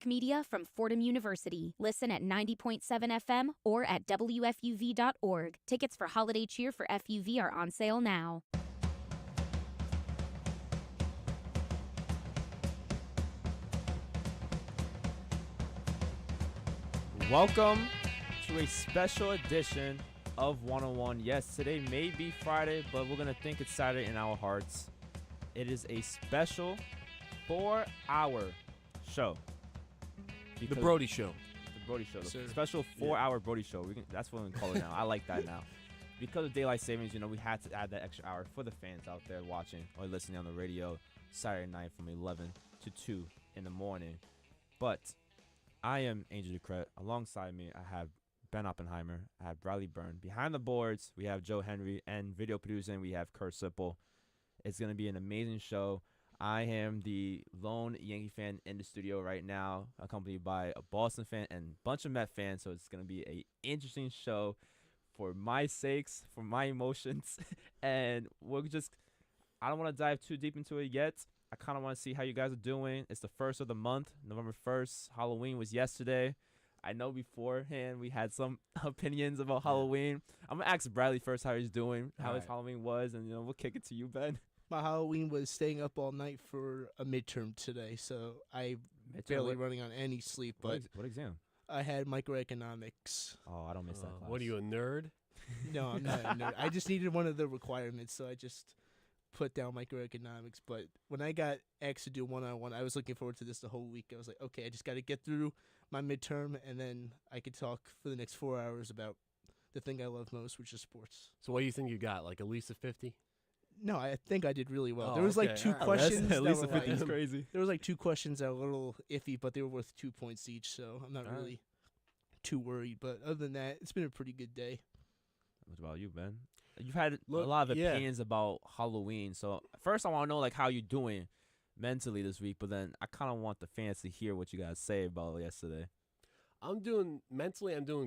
Media from Fordham University. Listen at 90.7 FM or at WFUV.org. Tickets for Holiday Cheer for FUV are on sale now. Welcome to a special edition of 101. Yes, today may be Friday, but we're going to think it's Saturday in our hearts. It is a special 4-hour show. The Brody Show. The Brody Show. The special 4-hour Brody Show. That's what we call it now. I like that now. Because of daylight savings, we had to add that extra hour for the fans out there watching or listening on the radio Saturday night from 11 to 2 in the morning. But I am Angel Ducret. Alongside me, I have Ben Oppenheimer. I have Bradly Birne. Behind the boards, we have Joe Henry. And video producing, we have Kurt Sipple. It's going to be an amazing show. I am the lone Yankee fan in the studio right now, accompanied by a Boston fan and a bunch of Met fans. So it's going to be an interesting show for my sakes, for my emotions. And I don't want to dive too deep into it yet. I kind of want to see how you guys are doing. It's the first of the month, November 1st. Halloween was yesterday. I know beforehand we had some opinions about Halloween. I'm going to ask Bradly first how he's doing, how his Halloween was, and we'll kick it to you, Ben. My Halloween was staying up all night for a midterm today, so I'm barely running on any sleep. But what exam? I had microeconomics. Oh, I don't miss that class. What are you, a nerd? No, I'm not a nerd. I just needed one of the requirements, so I just put down microeconomics. But when I got asked to do one-on-one, I was looking forward to this the whole week. I was like, okay, I just got to get through my midterm, and then I could talk for the next 4 hours about the thing I love most, which is sports. So what do you think you got, like at least a 50? No, I think I did really well. Oh, there was like two questions. At least a 50 like, is crazy. There was like 2 questions that were a little iffy, but they were worth 2 points each, so I'm not really too worried. But other than that, it's been a pretty good day. What about you, Ben? You've had a lot of opinions about Halloween. So first I want to know how you're doing mentally this week, but then I kind of want the fans to hear what you guys say about yesterday. I'm doing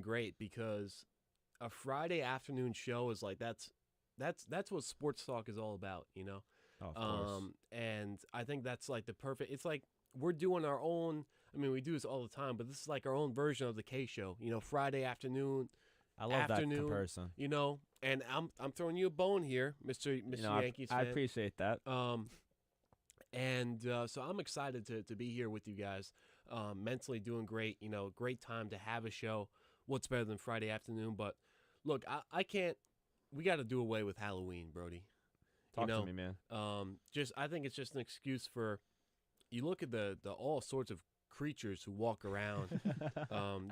great because a Friday afternoon show is like that's what sports talk is all about, Oh, of course. And I think that's like the perfect. It's like we're doing our own. I mean, we do this all the time, but this is like our own version of the K show. Friday afternoon. I love that comparison. And I'm throwing you a bone here, Mr. Yankees fan. I appreciate that. So I'm excited to be here with you guys. Mentally doing great. Great time to have a show. What's better than Friday afternoon? But look, I can't. We got to do away with Halloween, Brody. Talk to me, man. I think it's just an excuse for. You look at the all sorts of creatures who walk around,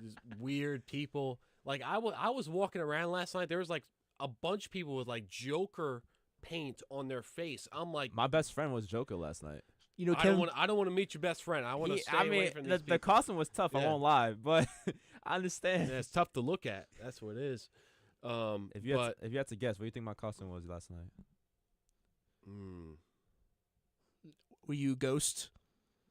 these weird people. Like I was walking around last night. There was like a bunch of people with like Joker paint on their face. I'm like, my best friend was Joker last night. I don't want to meet your best friend. I want to stay away from these people. The costume was tough. I won't lie, but I understand. Yeah, it's tough to look at. That's what it is. If you had to guess, what do you think my costume was last night? Were you Ghost?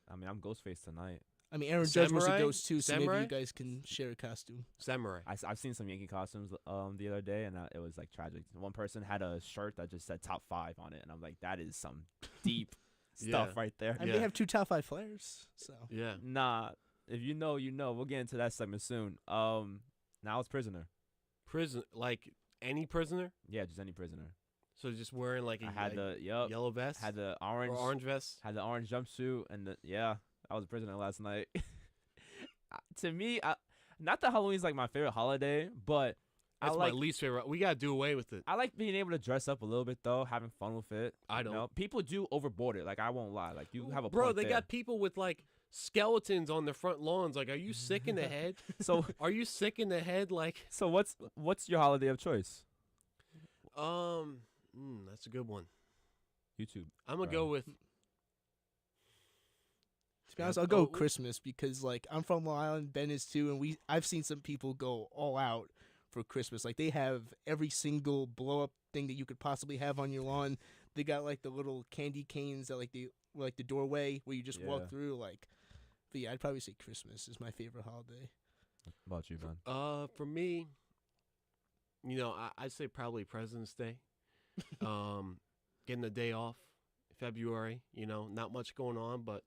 I mean, I'm Ghostface tonight. I mean, Aaron Judge was a Ghost too, so Samurai? maybe you guys can share a costume. Samurai. I've seen some Yankee costumes the other day, and it was like tragic. One person had a shirt that just said top 5 on it, and I'm like, that is some deep stuff right there. And they have 2 top 5 players, so yeah. Nah, if you know, you know. We'll get into that segment soon. Now it's prisoner. Prison, like any prisoner? Yeah, just any prisoner. So just wearing like the yellow vest? Had the orange vest? Had the orange jumpsuit, and I was a prisoner last night. To me, not that Halloween's like my favorite holiday, but that's my least favorite. We gotta do away with it. I like being able to dress up a little bit though, having fun with it. I don't. People do overboard it. Like I won't lie. Like you have a bro. point They there. got people with like skeletons on their front lawns. Like, are you sick in the head? So are you sick in the head? Like, so what's your holiday of choice? That's a good one. YouTube. I'm gonna go with. To be honest, I'll go Christmas because, like, I'm from Long Island, Ben is too, and I've seen some people go all out for Christmas. Like, they have every single blow-up thing that you could possibly have on your lawn. They got, like, the little candy canes that, like, the doorway where you just walk through. Like, but yeah, I'd probably say Christmas is my favorite holiday. What about you, man? For me, I'd say probably President's Day. Getting the day off, February. Not much going on, but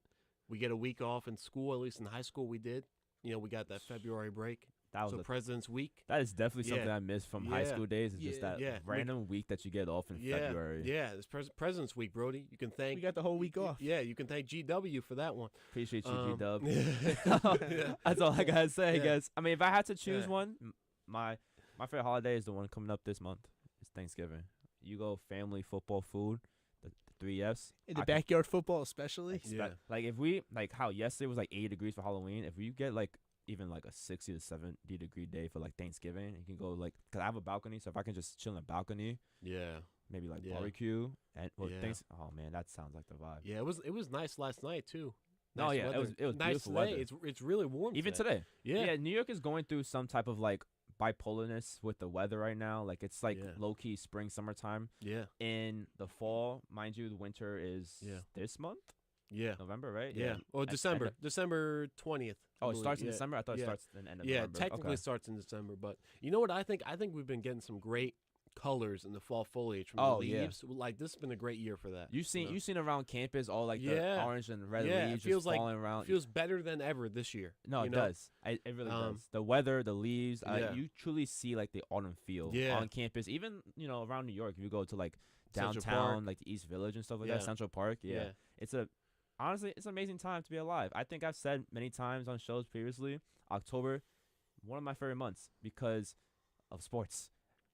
We get a week off in school, at least in high school we did. We got that February break. That was President's Week. That is definitely something Yeah. I missed from high school days. Is just that random week that you get off in February. Yeah, it's President's Week, Brody. You can thank. We got the whole week off. Yeah, you can thank GW for that one. Appreciate you, G-Dub. Yeah. That's all I gotta say, Yeah. guys. I mean, if I had to choose Yeah. one, my favorite holiday is the one coming up this month. It's Thanksgiving. You go family, football, food, the 3Fs. In the backyard football, especially. Yeah. Like if we how yesterday was like 80 degrees for Halloween. If you get like even like a 60 to 70 degree day for like Thanksgiving, you can go because I have a balcony, so if I can just chill in the balcony, Yeah. maybe like Yeah. barbecue and Yeah. Oh man, that sounds like the vibe. Yeah, it was nice last night too. No, Nice yeah, weather. it was nice beautiful today. weather. It's really warm. Even today. Yeah. New York is going through some type of like bipolarness with the weather right now. Like it's like Yeah. low key spring, summertime. Yeah. In the fall, mind you, the winter is Yeah. this month, Yeah. November, right? Yeah. Or And- December. and December 20th. Oh, it starts in Yeah. December. I thought Yeah. it starts in the end of Yeah, November. technically Okay. it starts in December, but you know what I think? I think we've been getting some great colors in the fall foliage from Oh, the yeah. leaves. Like this has been a great year for that. You've seen know? you've seen around campus all like Yeah. the orange and red Yeah, it leaves feels just like- falling around. It feels better than ever this year. No, you it know? does. It really Um, does. The weather, the leaves, Yeah. you truly see like the autumn feel Yeah. on campus. Even around New York, if you go to like Central downtown, Park. like the East Village and stuff like Yeah. that, Central Park. Yeah. Honestly, it's an amazing time to be alive. I think I've said many times on shows previously, October, one of my favorite months because of sports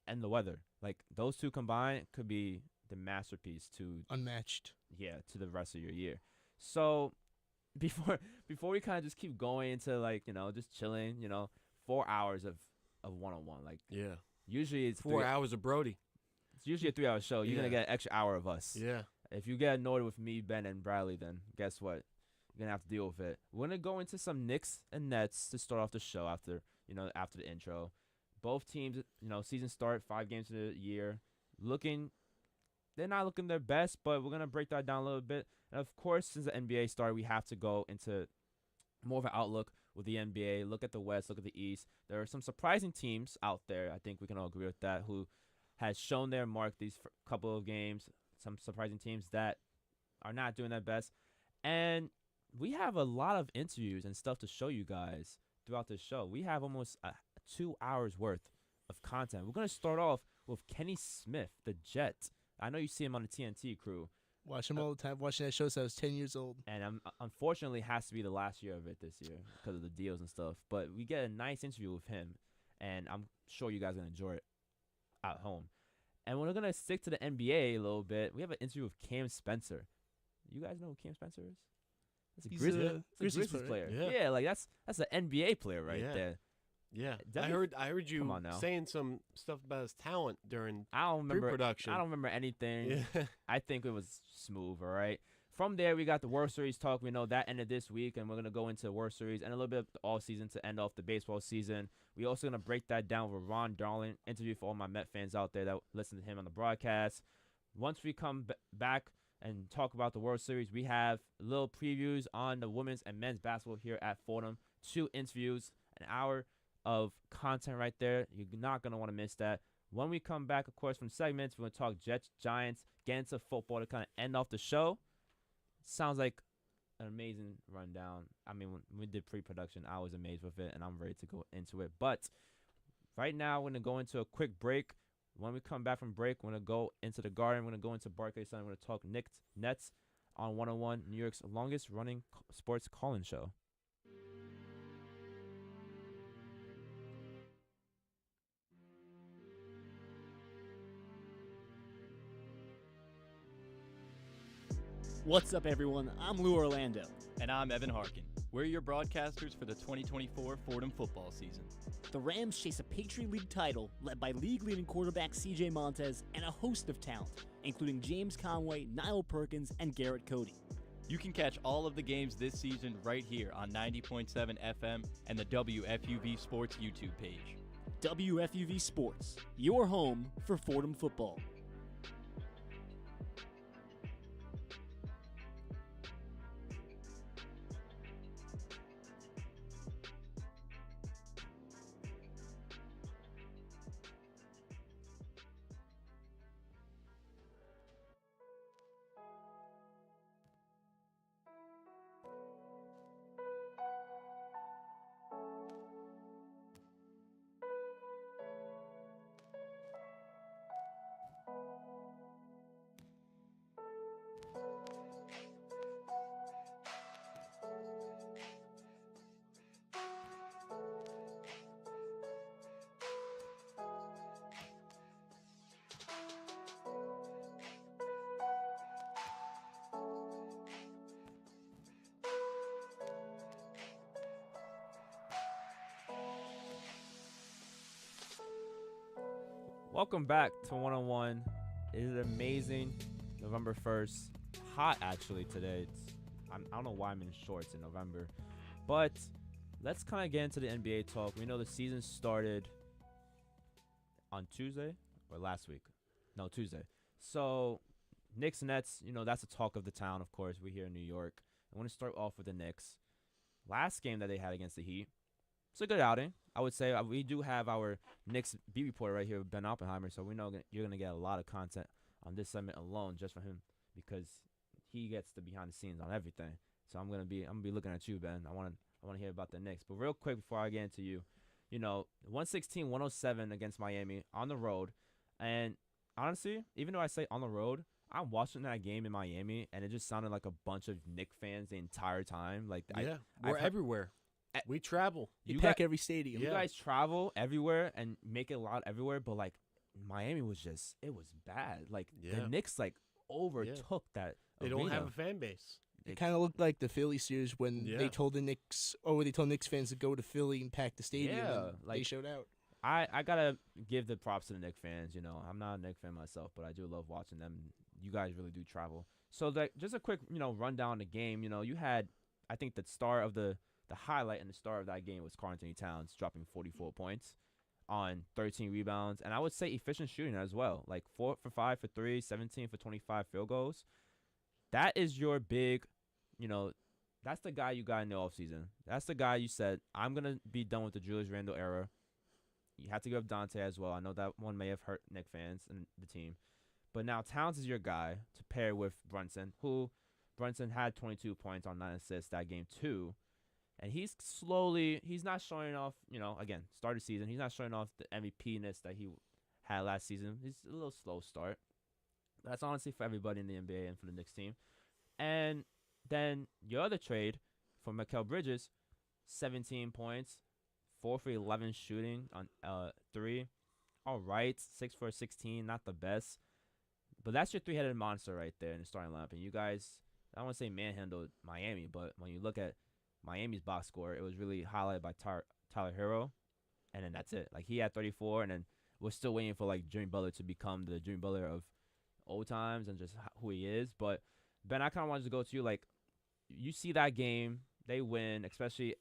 and the weather. Like those two combined could be the masterpiece to Unmatched. to the rest of your year. So before we kind of just keep going into like just chilling, 4 hours of one-on-one. Like Yeah. usually it's 4 hours of Brody. It's usually a 3-hour show. You're gonna Yeah. get an extra hour of us. Yeah. If you get annoyed with me, Ben, and Bradley, then guess what? You're gonna have to deal with it. We're gonna go into some Knicks and Nets to start off the show after the intro. Both teams, season start 5 games of the year, they're not looking their best, but we're gonna break that down a little bit. And of course, since the NBA started, we have to go into more of an outlook with the NBA. Look at the West, look at the East. There are some surprising teams out there. I think we can all agree with that. Who has shown their mark these couple of games. Some surprising teams that are not doing their best. And we have a lot of interviews and stuff to show you guys throughout this show. We have almost 2 hours worth of content. We're going to start off with Kenny Smith, the Jet. I know you see him on the TNT crew. Watch him all the time. Watching that show since I was 10 years old. And unfortunately, has to be the last year of it this year because of the deals and stuff. But we get a nice interview with him, and I'm sure you guys are going to enjoy it at home. And we're going to stick to the NBA a little bit. We have an interview with Cam Spencer. You guys know who Cam Spencer is? That's a He's Grizzlies, a Grizzlies player. player. Yeah, like that's an NBA player right Yeah. there. Yeah. Definitely- I heard you Come on now. saying some stuff about his talent during I don't remember. pre-production. I don't remember anything. Yeah. I think it was smooth. All right. From there, we got the World Series talk. We know that ended this week, and we're gonna go into World Series and a little bit of the all season to end off the baseball season. We also gonna break that down with Ron Darling interview for all my Met fans out there that listen to him on the broadcast. Once we come back and talk about the World Series, we have little previews on the women's and men's basketball here at Fordham. 2 interviews, an hour of content right there. You're not going to want to miss that. When we come back, of course, from segments, we're going to talk Jets, Giants, get into football to kind of end off the show. Sounds like an amazing rundown. I mean, when we did pre-production, I was amazed with it, and I'm ready to go into it. But right now, we're going to go into a quick break. When we come back from break, we're going to go into the Garden. We're going to go into Barclays Center. We're going to talk Knicks, Nets on 101, New York's longest-running sports call-in show. What's up, everyone? I'm Lou Orlando. And I'm Evan Harkin. We're your broadcasters for the 2024 Fordham football season. The Rams chase a Patriot League title led by league-leading quarterback C.J. Montez and a host of talent, including James Conway, Niall Perkins, and Garrett Cody. You can catch all of the games this season right here on 90.7 FM and the WFUV Sports YouTube page. WFUV Sports, your home for Fordham football. Welcome back to 101. It is amazing. November 1st. Hot, actually, today. I don't know why I'm in shorts in November. But let's kind of get into the NBA talk. We know the season started on Tuesday or last week. No, Tuesday. So, Knicks Nets, that's the talk of the town, of course. We're here in New York. I want to start off with the Knicks. Last game that they had against the Heat. It's a good outing. I would say we do have our Knicks beat reporter right here, Ben Oppenheimer, so we know you're going to get a lot of content on this segment alone just from him because he gets the behind the scenes on everything. So I'm gonna be looking at you, Ben. I want to hear about the Knicks. But real quick before I get into you, 116-107 against Miami on the road. And honestly, even though I say on the road, I'm watching that game in Miami, and it just sounded like a bunch of Knicks fans the entire time. Like, we're everywhere. We travel. You pack every stadium. You guys travel everywhere and make it loud everywhere, but like Miami was it was bad. Like the Knicks overtook that. They don't have a fan base. It kind of looked like the Philly series when they told Knicks fans to go to Philly and pack the stadium. Yeah, and they showed out. I gotta give the props to the Knicks fans. I'm not a Knicks fan myself, but I do love watching them. You guys really do travel. So just a quick rundown of the game. You had, I think, the star of the highlight and the star of that game was Karl Anthony Towns dropping 44 points on 13 rebounds, and I would say efficient shooting as well, like 4 for 5 for 3, 17 for 25 field goals. That is your big, that's the guy you got in the offseason. That's the guy you said, I'm going to be done with the Julius Randle era. You have to give up Dante as well. I know that one may have hurt Knicks fans and the team. But now Towns is your guy to pair with Brunson, who Brunson had 22 points on 9 assists that game too. And he's not showing off, again, start of season. He's not showing off the MVP-ness that he had last season. He's a little slow start. That's honestly for everybody in the NBA and for the Knicks team. And then your other trade for Mikal Bridges, 17 points, 4 for 11 shooting on 3. All right, 6 for 16, not the best. But that's your three-headed monster right there in the starting lineup. And you guys, I don't want to say manhandled Miami, but when you look at Miami's box score, it was really highlighted by Tyler Hero, and then that's it. Like, he had 34, and then we're still waiting for like Jimmy Butler to become the Jimmy Butler of old times and just who he is. But Ben, I kind of wanted to go to you. Like, you see that game, they win, especially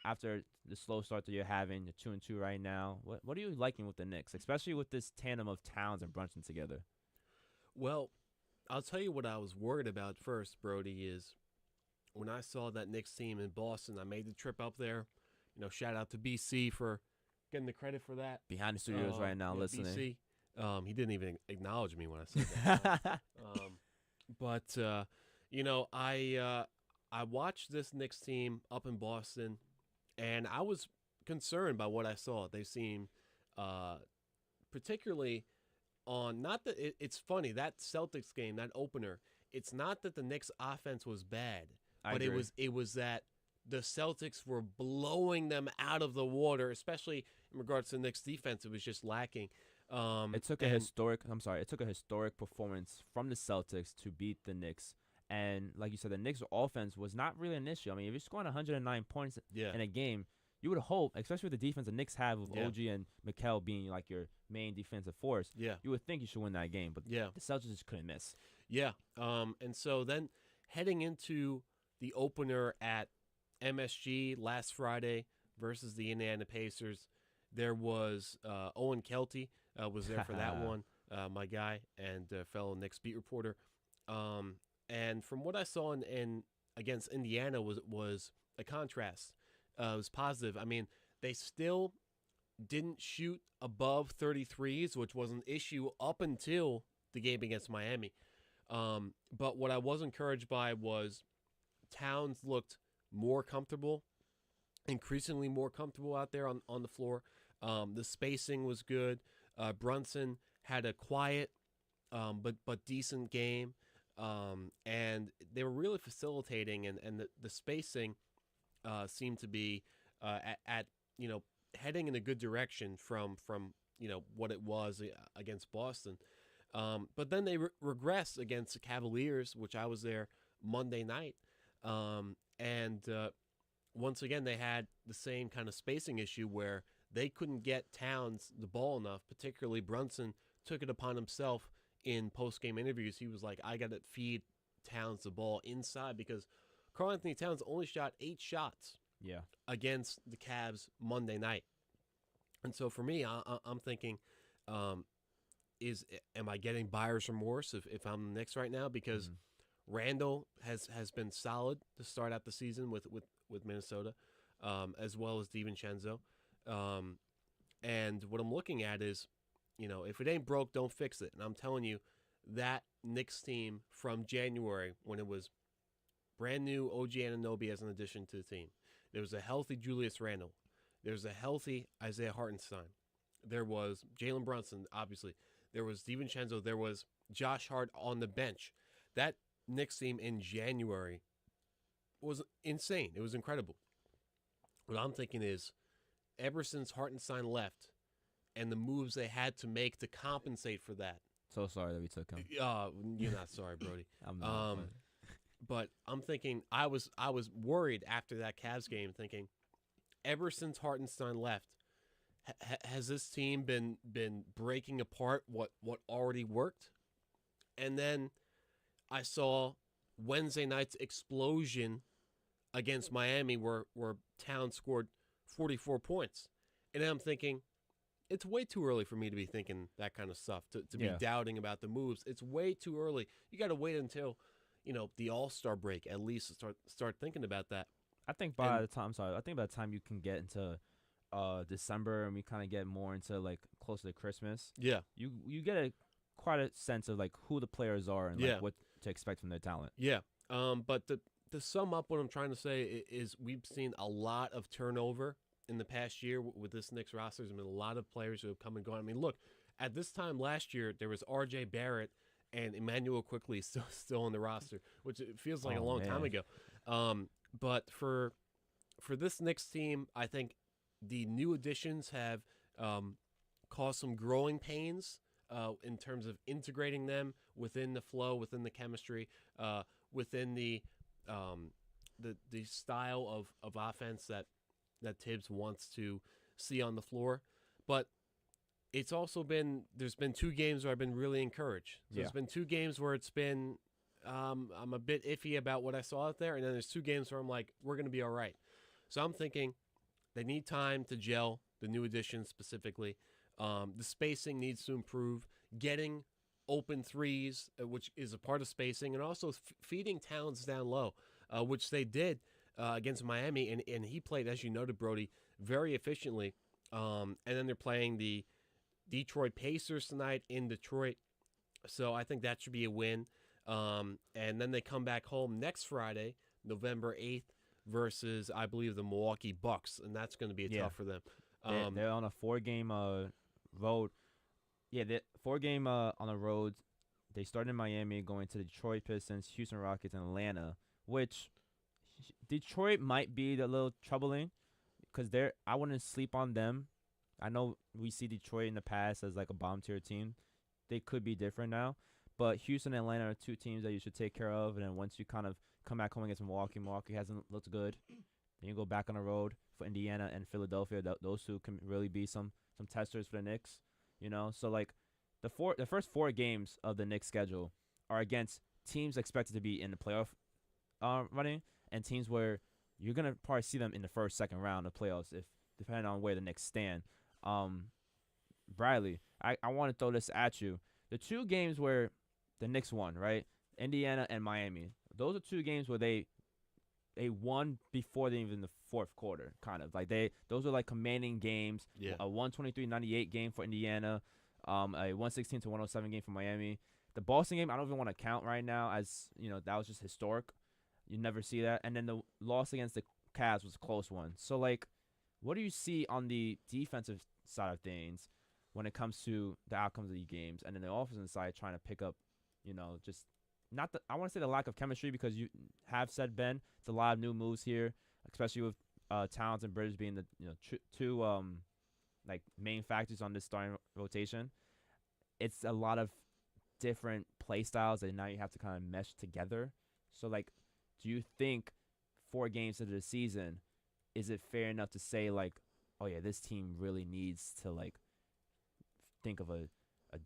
after the slow start that you're having. You're 2-2 right now. What are you liking with the Knicks, especially with this tandem of Towns and Brunson together? Well, I'll tell you what I was worried about first, Brody, is when I saw that Knicks team in Boston. I made the trip up there. Shout out to BC for getting the credit for that. Behind the studios right now, listening. BC. He didn't even acknowledge me when I said that. But I watched this Knicks team up in Boston, and I was concerned by what I saw. They seem, particularly on it's funny, that Celtics game, that opener. It's not that the Knicks offense was bad, but it was that the Celtics were blowing them out of the water, especially in regards to the Knicks defense. It was just lacking. It took a historic performance from the Celtics to beat the Knicks. And like you said, the Knicks' offense was not really an issue. I mean, if you're scoring 109 points in a game, you would hope, especially with the defense the Knicks have with OG and Mikal being like your main defensive force, you would think you should win that game. But the Celtics just couldn't miss. Yeah. And so then heading into the opener at MSG last Friday versus the Indiana Pacers, there was Owen Kelty was there for that one, my guy and fellow Knicks beat reporter. And from what I saw in against Indiana was a contrast. It was positive. I mean, they still didn't shoot above 33s, which was an issue up until the game against Miami. But what I was encouraged by was Towns looked more comfortable, increasingly more comfortable out there on the floor. The spacing was good. Brunson had a quiet but decent game. And they were really facilitating, and the spacing seemed to be at heading in a good direction from what it was against Boston. But then they regressed against the Cavaliers, which I was there Monday night. And once again, they had the same kind of spacing issue where they couldn't get Towns the ball enough. Particularly Brunson took it upon himself in post-game interviews. He was like, I got to feed Towns the ball inside because Karl Anthony Towns only shot 8 shots against the Cavs Monday night. And so for me, I'm thinking, am I getting buyer's remorse if I'm the Knicks right now? Because Randall has been solid to start out the season with Minnesota, as well as DiVincenzo. And what I'm looking at is, if it ain't broke, don't fix it. And I'm telling you, that Knicks team from January, when it was brand new OG Anunoby as an addition to the team, there was a healthy Julius Randle. There was a healthy Isaiah Hartenstein. There was Jalen Brunson, obviously. There was DiVincenzo. There was Josh Hart on the bench. That Knicks team in January was insane. It was incredible. What I'm thinking is, ever since Hartenstein left and the moves they had to make to compensate for that. So sorry that we took him. You're not sorry, Brody. I'm not. But I'm thinking, I was worried after that Cavs game, thinking, ever since Hartenstein left, has this team been breaking apart what already worked? And then I saw Wednesday night's explosion against Miami where Towns scored 44 points. And then I'm thinking, it's way too early for me to be thinking that kind of stuff, to be doubting about the moves. It's way too early. You got to wait until, the All-Star break at least to start thinking about that. I think by the time you can get into December and we kind of get more into like closer to Christmas, you get quite a sense of like who the players are and like what to expect from their talent. Yeah. But to sum up what I'm trying to say is we've seen a lot of turnover in the past year with this Knicks roster. There's been a lot of players who have come and gone. I mean, look, at this time last year, there was R.J. Barrett and Emmanuel Quickly still on the roster, which it feels like a long time ago. But for this Knicks team, I think the new additions have caused some growing pains in terms of integrating them within the flow, within the chemistry, within the style of offense that Tibbs wants to see on the floor. But it's also there's been 2 games where I've been really encouraged. So there's been 2 games where it's been I'm a bit iffy about what I saw out there, and then there's 2 games where I'm like, we're going to be all right. So I'm thinking they need time to gel, the new additions specifically. The spacing needs to improve. Getting open threes, which is a part of spacing, and also feeding Towns down low, which they did against Miami, and he played, as you noted, Brody, very efficiently. And then they're playing the Detroit Pacers tonight in Detroit, so I think that should be a win. And then they come back home next Friday, November 8th, versus, I believe, the Milwaukee Bucks, and that's going to be tough for them. They're on a 4-game road. Yeah, 4-game on the road. They started in Miami, going to Detroit Pistons, Houston Rockets, and Atlanta, which Detroit might be a little troubling because I wouldn't sleep on them. I know we see Detroit in the past as like a bomb-tier team. They could be different now. But Houston and Atlanta are 2 teams that you should take care of. And then once you kind of come back home against Milwaukee hasn't looked good. Then you go back on the road for Indiana and Philadelphia. Those 2 can really be some testers for the Knicks. So like the first 4 games of the Knicks schedule are against teams expected to be in the playoff running and teams where you're gonna probably see them in the first, second round of playoffs, if depending on where the Knicks stand. Bradley, I want to throw this at you. The 2 games where the Knicks won, right? Indiana and Miami. Those are 2 games where they won before even the fourth quarter, kind of. Like those are like commanding games. Yeah. A 123-98 game for Indiana, a 116-107 game for Miami. The Boston game, I don't even want to count right now, as that was just historic. You never see that. And then the loss against the Cavs was a close one. So like, what do you see on the defensive side of things when it comes to the outcomes of these games, and then the offensive side trying to pick up, just not I want to say the lack of chemistry, because you have said, Ben, it's a lot of new moves here, especially with Towns and Bridges being the 2 like main factors on this starting rotation. It's a lot of different play styles that now you have to kind of mesh together. So like, do you think 4 games into the season, is it fair enough to say like oh yeah, this team really needs to like think of a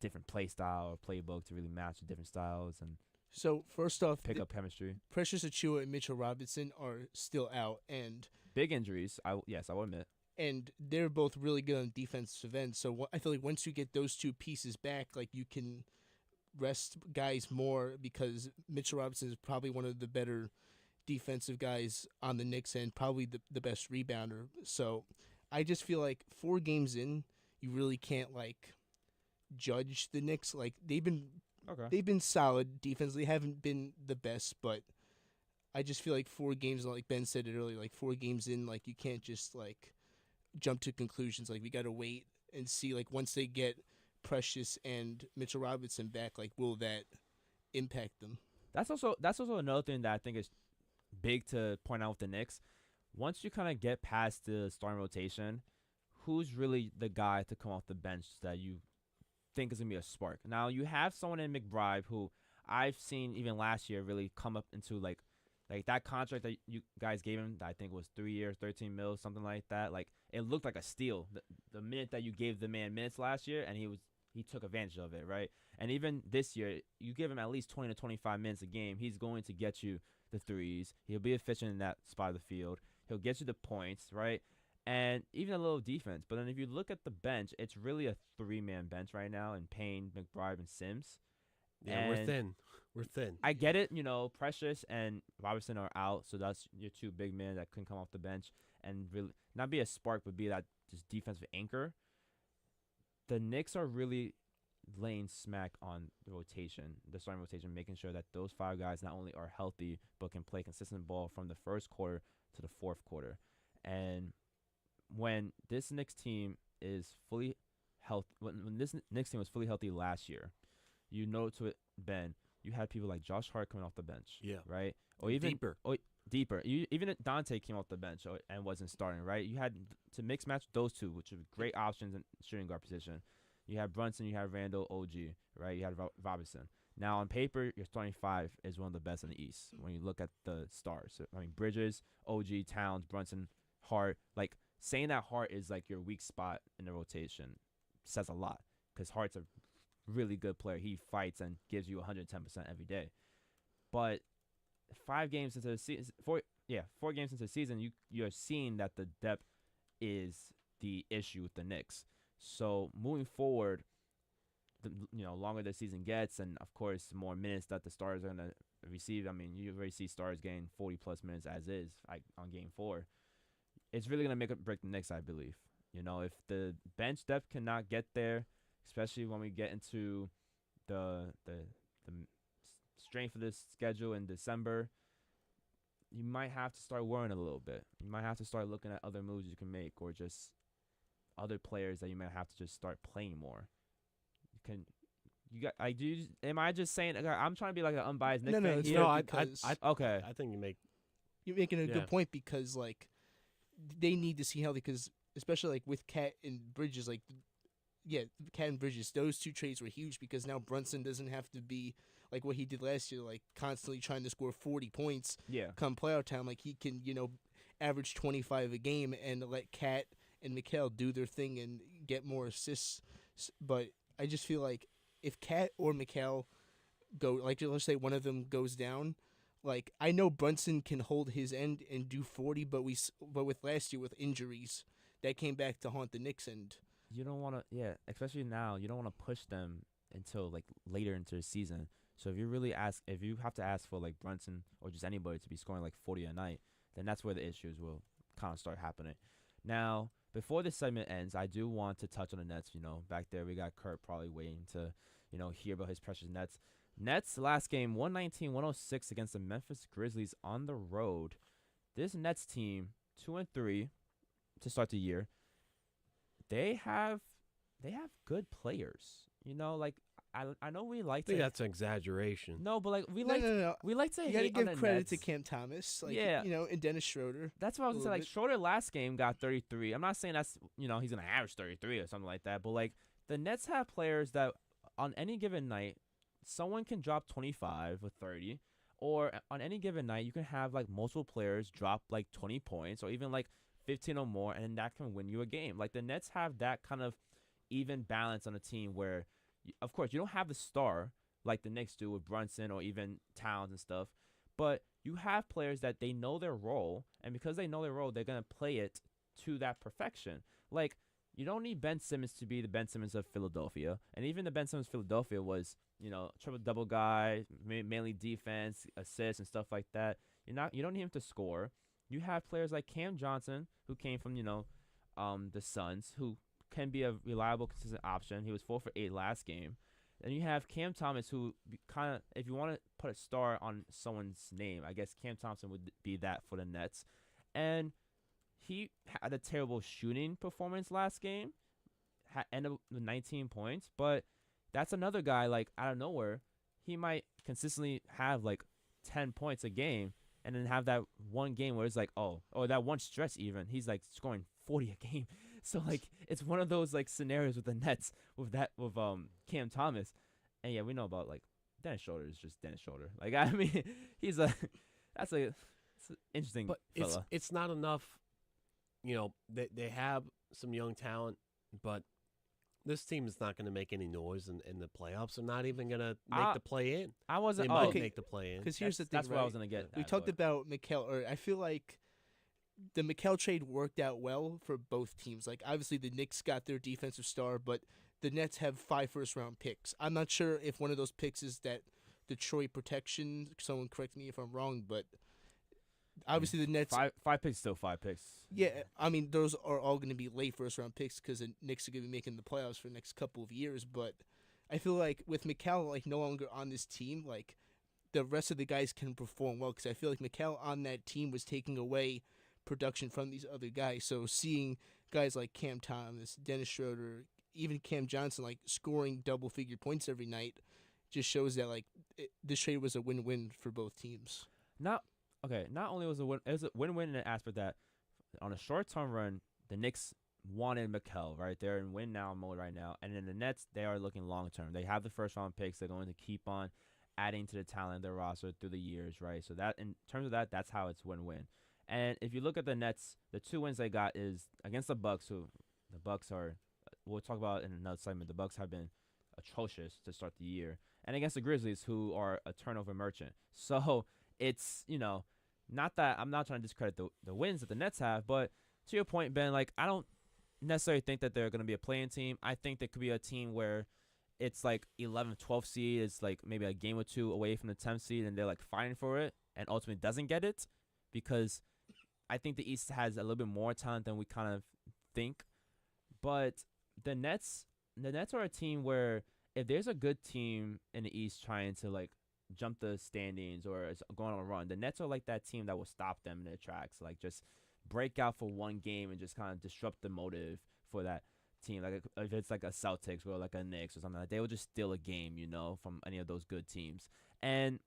different play style or playbook to really match the different styles and So first off, pick up chemistry. Precious Achua and Mitchell Robinson are still out, and Big injuries. I will admit. they're both really good on defensive end. So I feel like once you get those two pieces back, like you can rest guys more because Mitchell Robinson is probably one of the better defensive guys on the Knicks and probably the best rebounder. So I just feel like 4 games in, you really can't like judge the Knicks. Like they've been solid defense. They haven't been the best, but I just feel like 4 games, like Ben said it earlier, like 4 games in, like you can't just like jump to conclusions. Like we got to wait and see. Like once they get Precious and Mitchell Robinson back, like will that impact them? That's also another thing that I think is big to point out with the Knicks. Once you kind of get past the starting rotation, who's really the guy to come off the bench that you think is going to be a spark? Now, you have someone in McBride who I've seen even last year really come up into like that contract that you guys gave him that I think was 3 years, 13 mil, something like that. Like it looked like a steal the minute that you gave the man minutes last year, and he took advantage of it, right? And even this year, you give him at least 20 to 25 minutes a game, he's going to get you the threes. He'll be efficient in that spot of the field. He'll get you the points, right? And even a little defense. But then if you look at the bench, it's really a 3-man bench right now in Payne, McBride, and Sims. Yeah, and we're thin. We're thin. I get it. Precious and Robinson are out, so that's your 2 big men that couldn't come off the bench and really not be a spark, but be that just defensive anchor. The Knicks are really laying smack on the rotation, the starting rotation, making sure that those 5 guys not only are healthy but can play consistent ball from the first quarter to the fourth quarter. And when this Knicks team is fully healthy, when this Knicks team was fully healthy last year, you know to it, Ben, you had people like Josh Hart coming off the bench, right? Or even deeper. Even Dante came off the bench and wasn't starting, right? You had to mix match those 2, which are great options in shooting guard position. You have Brunson, you have Randall, OG, right? You had Robinson. Now, on paper, your starting 5 is one of the best in the East when you look at the stars. So, I mean, Bridges, OG, Towns, Brunson, Hart. Like, saying that Hart is, like, your weak spot in the rotation says a lot because Hart's a really good player. He fights and gives you 110% every day. But 5 games into the season, 4 games into the season, you're seeing that the depth is the issue with the Knicks. So moving forward, the longer the season gets, and of course more minutes that the stars are gonna receive. I mean, you already see stars getting 40+ minutes as is on game 4. It's really gonna make or break the Knicks, I believe. If the bench depth cannot get there, especially when we get into the strength of this schedule in December, you might have to start worrying a little bit. You might have to start looking at other moves you can make, or just other players that you might have to just start playing more. Am I just saying? I'm trying to be like an unbiased Knicks fan. No, it's here. not because Okay. I think you're making a good point because like they need to see healthy because especially like with Cat and Bridges, like Cat and Bridges, those 2 trades were huge because now Brunson doesn't have to be like what he did last year, like constantly trying to score 40 points. Come playoff time, like he can average 25 a game and let Cat and Mikal do their thing and get more assists. But I just feel like if Cat or Mikal go, like let's say one of them goes down, like I know Brunson can hold his end and do 40, but with last year with injuries that came back to haunt the Knicks, and you don't want to, especially now, you don't want to push them until like later into the season. So if you have to ask for like Brunson or just anybody to be scoring like 40 a night, then that's where the issues will kind of start happening. Now, before this segment ends, I do want to touch on the Nets. Back there we got Kurt probably waiting to, hear about his precious Nets. Nets last game 119-106 against the Memphis Grizzlies on the road. This Nets team 2-3 to start the year. They have good players. Like I know we like to. I think that's an exaggeration. No, but like we like to. You gotta hate on give the credit Nets. to Cam Thomas, and Dennis Schroeder. That's what I was gonna say. Like Schroeder last game got 33. I'm not saying that's he's gonna average 33 or something like that, but like the Nets have players that on any given night, someone can drop 25 or 30, or on any given night you can have like multiple players drop like 20 points or even like 15 or more, and that can win you a game. Like the Nets have that kind of even balance on a team where, of course, you don't have the star like the Knicks do with Brunson or even Towns and stuff, but you have players that they know their role, and because they know their role, they're going to play it to that perfection. Like, you don't need Ben Simmons to be the Ben Simmons of Philadelphia, and even the Ben Simmons of Philadelphia was, triple-double guy, mainly defense, assists, and stuff like that. You don't need him to score. You have players like Cam Johnson, who came from, the Suns, who can be a reliable, consistent option. He was 4 for 8 last game. And you have Cam Thomas, who kind of, if you want to put a star on someone's name, I guess Cam Thompson would be that for the Nets. And he had a terrible shooting performance last game, ended up with 19 points. But that's another guy, like, out of nowhere, he might consistently have, like, 10 points a game and then have that one game where it's like, or that one stretch even, he's, like, scoring 40 a game. So, like, it's one of those, like, scenarios with the Nets with Cam Thomas. And, yeah, we know about, like, Dennis Schroeder is just Dennis Schroeder. Like, I mean, it's an interesting But fella. it's not enough, they have some young talent, but this team is not going to make any noise in the playoffs. They're not even going to make the play in. I wasn't. They might okay. make the play in. Because here's the thing, That's what I right? was going to get We at, talked but- about Mikal, or I feel like the Mikal trade worked out well for both teams. Like, obviously, the Knicks got their defensive star, but the Nets have 5 first-round picks. I'm not sure if one of those picks is that Detroit protection. Someone correct me if I'm wrong, but obviously the Nets. Five picks, still 5 picks. Yeah, I mean, those are all going to be late first-round picks because the Knicks are going to be making the playoffs for the next couple of years. But I feel like with Mikal, like, no longer on this team, like, the rest of the guys can perform well because I feel like Mikal on that team was taking away production from these other guys. So seeing guys like Cam Thomas, Dennis Schroeder, even Cam Johnson, like, scoring double-figure points every night just shows that, like, this trade was a win-win for both teams. Not only was it was a win-win in the aspect that on a short-term run, the Knicks wanted Mikal, right? They're in win-now mode right now. And then the Nets, they are looking long-term. They have the first-round picks. They're going to keep on adding to the talent in their roster through the years, right? So that, in terms of that, that's how it's win-win. And if you look at the Nets, the 2 wins they got is against the Bucks, who the Bucks are, we'll talk about in another segment, the Bucks have been atrocious to start the year. And against the Grizzlies, who are a turnover merchant. So it's, not that I'm not trying to discredit the wins that the Nets have, but to your point, Ben, like, I don't necessarily think that they're going to be a playing team. I think there could be a team where it's like 11th, 12th seed is like maybe a game or two away from the 10th seed, and they're like fighting for it and ultimately doesn't get it, because I think the East has a little bit more talent than we kind of think. But the Nets are a team where if there's a good team in the East trying to, like, jump the standings or is going on a run, the Nets are like that team that will stop them in their tracks, like just break out for one game and just kind of disrupt the motive for that team. Like if it's like a Celtics or like a Knicks or something, like, they will just steal a game, from any of those good teams. And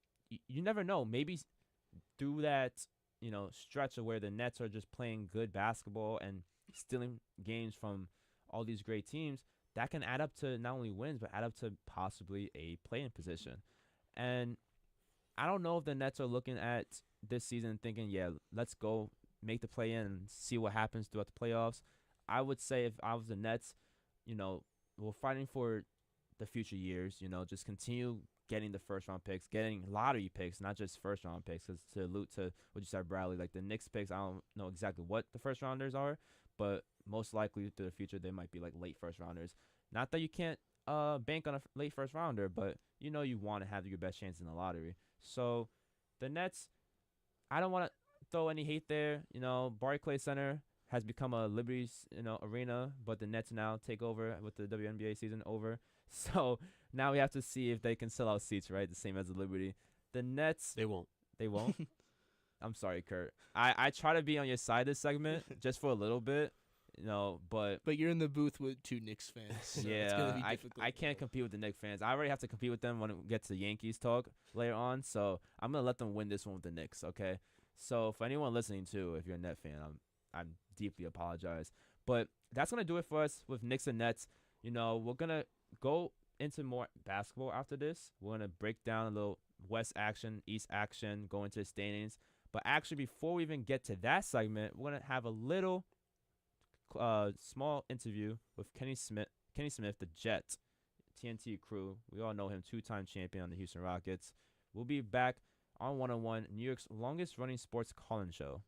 you never know, maybe through that, stretch of where the Nets are just playing good basketball and stealing games from all these great teams, that can add up to not only wins, but add up to possibly a play-in position. And I don't know if the Nets are looking at this season and thinking, yeah, let's go make the play-in and see what happens throughout the playoffs. I would say if I was the Nets, we're fighting for the future years, just continue getting the first-round picks, getting lottery picks, not just first-round picks. Because to allude to what you said, Bradley, like the Knicks picks, I don't know exactly what the first-rounders are, but most likely through the future, they might be like late first-rounders. Not that you can't bank on a late first-rounder, but you want to have your best chance in the lottery. So the Nets, I don't want to throw any hate there. Barclays Center has become a Liberty's arena, but the Nets now take over with the WNBA season over. So now we have to see if they can sell out seats, right? The same as the Liberty. The Nets, They won't. they won't. I'm sorry, Kurt. I try to be on your side this segment just for a little bit, but But you're in the booth with 2 Knicks fans. So it's gonna be difficult. I can't compete with the Knicks fans. I already have to compete with them when it gets to Yankees talk later on. So I'm gonna let them win this one with the Knicks, okay? So for anyone listening too, if you're a Net fan, I'm deeply apologize. But that's gonna do it for us with Knicks and Nets. We're gonna go into more basketball after this. We're gonna break down a little West action, East action, go into the standings. But actually, before we even get to that segment, we're going to have a little small interview with Kenny Smith, the Jet, TNT crew. We all know him, 2-time champion on the Houston Rockets. We'll be back on 101, New York's longest-running sports call-in show.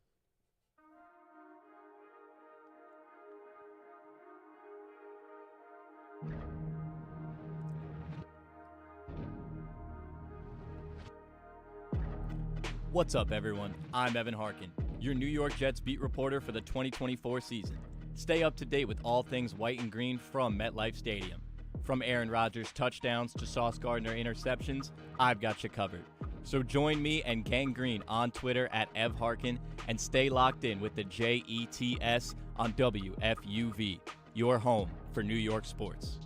What's up, everyone? I'm Evan Harkin, your New York Jets beat reporter for the 2024 season. Stay up to date with all things white and green from MetLife Stadium. From Aaron Rodgers' touchdowns to Sauce Gardner interceptions, I've got you covered. So join me and Gang Green on Twitter at Ev Harkin and stay locked in with the JETS on WFUV, your home for New York sports.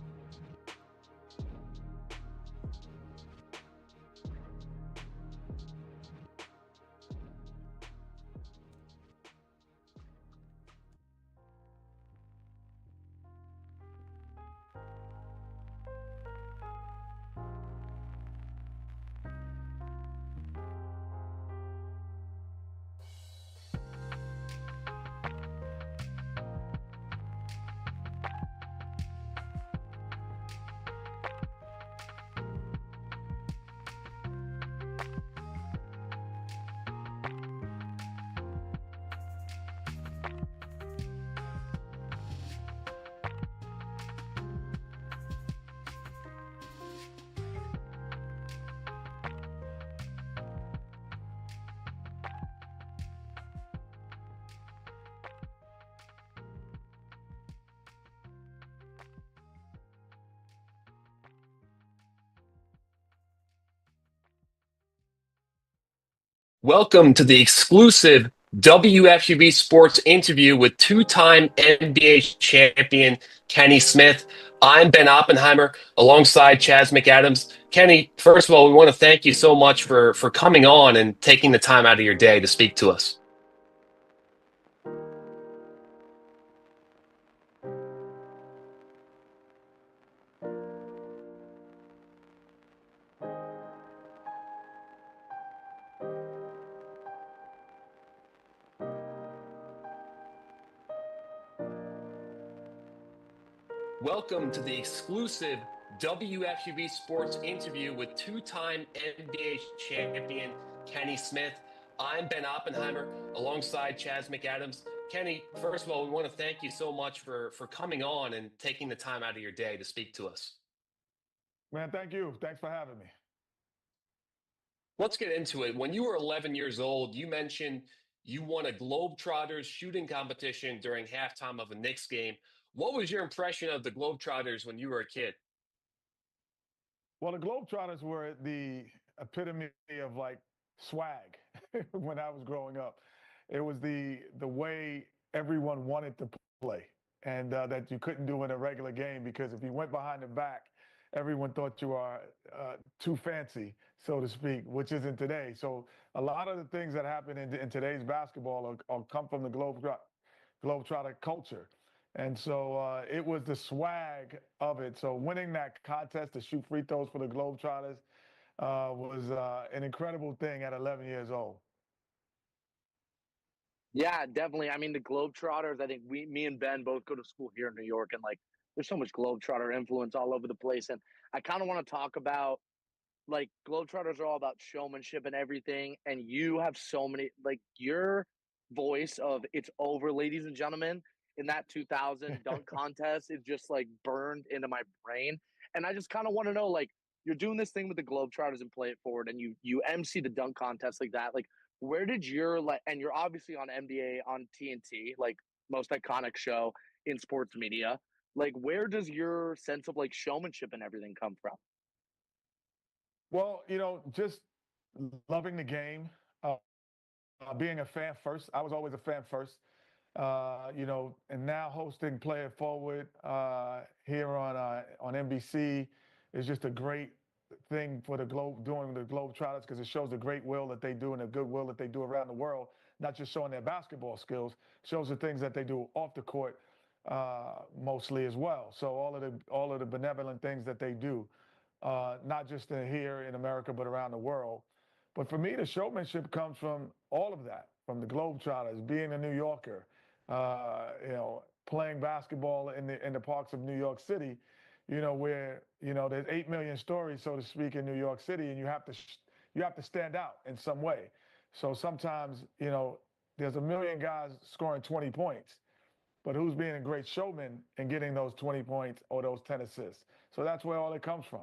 Welcome to the exclusive WFUV Sports interview with two-time NBA champion Kenny Smith. I'm Ben Oppenheimer alongside Chaz McAdams. Kenny, first of all, we want to thank you so much for coming on and taking the time out of your day to speak to us. Welcome to the exclusive WFUV Sports interview with two-time NBA champion Kenny Smith. I'm Ben Oppenheimer alongside Chaz McAdams. Kenny, first of all, we want to thank you so much for coming on and taking the time out of your day to speak to us. Man, thank you. Thanks for having me. Let's get into it. When you were 11 years old, you mentioned you won a Globetrotters shooting competition during halftime of a Knicks game. What was your impression of the Globetrotters when you were a kid? Well, the Globetrotters were the epitome of like swag when I was growing up. It was the way everyone wanted to play, and that you couldn't do in a regular game, because if you went behind the back, everyone thought you are too fancy, so to speak, which isn't today. So a lot of the things that happen in today's basketball are come from the Globetrotter culture. And so it was the swag of it. So winning that contest to shoot free throws for the Globetrotters was an incredible thing at 11 years old. Yeah, definitely. I mean, the Globetrotters, I think me and Ben both go to school here in New York, and like there's so much Globetrotter influence all over the place. And I kind of want to talk about, like, Globetrotters are all about showmanship and everything. And you have so many, like, your voice of "It's over, ladies and gentlemen" in that 2000 dunk contest is just like burned into my brain. And I just kind of want to know, like, you're doing this thing with the Globetrotters and Play It Forward, and you MC the dunk contest like that. Like, where did your, like, and you're obviously on NBA on TNT, like most iconic show in sports media. Like, where does your sense of like showmanship and everything come from? Well, just loving the game, being a fan first. I was always a fan first. And now hosting Play It Forward here on NBC is just a great thing for doing the Globetrotters, because it shows the great will that they do and the goodwill that they do around the world, not just showing their basketball skills, shows the things that they do off the court mostly as well. So all of the benevolent things that they do, not just here in America, but around the world. But for me, the showmanship comes from all of that, from the Globetrotters, being a New Yorker, playing basketball in the parks of New York City, where there's 8 million stories, so to speak, in New York City, and you have to stand out in some way. So sometimes, there's a million guys scoring 20 points, but who's being a great showman and getting those 20 points or those 10 assists? So that's where all it comes from.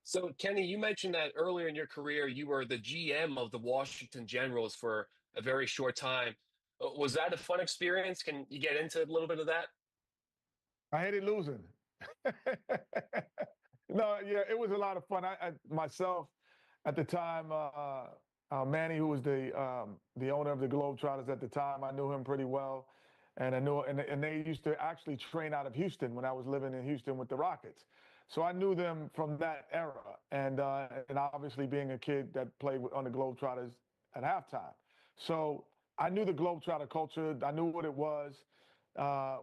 So, Kenny, you mentioned that earlier in your career, you were the GM of the Washington Generals for a very short time. Was that a fun experience? Can you get into a little bit of that? I hated losing. No, yeah, it was a lot of fun. I myself, at the time, Manny, who was the owner of the Globetrotters at the time, I knew him pretty well, and I knew, and they used to actually train out of Houston when I was living in Houston with the Rockets. So I knew them from that era, and obviously being a kid that played on the Globetrotters at halftime. So I knew the Globetrotter culture. I knew what it was.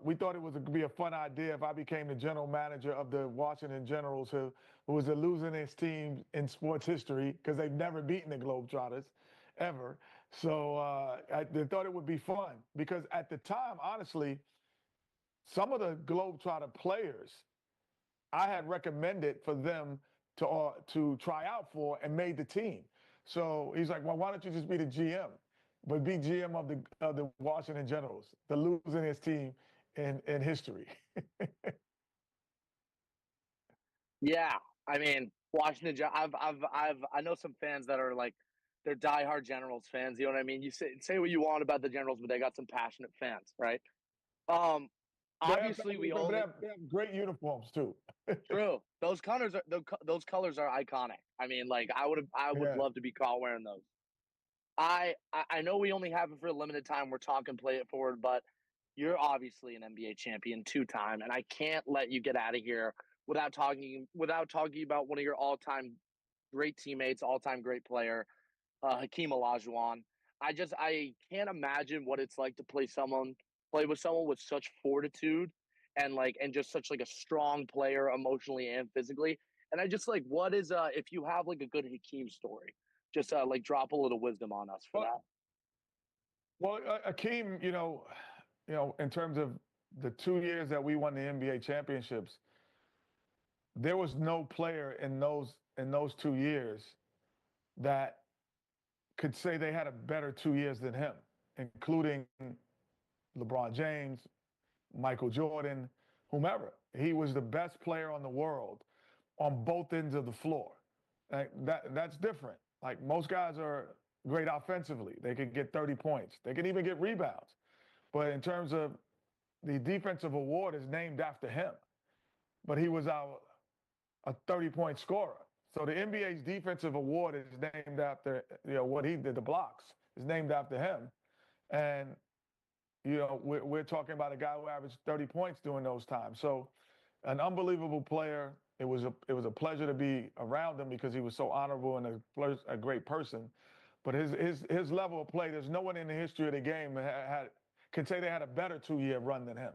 We thought it would be a fun idea if I became the general manager of the Washington Generals, who was the losingest team in sports history because they've never beaten the Globetrotters ever. So they thought it would be fun because at the time, honestly, some of the Globetrotter players I had recommended for them to try out for and made the team. So he's like, well, why don't you just be the GM, but be GM of the Washington Generals, the losingest team in history. Yeah, I mean, I know some fans that are like, they're diehard Generals fans. You know what I mean? You say what you want about the Generals, but they got some passionate fans, right? Um, Obviously, they have great uniforms too. True. Those colors are iconic. I mean, like I would love to be caught wearing those. I know we only have it for a limited time. We're talking play it forward, but you're obviously an NBA champion 2-time, and I can't let you get out of here without talking about one of your all-time great teammates, all-time great player, Hakeem Olajuwon. I can't imagine what it's like to play with someone with such fortitude and just such like a strong player emotionally and physically. And I just like, what is if you have like a good Hakeem story, just like drop a little wisdom on us for that. Well, Hakeem, in terms of the 2 years that we won the NBA championships, there was no player in those 2 years that could say they had a better 2 years than him, including LeBron James, Michael Jordan, whomever. He was the best player on the world on both ends of the floor. That's different. Like most guys are great offensively. They can get 30 points. They can even get rebounds. But in terms of the defensive award is named after him. But he was a 30-point scorer. So the NBA's defensive award is named after, what he did, the blocks, is named after him. And, we're talking about a guy who averaged 30 points during those times. So an unbelievable player. It was a pleasure to be around him because he was so honorable and a great person. But his level of play, there's no one in the history of the game can say they had a better 2-year run than him.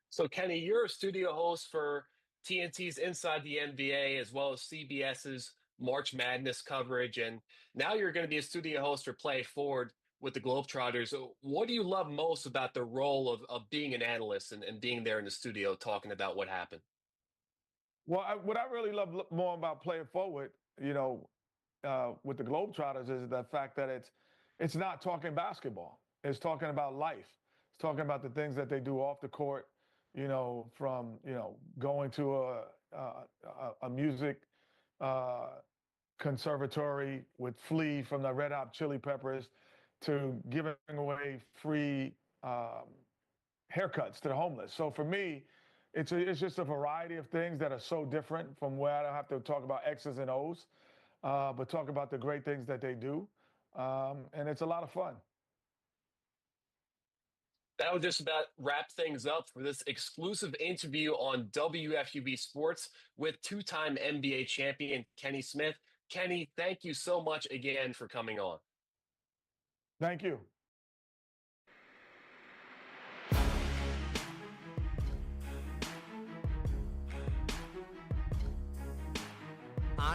So, Kenny, you're a studio host for TNT's Inside the NBA as well as CBS's March Madness coverage. And now you're going to be a studio host for Play It Forward with the Globetrotters. What do you love most about the role of being an analyst and being there in the studio talking about what happened? Well, what I really love more about Play It Forward, with the Globetrotters is the fact that it's not talking basketball. It's talking about life. It's talking about the things that they do off the court, from, going to a music conservatory with Flea from the Red Hot Chili Peppers to giving away free haircuts to the homeless. So for me, it's just a variety of things that are so different from where I don't have to talk about X's and O's, but talk about the great things that they do. And it's a lot of fun. That would just about wrap things up for this exclusive interview on WFUV Sports with 2-time NBA champion Kenny Smith. Kenny, thank you so much again for coming on. Thank you.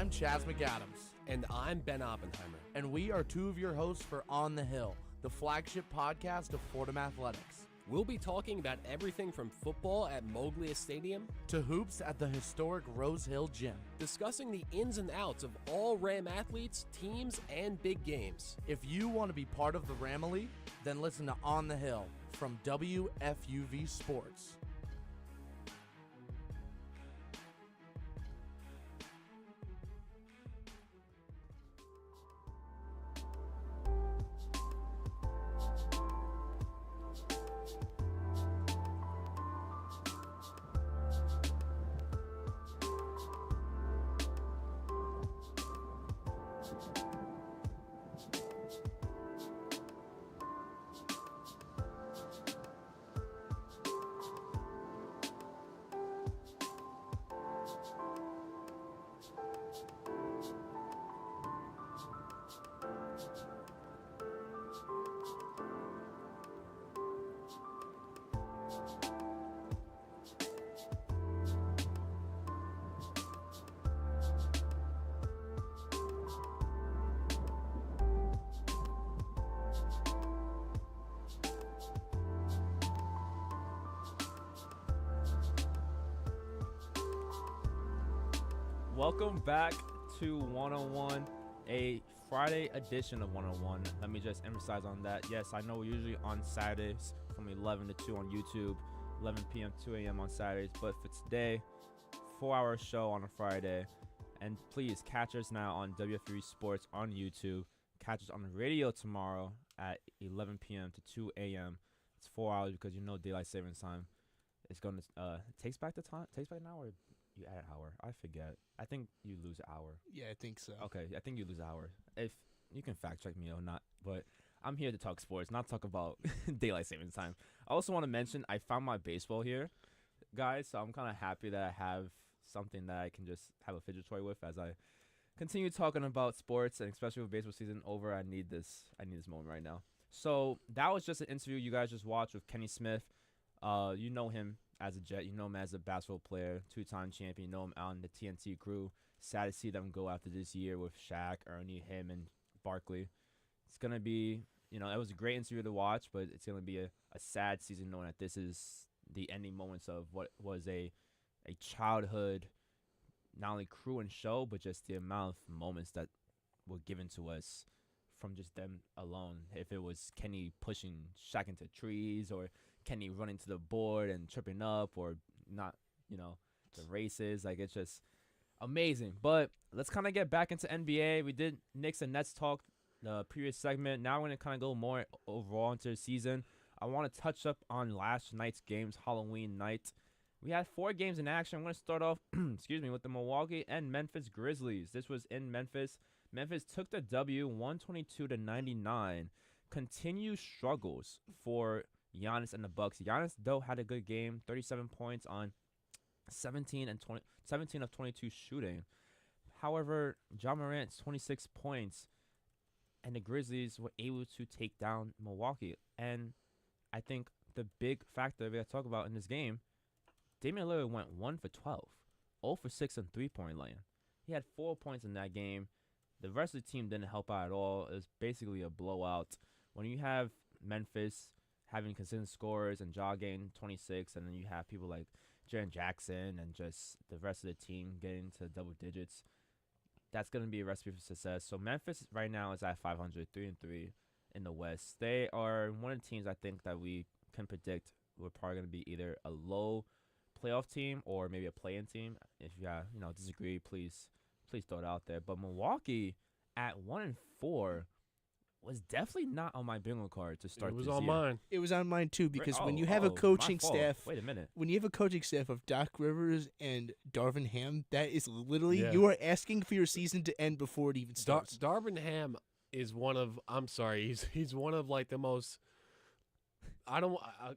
I'm Chaz McAdams. And I'm Ben Oppenheimer. And we are two of your hosts for On the Hill, the flagship podcast of Fordham Athletics. We'll be talking about everything from football at Moglia Stadium to hoops at the historic Rose Hill Gym. Discussing the ins and outs of all Ram athletes, teams, and big games. If you want to be part of the Ramily, then listen to On the Hill from WFUV Sports. Welcome back to 101, a Friday edition of 101. Let me just emphasize on that. Yes, I know we're usually on Saturdays from 11 to 2 on YouTube, 11 p.m. 2 a.m. on Saturdays, but for today, 4-hour show on a Friday. And please catch us now on WFUV Sports on YouTube. Catch us on the radio tomorrow at 11 p.m. to 2 a.m. It's 4 hours because you know daylight savings time. It's going to takes back the time. Takes back an hour. You add an hour. I forget. I think you lose an hour. Yeah, I think so. Okay, I think you lose an hour. If you can fact check me or not, but I'm here to talk sports, not talk about daylight savings time. I also want to mention I found my baseball here, guys. So I'm kind of happy that I have something that I can just have a fidget toy with as I continue talking about sports, and especially with baseball season over. I need this moment right now. So that was just an interview you guys just watched with Kenny Smith. You know him as a Jet. You know him as a basketball player, 2-time champion. You know him on the TNT crew. Sad to see them go after this year with Shaq, Ernie, him, and Barkley. It's going to be, it was a great interview to watch, but it's going to be a sad season knowing that this is the ending moments of what was a childhood, not only crew and show, but just the amount of moments that were given to us from just them alone. If it was Kenny pushing Shaq into trees, or Kenny running to the board and tripping up, or not, the races. Like, it's just amazing. But let's kind of get back into NBA. We did Knicks and Nets talk the previous segment. Now we're going to kind of go more overall into the season. I want to touch up on last night's games, Halloween night. We had 4 games in action. I'm going to start off, with the Milwaukee and Memphis Grizzlies. This was in Memphis. Memphis took the W, 122-99. Continued struggles for Giannis and the Bucks. Giannis, though, had a good game, 37 points on 17 of 22 shooting. However, Ja Morant's 26 points, and the Grizzlies were able to take down Milwaukee. And I think the big factor we got to talk about in this game, Damian Lillard went 1 for 12, 0 for 6 on three-point line. He had 4 points in that game. The rest of the team didn't help out at all. It was basically a blowout. When you have Memphis having consistent scorers and Ja getting 26, and then you have people like Jaren Jackson and just the rest of the team getting to double digits, that's going to be a recipe for success. So Memphis right now is at 500, 3-3 in the West. They are one of the teams I think that we can predict we're probably going to be either a low playoff team or maybe a play-in team. If you disagree, please throw it out there. But Milwaukee at 1-4 was definitely not on my bingo card to start this year. It was on mine. It was on mine too, because when you have a coaching staff, wait a minute. When you have a coaching staff of Doc Rivers and Darvin Ham, that is literally you are asking for your season to end before it even starts. Darvin Ham is one of he's one of like the most.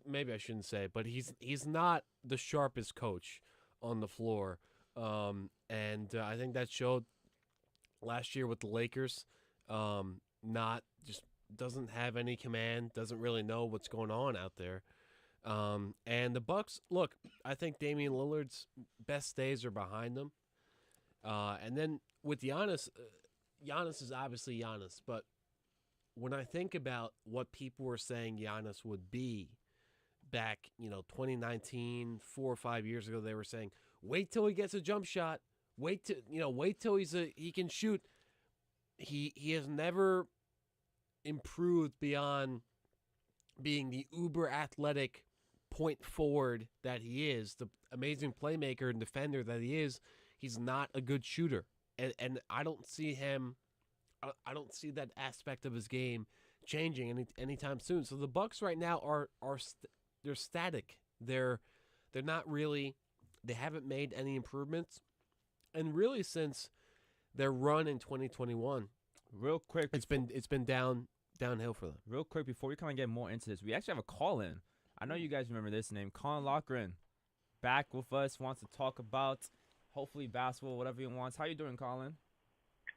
Maybe I shouldn't say, but he's not the sharpest coach on the floor, and I think that showed last year with the Lakers. Not just doesn't have any command, doesn't really know what's going on out there. And the Bucks, look, I think Damian Lillard's best days are behind them. And then with Giannis, Giannis is obviously Giannis. But when I think about what people were saying Giannis would be back, 2019, 4 or 5 years ago, they were saying, wait till he gets a jump shot. Wait till he can shoot. He has never improved beyond being the uber athletic point forward that he is, the amazing playmaker and defender that he is. He's not a good shooter, and I don't see him. I don't see that aspect of his game changing anytime soon. So the Bucks right now they're static. They're not really. They haven't made any improvements, and really since their run in 2021, real quick, it's been downhill for them. Real quick before we kind of get more into this, we actually have a call in. I know you guys remember this name, Colin Lochran, back with us. Wants to talk about hopefully basketball, whatever he wants. How you doing, Colin?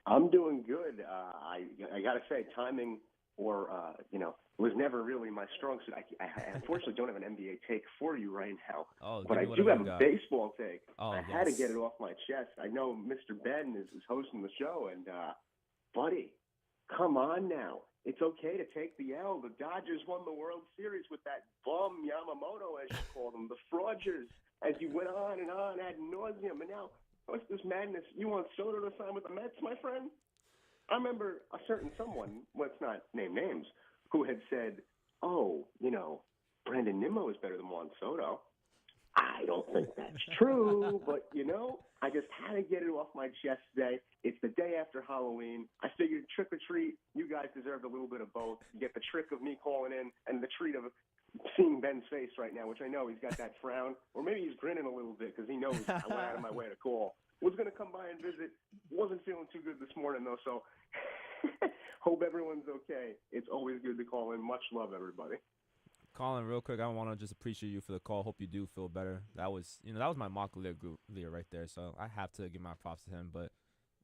I'm doing good. I gotta say, timing was never really my strong suit. I unfortunately don't have an NBA take for you right now, but I do have a baseball take. I had to get it off my chest. I know Mr. Ben is hosting the show, and buddy, come on now. It's okay to take the L. The Dodgers won the World Series with that bum Yamamoto, as you call them, the fraudsters, as you went on and on ad nauseum. And now, what's this madness? You want Soto to sign with the Mets, my friend? I remember a certain someone, let's not name names, who had said, Brandon Nimmo is better than Juan Soto. I don't think that's true, but, I just had to get it off my chest today. It's the day after Halloween. I figured trick or treat, you guys deserved a little bit of both. You get the trick of me calling in and the treat of seeing Ben's face right now, which I know he's got that frown, or maybe he's grinning a little bit because he knows I went out of my way to call. Was going to come by and visit. Wasn't feeling too good this morning, though, so hope everyone's okay. It's always good to call in. Much love, everybody. Colin, real quick, I want to just appreciate you for the call. Hope you do feel better. That was my mock leader right there, so I have to give my props to him. But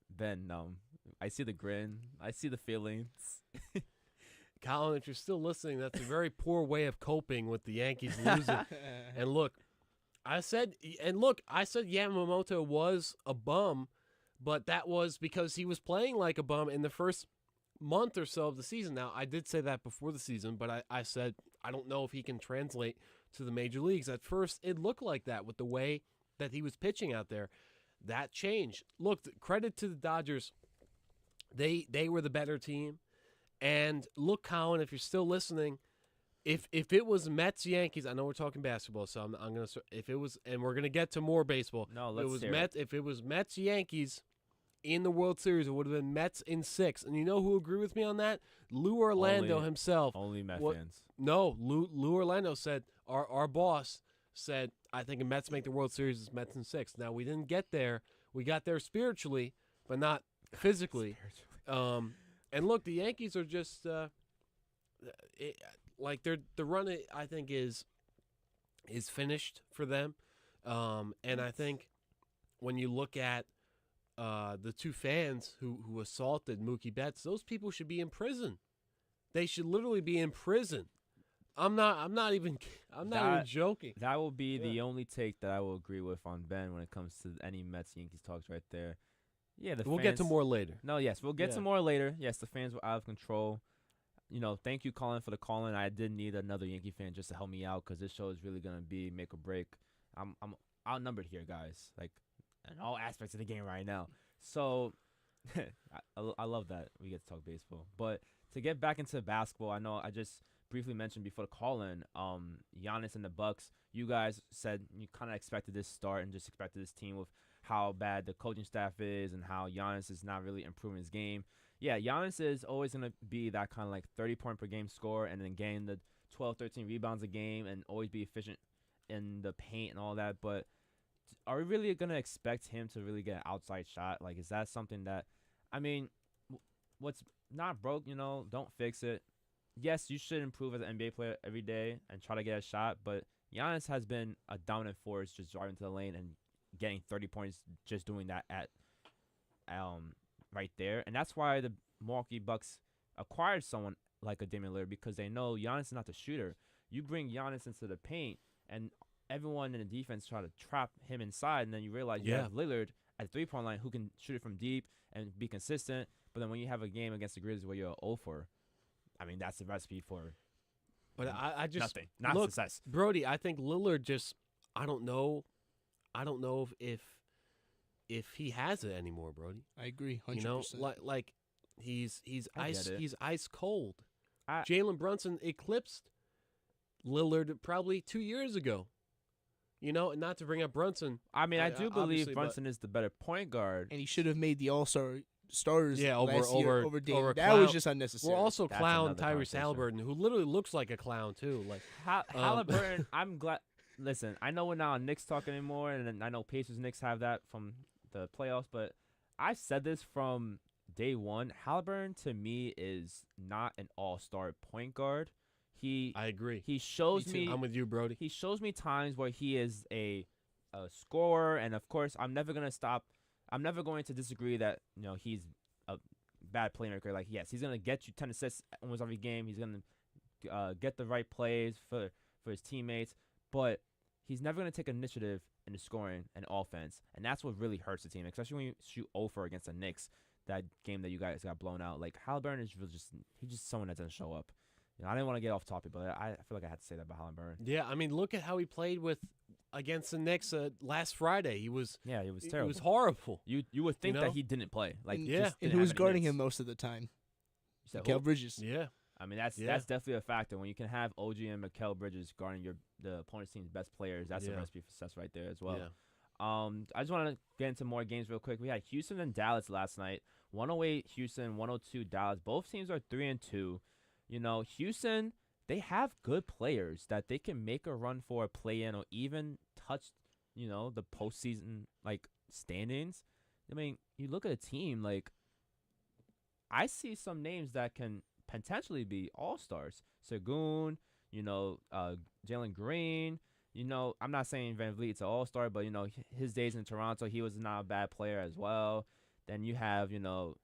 Ben, I see the grin. I see the feelings. Colin, if you're still listening, that's a very poor way of coping with the Yankees losing. And look, I said Yamamoto was a bum, but that was because he was playing like a bum in the first month or so of the season. Now, I did say that before the season, but I said I don't know if he can translate to the major leagues. At first, it looked like that with the way that he was pitching out there. That changed. Look, credit to the Dodgers. They were the better team. And look, Colin, if you're still listening, if it was Mets Yankees, I know we're talking basketball, so I'm gonna. If it was, and we're gonna get to more baseball. No, let's hear it. If it was Mets Yankees in the World Series, it would have been Mets in 6. And you know who agreed with me on that? Lou Orlando himself. Only Mets fans. No, Lou Orlando said, our boss said, I think a Mets make the World Series is Mets in 6. Now, we didn't get there. We got there spiritually, but not physically. And look, the Yankees are just the run, I think, is finished for them. And I think when you look at the two fans who assaulted Mookie Betts, those people should be in prison. They should literally be in prison. I'm not even joking. That will be the only take that I will agree with on Ben when it comes to any Mets Yankees talks right there. Yeah, we'll get to more later. No, yes, we'll get to more later. Yes, the fans were out of control. Thank you, Colin, for the call-in. I did need another Yankee fan just to help me out because this show is really gonna be make or break. I'm outnumbered here, guys. Like in all aspects of the game right now. So I love that we get to talk baseball. But to get back into basketball, I know I just briefly mentioned before the call-in, Giannis and the Bucks. You guys said you kind of expected this start and just expected this team with how bad the coaching staff is and how Giannis is not really improving his game. Yeah, Giannis is always going to be that kind of like 30-point per game scorer and then gain the 12, 13 rebounds a game and always be efficient in the paint and all that. But are we really going to expect him to really get an outside shot? Like, is that something that, I mean, what's not broke, don't fix it. Yes, you should improve as an NBA player every day and try to get a shot, but Giannis has been a dominant force just driving to the lane and getting 30 points just doing that at right there. And that's why the Milwaukee Bucks acquired someone like a Damian Lillard because they know Giannis is not the shooter. You bring Giannis into the paint and everyone in the defense try to trap him inside, and then you realize you have Lillard at the 3-point line who can shoot it from deep and be consistent. But then when you have a game against the Grizzlies where you're 0 for, I mean, that's the recipe for. But I just nothing, not look, success. Brody, I think Lillard just, I don't know if he has it anymore, Brody. I agree, 100%. You know, like he's ice cold. I- Jalen Brunson eclipsed Lillard probably 2 years ago. You know, and not to bring up Brunson. I mean, I do believe obviously, Brunson is the better point guard. And he should have made the All-Star starters over last year over Dame. over That was just unnecessary. We're also That's clown another Tyrese conversation. Halliburton, who literally looks like a clown too. Like Halliburton, I'm glad. Listen, I know we're not on Knicks talk anymore, and then I know Pacers Knicks have that from the playoffs, but I've said this from day one. Halliburton to me is not an all-star point guard. I agree. He shows me. I'm with you, Brody. He shows me times where he is a scorer, and of course, I'm never going to disagree that he's a bad playmaker. Like, yes, he's gonna get you 10 assists almost every game. He's gonna get the right plays for his teammates, but he's never gonna take initiative in the scoring and offense, and that's what really hurts the team, especially when you shoot 0 for against the Knicks. That game that you guys got blown out. Like, Halliburton is he's just someone that doesn't show up. I didn't want to get off topic, but I feel like I had to say that about Halliburton. Yeah, I mean, look at how he played against the Knicks last Friday. He was terrible. It was horrible. You would think that he didn't play. Like, and who was guarding him most of the time? Mikal Bridges. Yeah. I mean, that's definitely a factor. When you can have OG and Mikal Bridges guarding the opponent's team's best players, that's a recipe for success right there as well. Yeah. I just want to get into more games real quick. We had Houston and Dallas last night. 108 Houston, 102 Dallas. Both teams are 3-2. Houston, they have good players that they can make a run for a play-in or even touch, the postseason standings. I mean, you look at a team I see some names that can potentially be all-stars. Segun, Jalen Green. I'm not saying Van Vliet's an all-star, but, his days in Toronto, he was not a bad player as well. Then you have,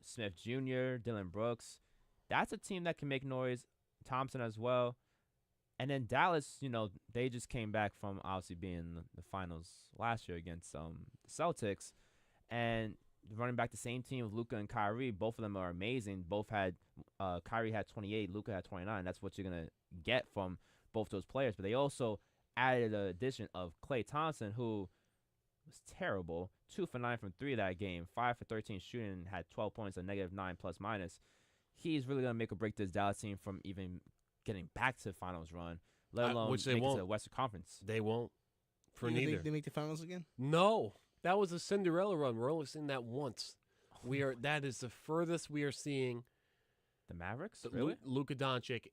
Smith Jr., Dylan Brooks. That's a team that can make noise. Thompson as well. And then Dallas, they just came back from obviously being in the finals last year against the Celtics. And running back the same team with Luka and Kyrie, both of them are amazing. Both had Kyrie had 28, Luka had 29. That's what you're going to get from both those players. But they also added the addition of Klay Thompson, who was terrible. 2 for 9 from 3 that game. 5 for 13 shooting, had 12 points, a -9 plus-minus. He's really going to make or break this Dallas team from even getting back to the finals run, let alone which they make it won't. to the Western Conference. They won't. For You neither. think they make the finals again? No. That was a Cinderella run. We're only seeing that once. That is the furthest we are seeing The Mavericks? Really? Luka Doncic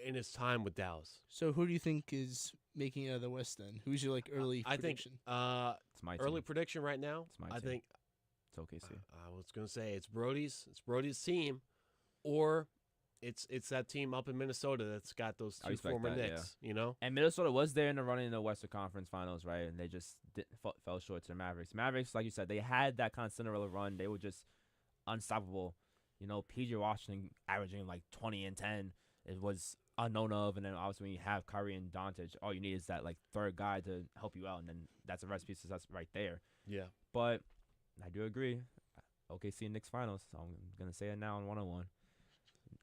in his time with Dallas. So who do you think is making it out of the West then? Who's your early prediction? It's my Early team. prediction right now. It's my I team. think It's OKC. I was going to say it's Brody's team, or it's that team up in Minnesota that's got those I two respect former that, Knicks. And Minnesota was there in the running in the Western Conference Finals, right? And they just fell short to the Mavericks. Mavericks, like you said, they had that kind of Cinderella run. They were just unstoppable. PJ Washington averaging 20 and 10. It was unknown of. And then obviously when you have Kyrie and Doncic, all you need is that third guy to help you out, and then that's a recipe for success right there. Yeah. But I do agree. OKC and Knicks Finals. So I'm gonna say it now on 101.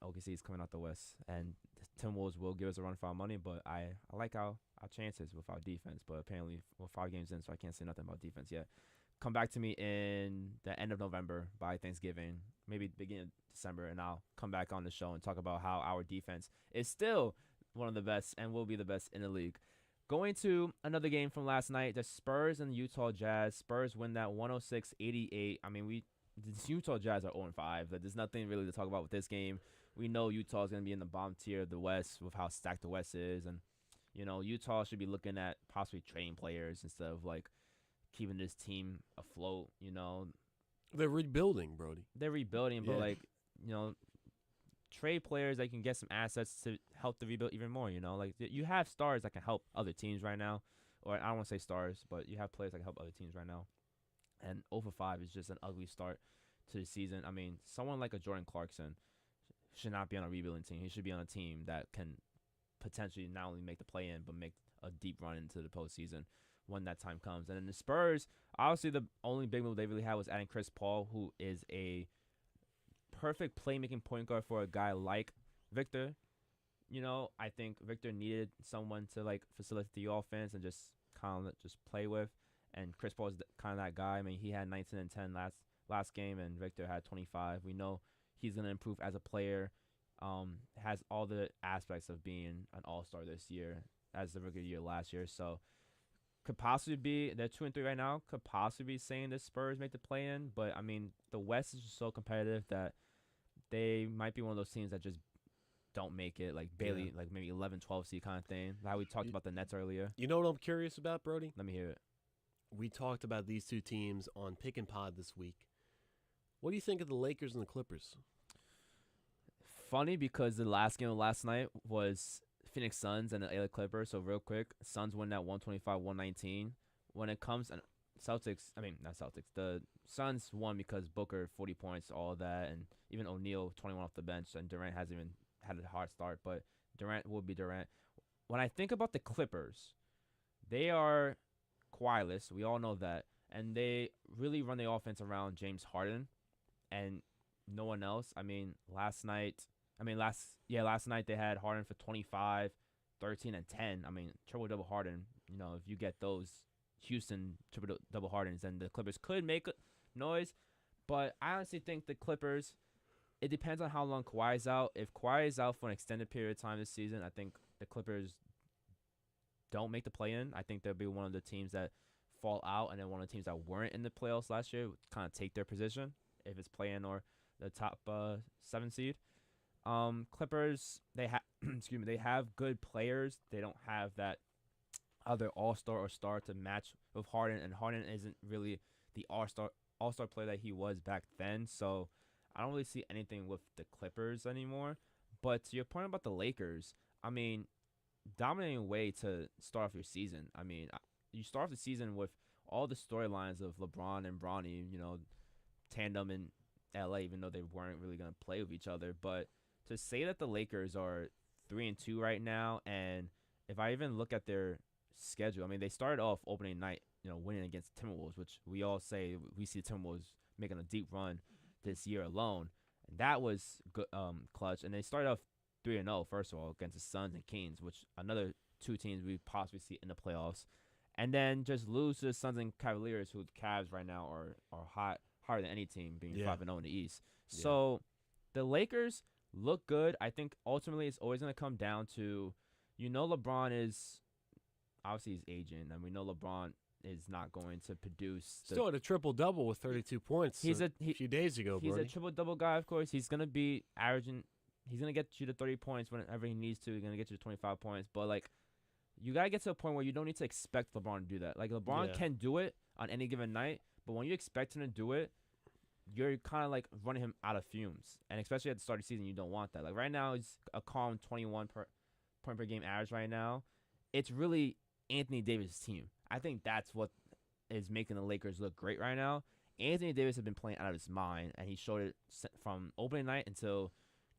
OKC is coming out the West, and Timberwolves will give us a run for our money. But I like our chances with our defense. But apparently we're 5 games in, so I can't say nothing about defense yet. Come back to me in the end of November by Thanksgiving, maybe beginning of December, and I'll come back on the show and talk about how our defense is still one of the best and will be the best in the league. Going to another game from last night, the Spurs and the Utah Jazz. Spurs win that 106-88. I mean, the Utah Jazz are 0-5. There's nothing really to talk about with this game. We know Utah is going to be in the bottom tier of the West with how stacked the West is. And, Utah should be looking at possibly trading players instead of, keeping this team afloat, They're rebuilding, Brody. They're rebuilding, but, trade players that can get some assets to help the rebuild even more, you have stars that can help other teams right now, or I don't want to say stars, but you have players that can help other teams right now, and 0-5 is just an ugly start to the season. I mean, someone like a Jordan Clarkson should not be on a rebuilding team. He should be on a team that can potentially not only make the play-in, but make a deep run into the postseason. when that time comes. And then the Spurs, obviously the only big move they really had was adding Chris Paul, who is a perfect playmaking point guard for a guy like Victor. I think Victor needed someone to like facilitate the offense and just kind of just play with. And Chris Paul is kind of that guy. I mean, he had 19 and 10 last game, and Victor had 25. We know he's gonna improve as a player. Has all the aspects of being an all-star this year as the rookie year last year. So could possibly be, they're 2-3 right now, could possibly be saying the Spurs make the play-in. But, I mean, the West is just so competitive that they might be one of those teams that just don't make it, like barely, like maybe 11, 12 seed kind of thing. How we talked about the Nets earlier. You know what I'm curious about, Brody? Let me hear it. We talked about these two teams on Pick and Pod this week. What do you think of the Lakers and the Clippers? Funny because the last game of last night was Phoenix Suns and the LA Clippers. So real quick, Suns win that 125-119. When it comes and the Suns won because Booker 40 points, all of that, and even O'Neal 21 off the bench, and Durant hasn't even had a hard start, but Durant will be Durant. When I think about the Clippers, they are Kawhi-less. We all know that, and they really run the offense around James Harden and no one else. I mean, last night they had Harden for 25, 13, and 10. I mean, triple-double Harden. If you get those Houston triple-double Hardens, then the Clippers could make noise. But I honestly think the Clippers, it depends on how long Kawhi's out. If Kawhi is out for an extended period of time this season, I think the Clippers don't make the play-in. I think they'll be one of the teams that fall out, and then one of the teams that weren't in the playoffs last year would kind of take their position if it's play-in or the top 7 seed. Clippers, they have they have good players. They don't have that other all-star or star to match with Harden, and Harden isn't really the all-star player that he was back then. So I don't really see anything with the Clippers anymore. But to your point about the Lakers, I mean, dominating way to start off your season. I mean, you start off the season with all the storylines of LeBron and Bronny, tandem in LA, even though they weren't really going to play with each other. But to say that the Lakers are 3-2 right now, and if I even look at their schedule, I mean, they started off opening night, winning against Timberwolves, which we all say we see Timberwolves making a deep run this year alone. And that was good, clutch. And they started off 3-0, first of all, against the Suns and Kings, which another two teams we possibly see in the playoffs. And then just lose to the Suns and Cavaliers, who the Cavs right now are higher than any team, being 5-0 in the East. Yeah. So the Lakers look good. I think ultimately it's always going to come down to, LeBron is obviously he's aging, and we know LeBron is not going to produce. Still had a triple-double with 32 points a few days ago, He's Brody. a triple-double guy, of course. He's going to be averaging. He's going to get you to 30 points whenever he needs to. He's going to get you to 25 points. But, you got to get to a point where you don't need to expect LeBron to do that. LeBron can do it on any given night, but when you expect him to do it, you're kind of running him out of fumes. And especially at the start of the season, you don't want that. Right now, he's a calm 21 point per game average right now. It's really Anthony Davis' team. I think that's what is making the Lakers look great right now. Anthony Davis has been playing out of his mind, and he showed it from opening night until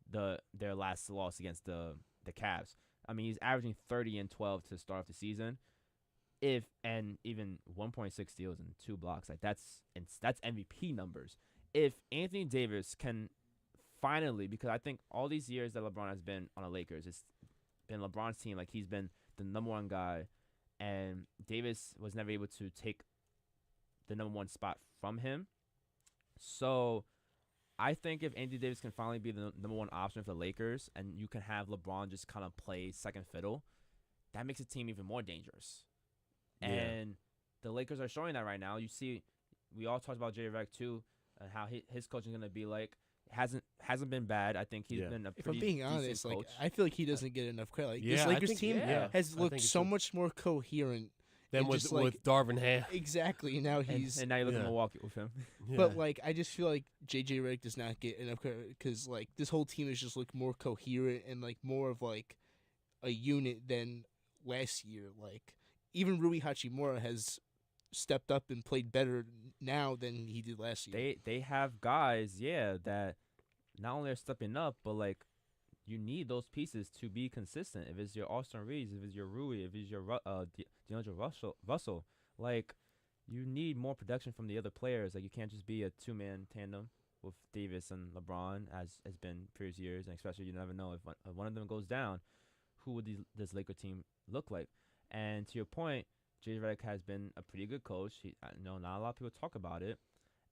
their last loss against the Cavs. I mean, he's averaging 30 and 12 to start off the season. And even 1.6 steals and 2 blocks. That's MVP numbers. If Anthony Davis can finally, because I think all these years that LeBron has been on the Lakers, it's been LeBron's team. He's been the number one guy, and Davis was never able to take the number one spot from him. So I think if Anthony Davis can finally be the number one option for the Lakers, and you can have LeBron just kind of play second fiddle, that makes the team even more dangerous. Yeah. And the Lakers are showing that right now. You see, we all talked about J. Redick too, and how his coaching is going to be like. Hasn't been bad. I think he's been a pretty. If I'm being honest, coach. I feel like he doesn't get enough credit. This Lakers team has looked so much more coherent than with Darvin Ham. Exactly. Now he's and now you look at Milwaukee with him. But I just feel like JJ Redick does not get enough credit because this whole team has just looked more coherent and more of a unit than last year. Even Rui Hachimura has stepped up and played better now than he did last year. They have guys, that not only are stepping up, but you need those pieces to be consistent. If it's your Austin Reeves, if it's your Rui, if it's your D'Angelo Russell, like you need more production from the other players. Like you can't just be a two-man tandem with Davis and LeBron as has been previous years, and especially you never know if one of them goes down, who would this Laker team look like? And to your point, J.J. Redick has been a pretty good coach. I know not a lot of people talk about it.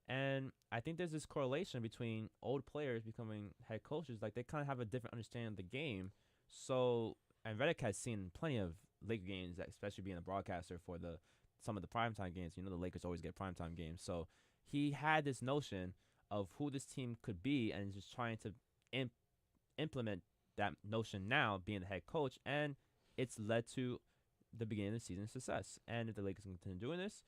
And I think there's this correlation between old players becoming head coaches. Like, they kind of have a different understanding of the game. So, and Redick has seen plenty of Laker games, especially being a broadcaster for some of the primetime games. You know, the Lakers always get primetime games. So, he had this notion of who this team could be and just trying to implement that notion now, being the head coach. And it's led to the beginning of the season success. And if the Lakers continue doing this,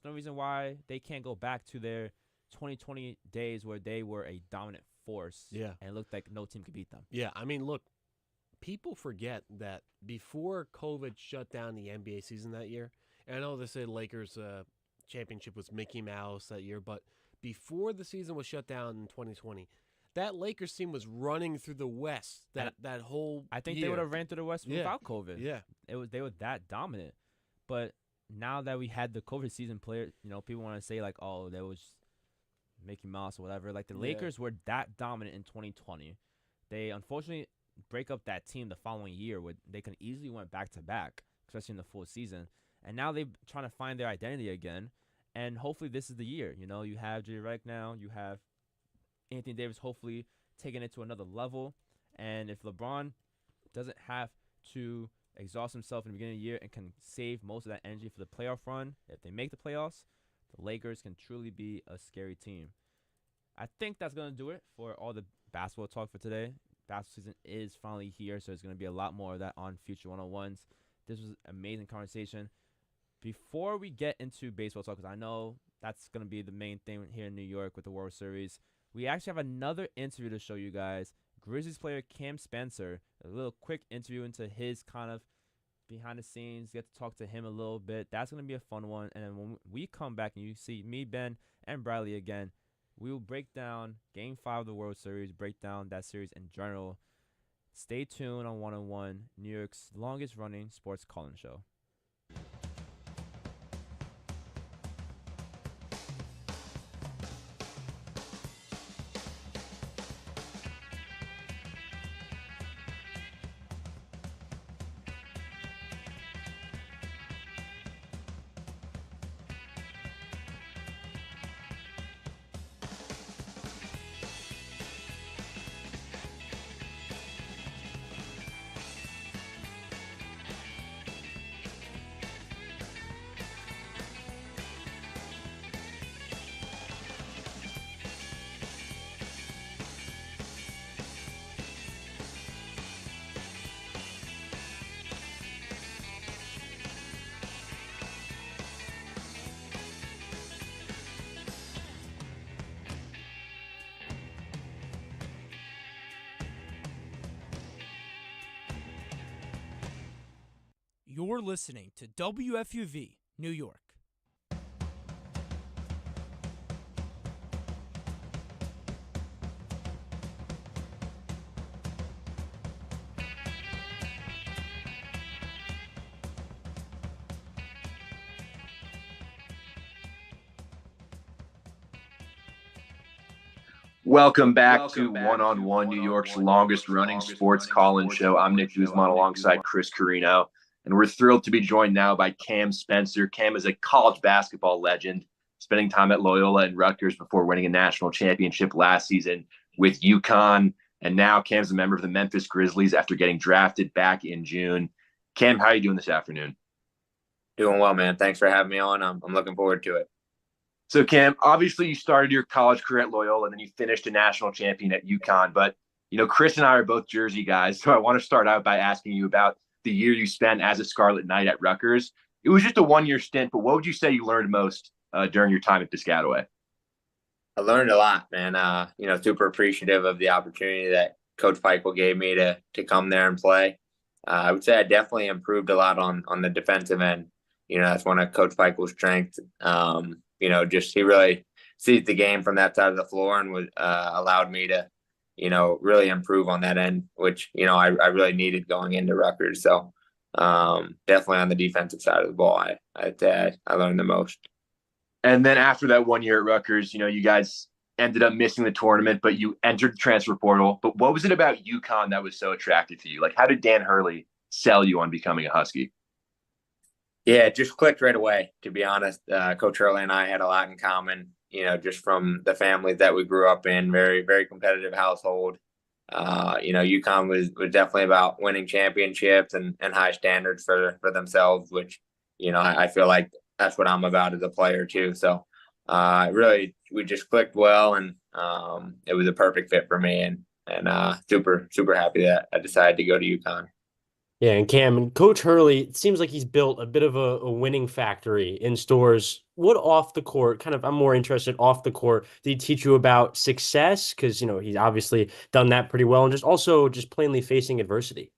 there's no reason why they can't go back to their 2020 days where they were a dominant force and looked like no team could beat them. Yeah, I mean, look, people forget that before COVID shut down the NBA season that year, and I know they say Lakers championship was Mickey Mouse that year, but before the season was shut down in 2020, that Lakers team was running through the West that whole I think year. they would have ran through the West without COVID. Yeah. They were that dominant. But now that we had the COVID season player, you know, people want to say like, oh, there was Mickey Mouse or whatever. Like the Lakers were that dominant in 2020. They unfortunately break up that team the following year where they can easily went back to back, especially in the full season. And now they're trying to find their identity again. And hopefully this is the year. You know, you have J.J. Redick now. You have Anthony Davis hopefully taking it to another level. And if LeBron doesn't have to exhaust himself in the beginning of the year and can save most of that energy for the playoff run, if they make the playoffs, the Lakers can truly be a scary team. I think that's going to do it for all the basketball talk for today. Basketball season is finally here, so there's going to be a lot more of that on Future 101s. This was an amazing conversation. Before we get into baseball talk, because I know that's going to be the main thing here in New York with the World Series, we actually have another interview to show you guys. Grizzlies player Cam Spencer, a little quick interview into his kind of behind the scenes, get to talk to him a little bit. That's going to be a fun one. And then when we come back and you see me, Ben, and Bradley again, we will break down Game 5 of the World Series, break down that series in general. Stay tuned on 101, New York's longest running sports call-in show. You're listening to WFUV, New York. Welcome back to One-on-One, New York's longest-running sports call-in show. I'm Nick Guzman alongside Chris Carino, and we're thrilled to be joined now by Cam Spencer. Cam is a college basketball legend, spending time at Loyola and Rutgers before winning a national championship last season with UConn. And now Cam's a member of the Memphis Grizzlies after getting drafted back in June. Cam, how are you doing this afternoon? Doing well, man. Thanks for having me on. I'm looking forward to it. So, Cam, obviously you started your college career at Loyola and then you finished a national champion at UConn. But, you know, Chris and I are both Jersey guys, so I want to start out by asking you about the year you spent as a Scarlet Knight at Rutgers. It was just a one-year stint, but what would you say you learned most during your time at Piscataway? I learned a lot, man. Super appreciative of the opportunity that Coach Peichel gave me to come there and play. I would say I definitely improved a lot on the defensive end. You know, that's one of Coach Peichel's strengths. He really sees the game from that side of the floor and allowed me to, really improve on that end, which, I really needed going into Rutgers. So definitely on the defensive side of the ball, I learned the most. And then after that 1 year at Rutgers, you guys ended up missing the tournament, but you entered the transfer portal. But what was it about UConn that was so attractive to you? Like, how did Dan Hurley sell you on becoming a Husky? Yeah, it just clicked right away, to be honest. Coach Hurley and I had a lot in common, just from the families that we grew up in, very, very competitive household. UConn was definitely about winning championships and high standards for themselves, which, I feel like that's what I'm about as a player too. So really, we just clicked well, and it was a perfect fit for me, and super, super happy that I decided to go to UConn. Yeah, and Cam, and Coach Hurley, it seems like he's built a bit of a winning factory in stores. What off the court, I'm more interested off the court, did he teach you about success? Because, he's obviously done that pretty well, and just plainly facing adversity.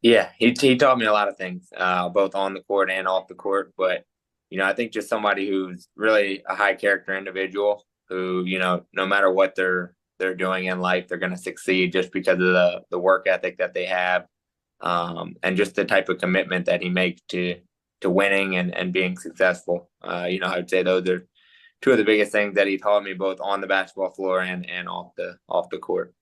Yeah, he taught me a lot of things, both on the court and off the court. But, I think just somebody who's really a high character individual who, no matter what they're doing in life, they're going to succeed just because of the work ethic that they have. And just the type of commitment that he makes to winning and being successful. I would say those are two of the biggest things that he taught me, both on the basketball floor and off the court.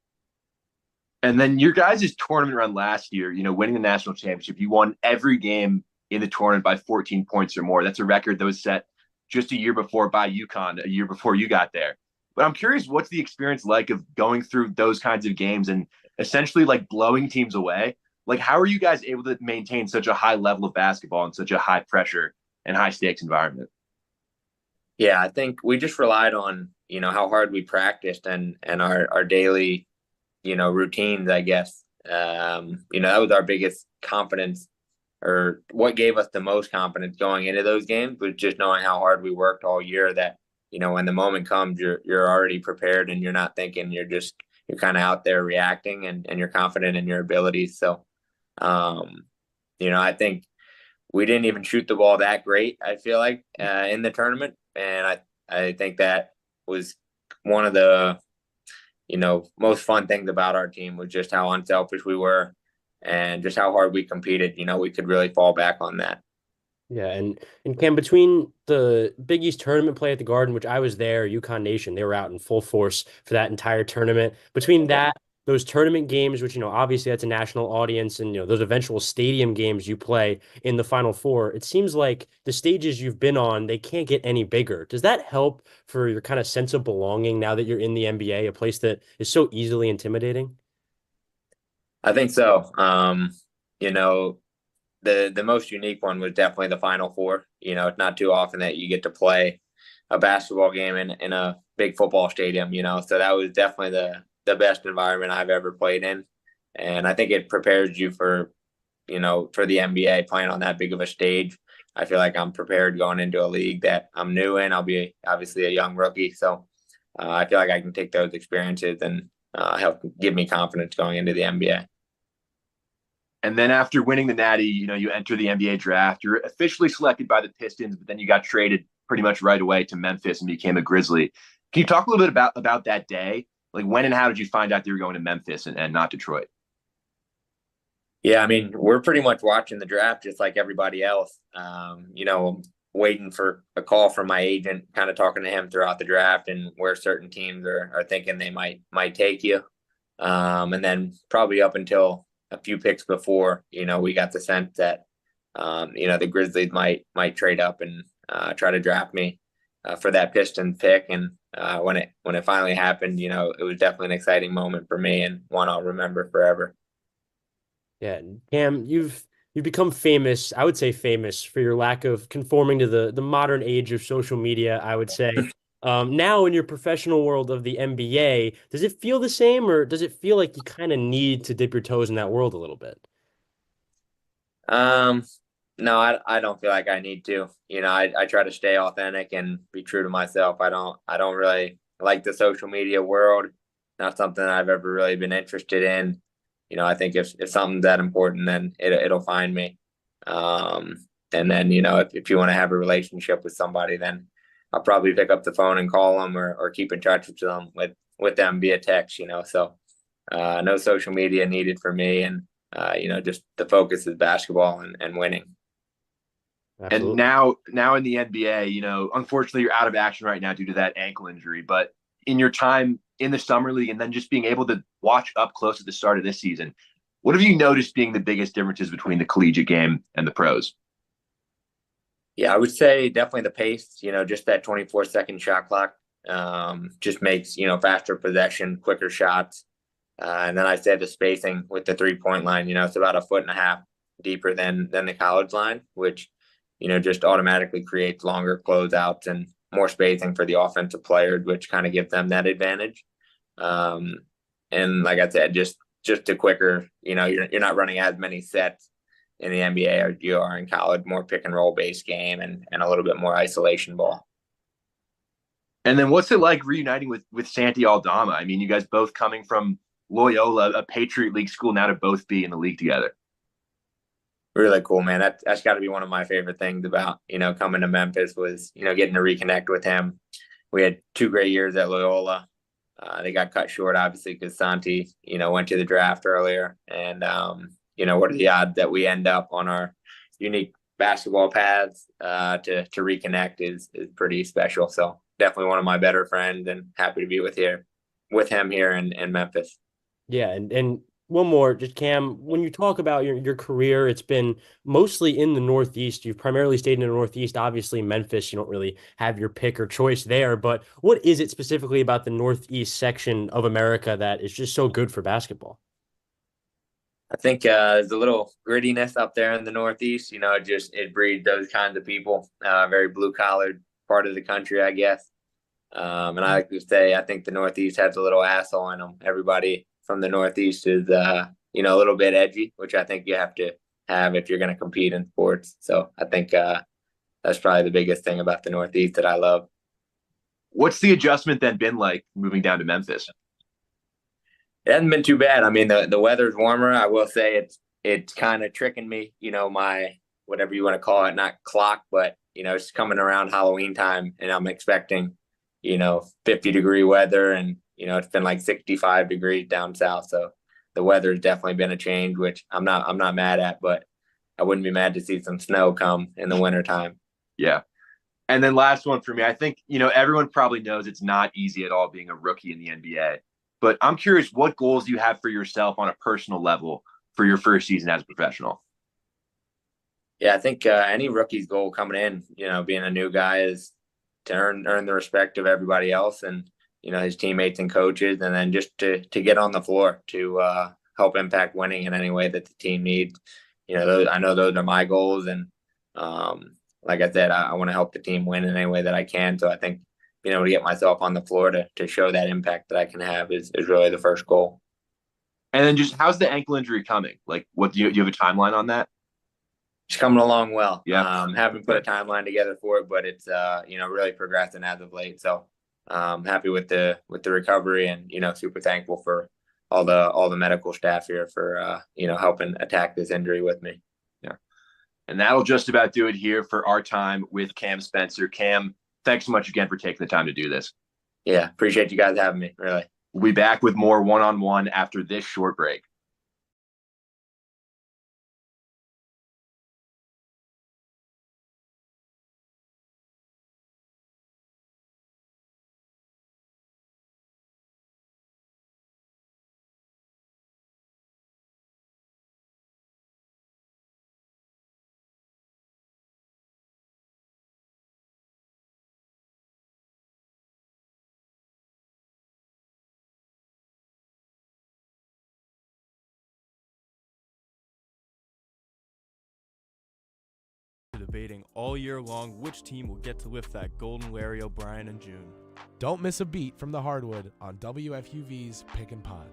And then your guys' tournament run last year, winning the national championship, you won every game in the tournament by 14 points or more. That's a record that was set just a year before by UConn, a year before you got there. But I'm curious, what's the experience like of going through those kinds of games and essentially like blowing teams away? Like, how are you guys able to maintain such a high level of basketball in such a high pressure and high stakes environment? Yeah, I think we just relied on, how hard we practiced and our daily, routines, I guess. That was our biggest confidence, or what gave us the most confidence going into those games, was just knowing how hard we worked all year, that, when the moment comes, you're already prepared and you're not thinking, you're kind of out there reacting, and you're confident in your abilities. So, I think we didn't even shoot the ball that great, I feel like, in the tournament. And I think that was one of the, most fun things about our team, was just how unselfish we were and just how hard we competed. We could really fall back on that. Yeah, and Cam, between the Big East tournament play at the Garden, which I was there, UConn Nation, they were out in full force for that entire tournament. Between that, those tournament games, which, obviously that's a national audience, and, those eventual stadium games you play in the Final Four, it seems like the stages you've been on, they can't get any bigger. Does that help for your kind of sense of belonging now that you're in the NBA, a place that is so easily intimidating? I think so. The most unique one was definitely the Final Four. It's not too often that you get to play a basketball game in a big football stadium, so that was definitely the best environment I've ever played in. And I think it prepares you for the NBA, playing on that big of a stage. I feel like I'm prepared going into a league that I'm new in. I'll be obviously a young rookie. So I feel like I can take those experiences and help give me confidence going into the NBA. And then after winning the Natty, you enter the NBA draft. You're officially selected by the Pistons, but then you got traded pretty much right away to Memphis and became a Grizzly. Can you talk a little bit about that day? Like, when and how did you find out that you were going to Memphis and not Detroit? Yeah, I mean, we're pretty much watching the draft just like everybody else. Waiting for a call from my agent, kind of talking to him throughout the draft and where certain teams are thinking they might take you. And then probably up until a few picks before, we got the sense that, the Grizzlies might trade up and try to draft me for that Pistons pick. And when it finally happened, it was definitely an exciting moment for me, and one I'll remember forever. Yeah, Cam, you've become famous, I would say famous, for your lack of conforming to the modern age of social media, I would say. Now in your professional world of the NBA, does it feel the same, or does it feel like you kind of need to dip your toes in that world a little bit? No, I don't feel like I need to. I try to stay authentic and be true to myself. I don't really like the social media world. Not something I've ever really been interested in. I think if something's that important, then it'll find me. And then, if you want to have a relationship with somebody, then I'll probably pick up the phone and call them or keep in touch with them with them via text, so no social media needed for me. And, just the focus is basketball and winning. Absolutely. And now in the NBA, unfortunately you're out of action right now due to that ankle injury, but in your time in the summer league and then just being able to watch up close at the start of this season, what have you noticed being the biggest differences between the collegiate game and the pros? Yeah, I would say definitely the pace, just that 24-second shot clock just makes, faster possession, quicker shots. And then I'd say the spacing with the 3-point line, it's about 1.5 feet deeper than the college line, which, just automatically creates longer closeouts and more spacing for the offensive players, which kind of gives them that advantage. And like I said, just a quicker, you're not running as many sets in the NBA as you are in college, more pick and roll based game and a little bit more isolation ball. And then what's it like reuniting with Santi Aldama? I mean, you guys both coming from Loyola, a Patriot League school, now to both be in the league together. Really cool, man. That's got to be one of my favorite things about, coming to Memphis was, getting to reconnect with him. We had 2 great years at Loyola. They got cut short, obviously, because Santi, went to the draft earlier. And, what are the odds that we end up on our unique basketball paths to reconnect is pretty special. So definitely one of my better friends and happy to be with him here in Memphis. Yeah, and one more, just Cam, when you talk about your career, it's been mostly in the Northeast. You've primarily stayed in the Northeast. Obviously, Memphis, you don't really have your pick or choice there. But what is it specifically about the Northeast section of America that is just so good for basketball? I think there's a little grittiness up there in the Northeast. It breeds those kinds of people. Very blue-collared part of the country, I guess. And I like to say, I think the Northeast has a little asshole in them. Everybody from the Northeast is, a little bit edgy, which I think you have to have if you're going to compete in sports. So I think that's probably the biggest thing about the Northeast that I love. What's the adjustment then been like moving down to Memphis? It hasn't been too bad. I mean, the weather's warmer. I will say it's kind of tricking me, my, whatever you want to call it, not clock, but, it's coming around Halloween time and I'm expecting, 50-degree weather and, it's been like 65 degrees down south. So the weather has definitely been a change, which I'm not mad at, but I wouldn't be mad to see some snow come in the wintertime. Yeah. And then last one for me, I think, everyone probably knows it's not easy at all being a rookie in the NBA, but I'm curious what goals you have for yourself on a personal level for your first season as a professional. Yeah, I think any rookie's goal coming in, being a new guy is to earn the respect of everybody else and, his teammates and coaches, and then just to get on the floor to help impact winning in any way that the team needs. I know those are my goals. And like I said, I want to help the team win in any way that I can. So I think being able to get myself on the floor to show that impact that I can have is really the first goal. And then just how's the ankle injury coming? Like, what do you have a timeline on that? It's coming along well. Yeah. Haven't put a timeline together for it, but it's really progressing as of late. So happy with the recovery and super thankful for all the medical staff here for helping attack this injury with me. Yeah. And that'll just about do it here for our time with Cam Spencer. Cam, thanks so much again for taking the time to do this. Yeah, appreciate you guys having me, really. We'll be back with more one-on-one after this short break. Debating all year long which team will get to lift that golden Larry O'Brien in June. Don't miss a beat from the hardwood on WFUV's Pick and Pod.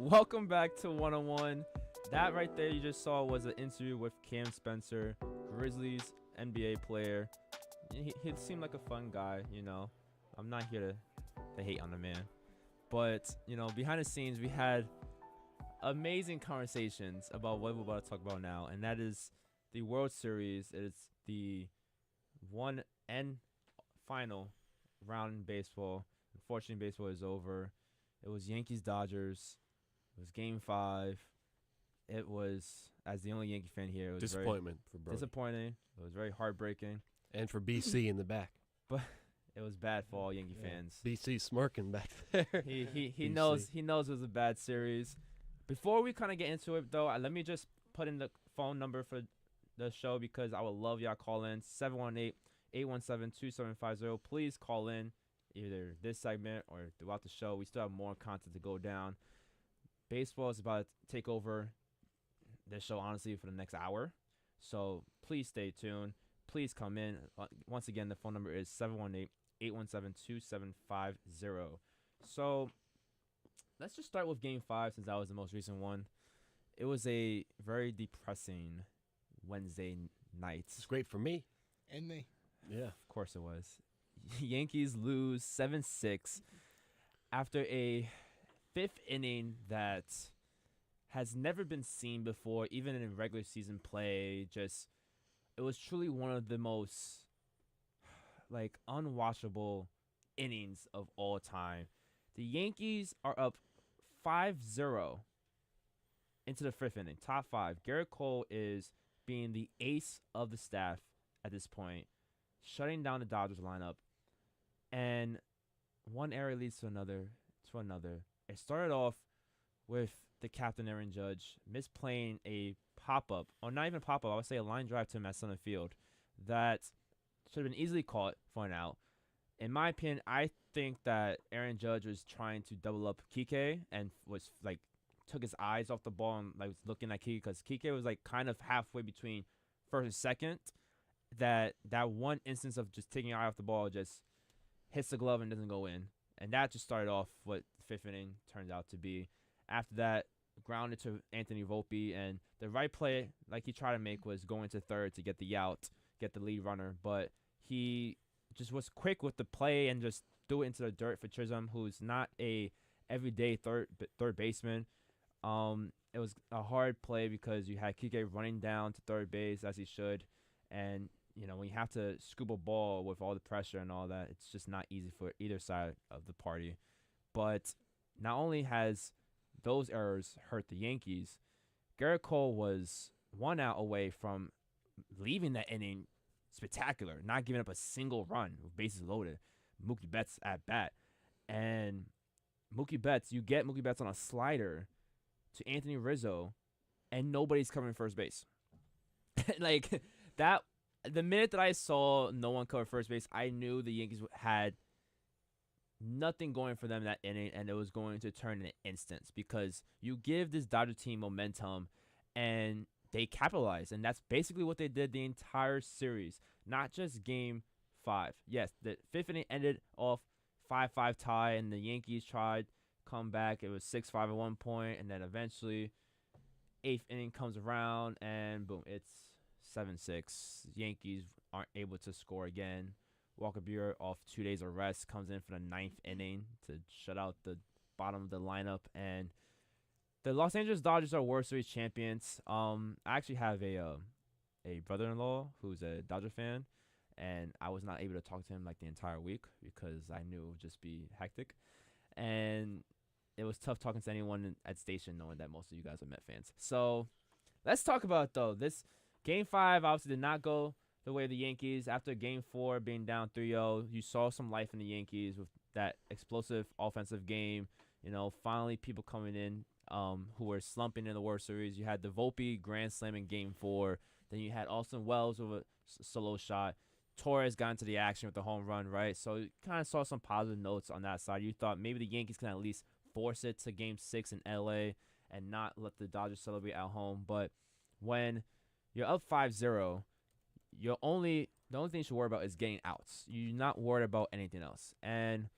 Welcome back to 101. That right there you just saw was an interview with Cam Spencer, Grizzlies NBA player. He seemed like a fun guy, I'm not here to hate on the man. But, behind the scenes, we had amazing conversations about what we're about to talk about now, and that is the World Series. It's the one and final round in baseball. Unfortunately, baseball is over. It was Yankees-Dodgers. It was Game 5. It was, as the only Yankee fan here, it was disappointment for Brody. Disappointing. It was very heartbreaking. And for BC in the back. But it was bad for all Yankee fans. BC smirking back there. He knows it was a bad series. Before we kind of get into it, though, let me just put in the phone number for the show because I would love y'all call in. 718-817-2750. Please call in either this segment or throughout the show. We still have more content to go down. Baseball is about to take over this show, honestly, for the next hour. So please stay tuned. Please come in. Once again, the phone number is 718-817-2750. So let's just start with Game 5 since that was the most recent one. It was a very depressing Wednesday night. It's great for me. And me. Yeah. Of course it was. Yankees lose 7-6 after a fifth inning that has never been seen before, even in regular season play. It was truly one of the most unwatchable innings of all time. The Yankees are up 5-0 into the fifth inning, top 5. Garrett Cole is being the ace of the staff at this point, shutting down the Dodgers lineup. And one error leads to another. It started off with the captain, Aaron Judge, misplaying a pop-up, or not even pop-up, I would say a line drive to him at center field that should have been easily caught for an out. In my opinion, I think that Aaron Judge was trying to double up Kike and was took his eyes off the ball and was looking at Kike because Kike was kind of halfway between first and second. That one instance of just taking your eye off the ball just hits the glove and doesn't go in. And that just started off what the fifth inning turned out to be. After that, grounded to Anthony Volpe, and the right play, he tried to make, was going to third to get the out, get the lead runner. But he just was quick with the play and just threw it into the dirt for Chisholm, who's not a everyday third baseman. It was a hard play because you had Kike running down to third base as he should, and when you have to scoop a ball with all the pressure and all that, it's just not easy for either side of the party. But not only has those errors hurt the Yankees, Garrett Cole was 1 out away from leaving that inning spectacular, not giving up a single run with bases loaded. Mookie Betts at bat. And you get Mookie Betts on a slider to Anthony Rizzo, and nobody's covering first base. That, the minute that I saw no one cover first base, I knew the Yankees had nothing going for them that inning, and it was going to turn in instants because you give this Dodger team momentum, and they capitalize, and that's basically what they did the entire series, not just Game 5. Yes, the fifth inning ended off 5-5 tie, and the Yankees tried come back. It was 6-5 at one point, and then eventually eighth inning comes around, and boom, it's 7-6. Yankees aren't able to score again. Walker Buehler, off 2 days of rest, comes in for the ninth inning to shut out the bottom of the lineup. And the Los Angeles Dodgers are World Series champions. I actually have a brother-in-law who's a Dodger fan, and I was not able to talk to him the entire week because I knew it would just be hectic. And it was tough talking to anyone at station knowing that most of you guys are Met fans. So let's talk about, though, this Game 5 obviously did not go the way of the Yankees. After Game 4 being down 3-0, you saw some life in the Yankees with that explosive offensive game. Finally people coming in who were slumping in the World Series. You had the Volpe grand slam in Game 4. Then you had Austin Wells with a solo shot. Torres got into the action with the home run, right? So you kind of saw some positive notes on that side. You thought maybe the Yankees can at least force it to Game 6 in L.A. and not let the Dodgers celebrate at home. But when you're up 5-0, the only thing you should worry about is getting outs. You're not worried about anything else. And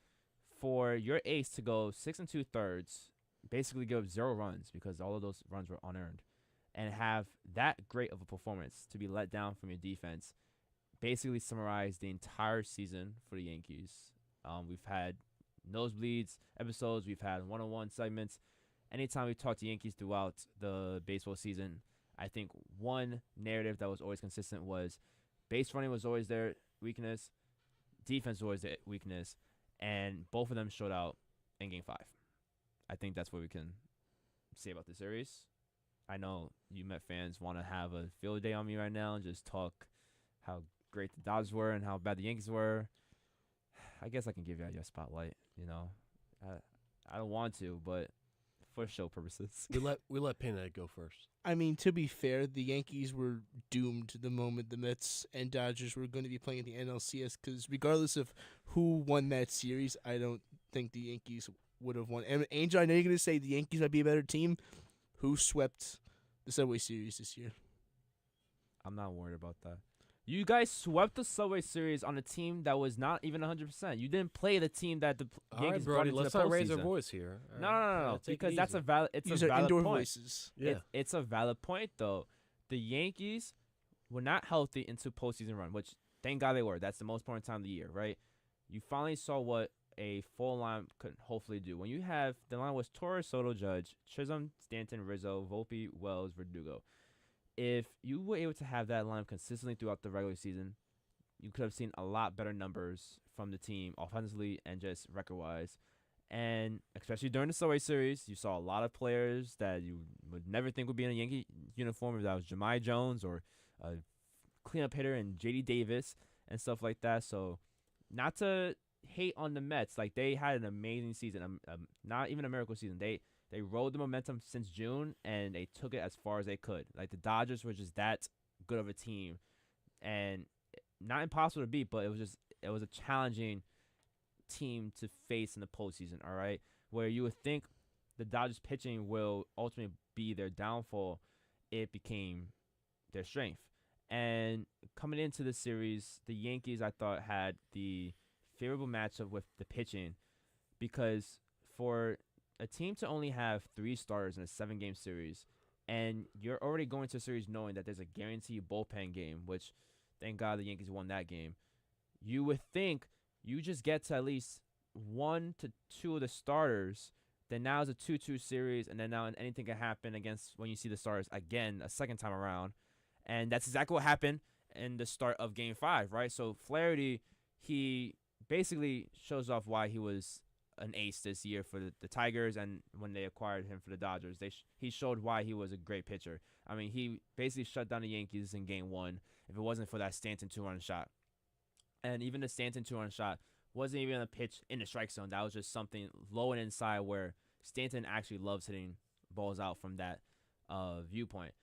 for your ace to go 6 2/3, basically give up 0 runs because all of those runs were unearned, and have that great of a performance to be let down from your defense, basically summarize the entire season for the Yankees. We've had nosebleeds episodes, we've had one-on-one segments. Anytime we talk to Yankees throughout the baseball season, I think one narrative that was always consistent was base running was always their weakness, defense was always their weakness, and both of them showed out in Game 5. I think that's what we can say about the series. I know you Met fans want to have a field day on me right now and just talk how great the Dodgers were and how bad the Yankees were. I guess I can give you your spotlight, you know. I don't want to, but for show purposes. We let Pinhead go first. I mean, to be fair, the Yankees were doomed the moment the Mets and Dodgers were going to be playing in the NLCS, because regardless of who won that series, I don't think the Yankees would have won. And Angel, I know you're going to say the Yankees might be a better team. Who swept the Subway Series this year? I'm not worried about that. You guys swept the Subway Series on a team that was not even 100%. You didn't play the team that the Yankees brought into the postseason. Let's not raise our voice here. No. Because that's a valid. It's a valid indoor point. Voices. Yeah. It's a valid point though. The Yankees were not healthy into postseason run, which thank God they were. That's the most important time of the year, right? You finally saw what a full line could hopefully do. When you have the line was Torres, Soto, Judge, Chisholm, Stanton, Rizzo, Volpe, Wells, Verdugo. If you were able to have that line consistently throughout the regular season, you could have seen a lot better numbers from the team offensively and just record-wise. And especially during the Subway Series, you saw a lot of players that you would never think would be in a Yankee uniform, if that was Jahmai Jones or a cleanup hitter and J.D. Davis and stuff like that. So not to hate on the Mets. Like, they had an amazing season, not even a miracle season. They rode the momentum since June, and they took it as far as they could. Like, the Dodgers were just that good of a team, and not impossible to beat, but it was a challenging team to face in the postseason, all right? Where you would think the Dodgers pitching will ultimately be their downfall, it became their strength. And coming into the series, the Yankees, I thought, had the favorable matchup with the pitching, because for a team to only have 3 starters in a 7-game series, and you're already going to a series knowing that there's a guaranteed bullpen game, which thank God the Yankees won that game, you would think you just get to at least 1 to 2 of the starters. Then now it's a 2-2 series, and then now anything can happen against when you see the starters again a second time around. And that's exactly what happened in the start of Game 5, right? So Flaherty, he basically shows off why he was an ace this year for the Tigers, and when they acquired him for the Dodgers, he showed why he was a great pitcher. I mean, he basically shut down the Yankees in Game 1 if it wasn't for that Stanton 2-run shot. And even the Stanton 2-run shot wasn't even a pitch in the strike zone. That was just something low and inside where Stanton actually loves hitting balls out from that viewpoint.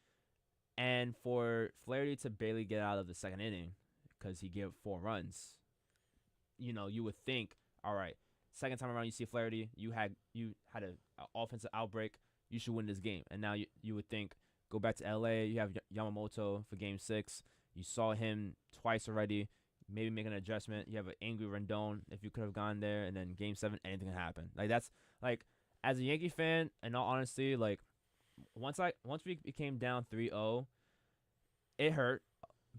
And for Flaherty to barely get out of the second inning because he gave 4 runs, you would think, all right, second time around you see Flaherty, you had an offensive outbreak, you should win this game. And now you would think, go back to L.A., you have Yamamoto for Game 6. You saw him twice already, maybe make an adjustment. You have an angry Rendon if you could have gone there, and then Game 7, anything can happen. Like, that's, like, as a Yankee fan, in all honesty, like, once we became down 3-0, it hurt,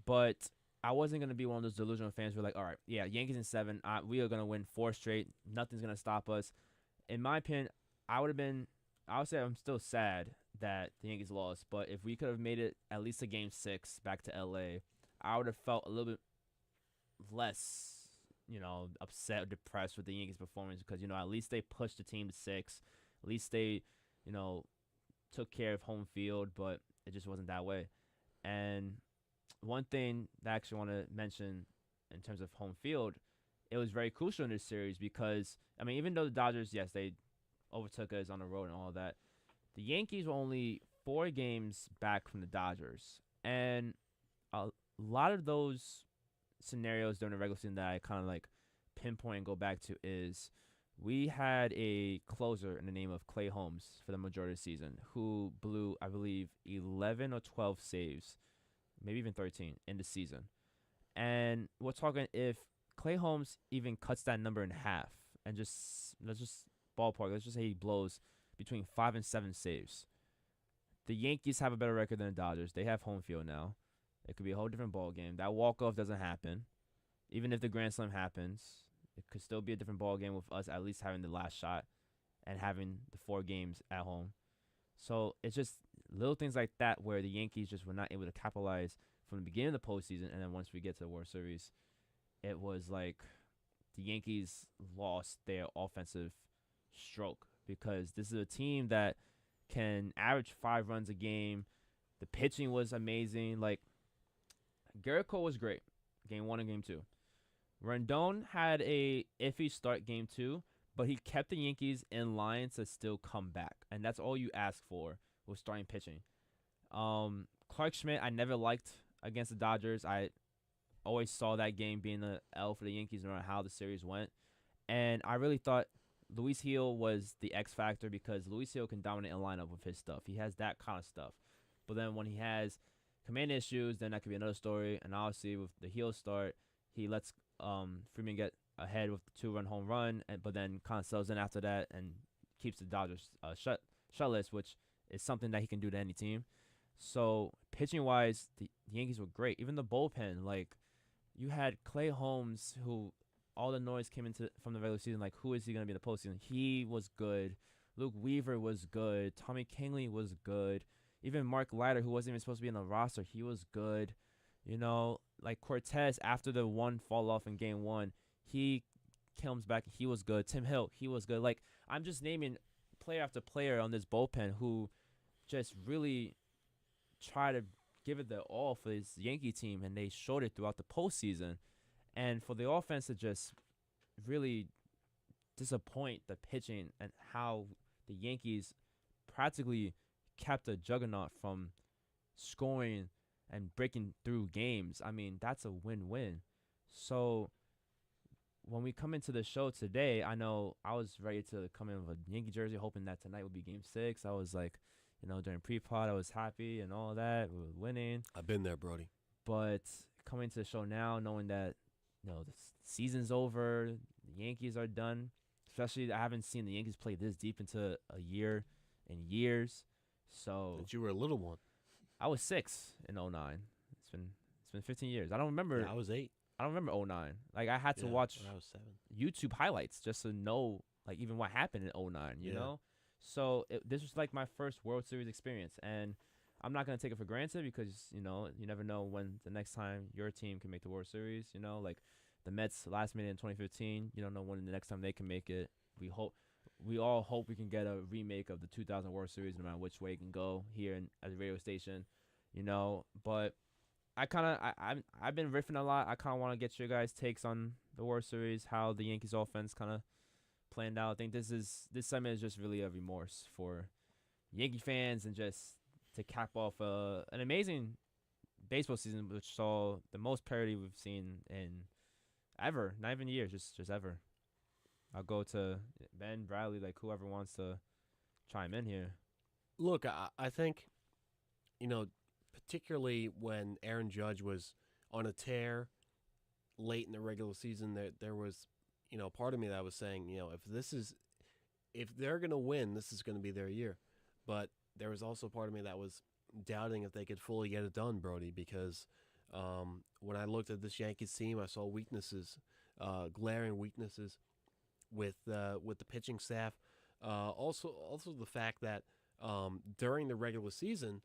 but I wasn't going to be one of those delusional fans who were like, all right, yeah, Yankees in 7, we are going to win 4 straight. Nothing's going to stop us. In my opinion, I would say I'm still sad that the Yankees lost, but if we could have made it at least a Game 6 back to LA, I would have felt a little bit less, upset or depressed with the Yankees' performance, because, at least they pushed the team to 6. At least they, took care of home field, but it just wasn't that way. And one thing that I actually want to mention in terms of home field, it was very crucial in this series because, even though the Dodgers, yes, they overtook us on the road and all of that, the Yankees were only 4 games back from the Dodgers. And a lot of those scenarios during the regular season that I kind of like pinpoint and go back to is we had a closer in the name of Clay Holmes for the majority of the season who blew, I believe, 11 or 12 saves, maybe even 13 in the season. And we're talking if Clay Holmes even cuts that number in half and let's just ballpark, let's just say he blows between 5 and 7 saves. The Yankees have a better record than the Dodgers. They have home field now. It could be a whole different ball game. That walk-off doesn't happen. Even if the Grand Slam happens, it could still be a different ball game with us at least having the last shot and having the 4 games at home. So it's just little things like that where the Yankees just were not able to capitalize from the beginning of the postseason, and then once we get to the World Series, it was like the Yankees lost their offensive stroke because this is a team that can average 5 runs a game. The pitching was amazing. Like, Garrett Cole was great, game 1 and game 2. Rendon had a iffy start game 2, but he kept the Yankees in line to still come back, and that's all you ask for with starting pitching. Clark Schmidt, I never liked against the Dodgers. I always saw that game being an L for the Yankees no matter how the series went, and I really thought Luis Gil was the X factor because Luis Gil can dominate a lineup with his stuff. He has that kind of stuff, but then when he has command issues, then that could be another story. And obviously with the Gil start, he lets Freeman get ahead with the 2-run home run, but then kind of sells in after that and keeps the Dodgers shutless, which is something that he can do to any team. So pitching-wise, the Yankees were great. Even the bullpen, like you had Clay Holmes, who all the noise came into from the regular season, like who is he going to be in the postseason? He was good. Luke Weaver was good. Tommy Kingley was good. Even Mark Leiter, who wasn't even supposed to be in the roster, he was good. You know, like Cortez, after the one fall off in game 1, he comes back. He was good. Tim Hill, he was good. Like, I'm just naming player after player on this bullpen who just really try to give it their all for this Yankee team, and they showed it throughout the postseason. And for the offense to just really disappoint the pitching and how the Yankees practically kept a juggernaut from scoring and breaking through games, I mean, that's a win-win. So when we come into the show today, I know I was ready to come in with a Yankee jersey, hoping that tonight would be Game 6. I was like, you know, during pre-pod, I was happy and all that. We were winning. I've been there, Brody. But coming to the show now, knowing that, you know, the season's over, the Yankees are done. Especially, I haven't seen the Yankees play this deep into a year in years. So Since you were a little one. I was 6 in 09. It's been 15 years. I don't remember. Yeah, I was 8. I don't remember 09. Like, I had to watch when I was 7. YouTube highlights just to know, like, even what happened in 09, you know? So this was, like, my first World Series experience. And I'm not going to take it for granted because, you know, you never know when the next time your team can make the World Series, you know? Like, the Mets last minute in 2015, you don't know when the next time they can make it. We all hope we can get a remake of the 2000 World Series, no matter which way it can go here at the radio station, you know. But I've been riffing a lot. I kind of want to get your guys' takes on the World Series, how the Yankees offense kind of planned out. I think this segment is just really a remorse for Yankee fans and just to cap off an amazing baseball season, which saw the most parity we've seen in ever, not even years, just ever. I'll go to Ben, Bradley, like whoever wants to chime in here. Look, I think, you know, particularly when Aaron Judge was on a tear late in the regular season, there was, you know, part of me that was saying, you know, if they're going to win, this is going to be their year. But there was also part of me that was doubting if they could fully get it done, Brody, because when I looked at this Yankees team, I saw weaknesses, glaring weaknesses with the pitching staff. Also the fact that during the regular season,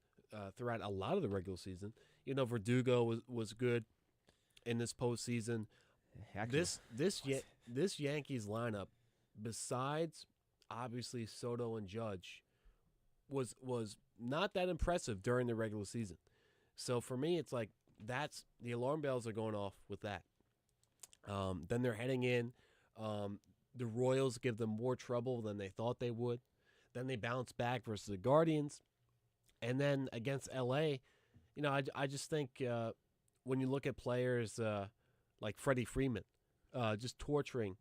throughout a lot of the regular season, you know, Verdugo was good in this postseason. This Yankees lineup, besides obviously Soto and Judge, was not that impressive during the regular season. So for me, it's like that's the alarm bells are going off with that. Then they're heading in. The Royals give them more trouble than they thought they would. Then they bounce back versus the Guardians. And then against L.A., you know, I just think when you look at players like Freddie Freeman, just torturing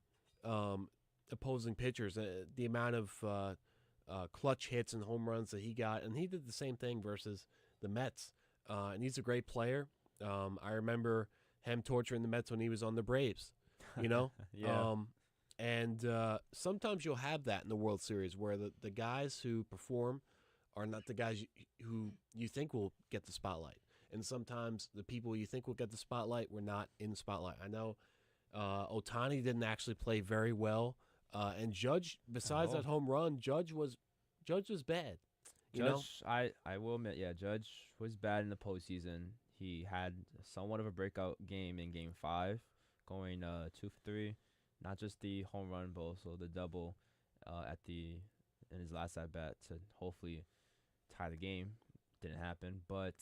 opposing pitchers, the amount of clutch hits and home runs that he got, and he did the same thing versus the Mets. And he's a great player. I remember him torturing the Mets when he was on the Braves, you know? Yeah. And sometimes you'll have that in the World Series where the guys who perform are not the guys who you think will get the spotlight. And sometimes the people you think will get the spotlight were not in the spotlight. I know Ohtani didn't actually play very well. And Judge, besides that home run, Judge was bad. I will admit, yeah, Judge was bad in the postseason. He had somewhat of a breakout game in Game 5, going 2 for 3. Not just the home run, but also the double in his last at bat to hopefully tie the game. Didn't happen. But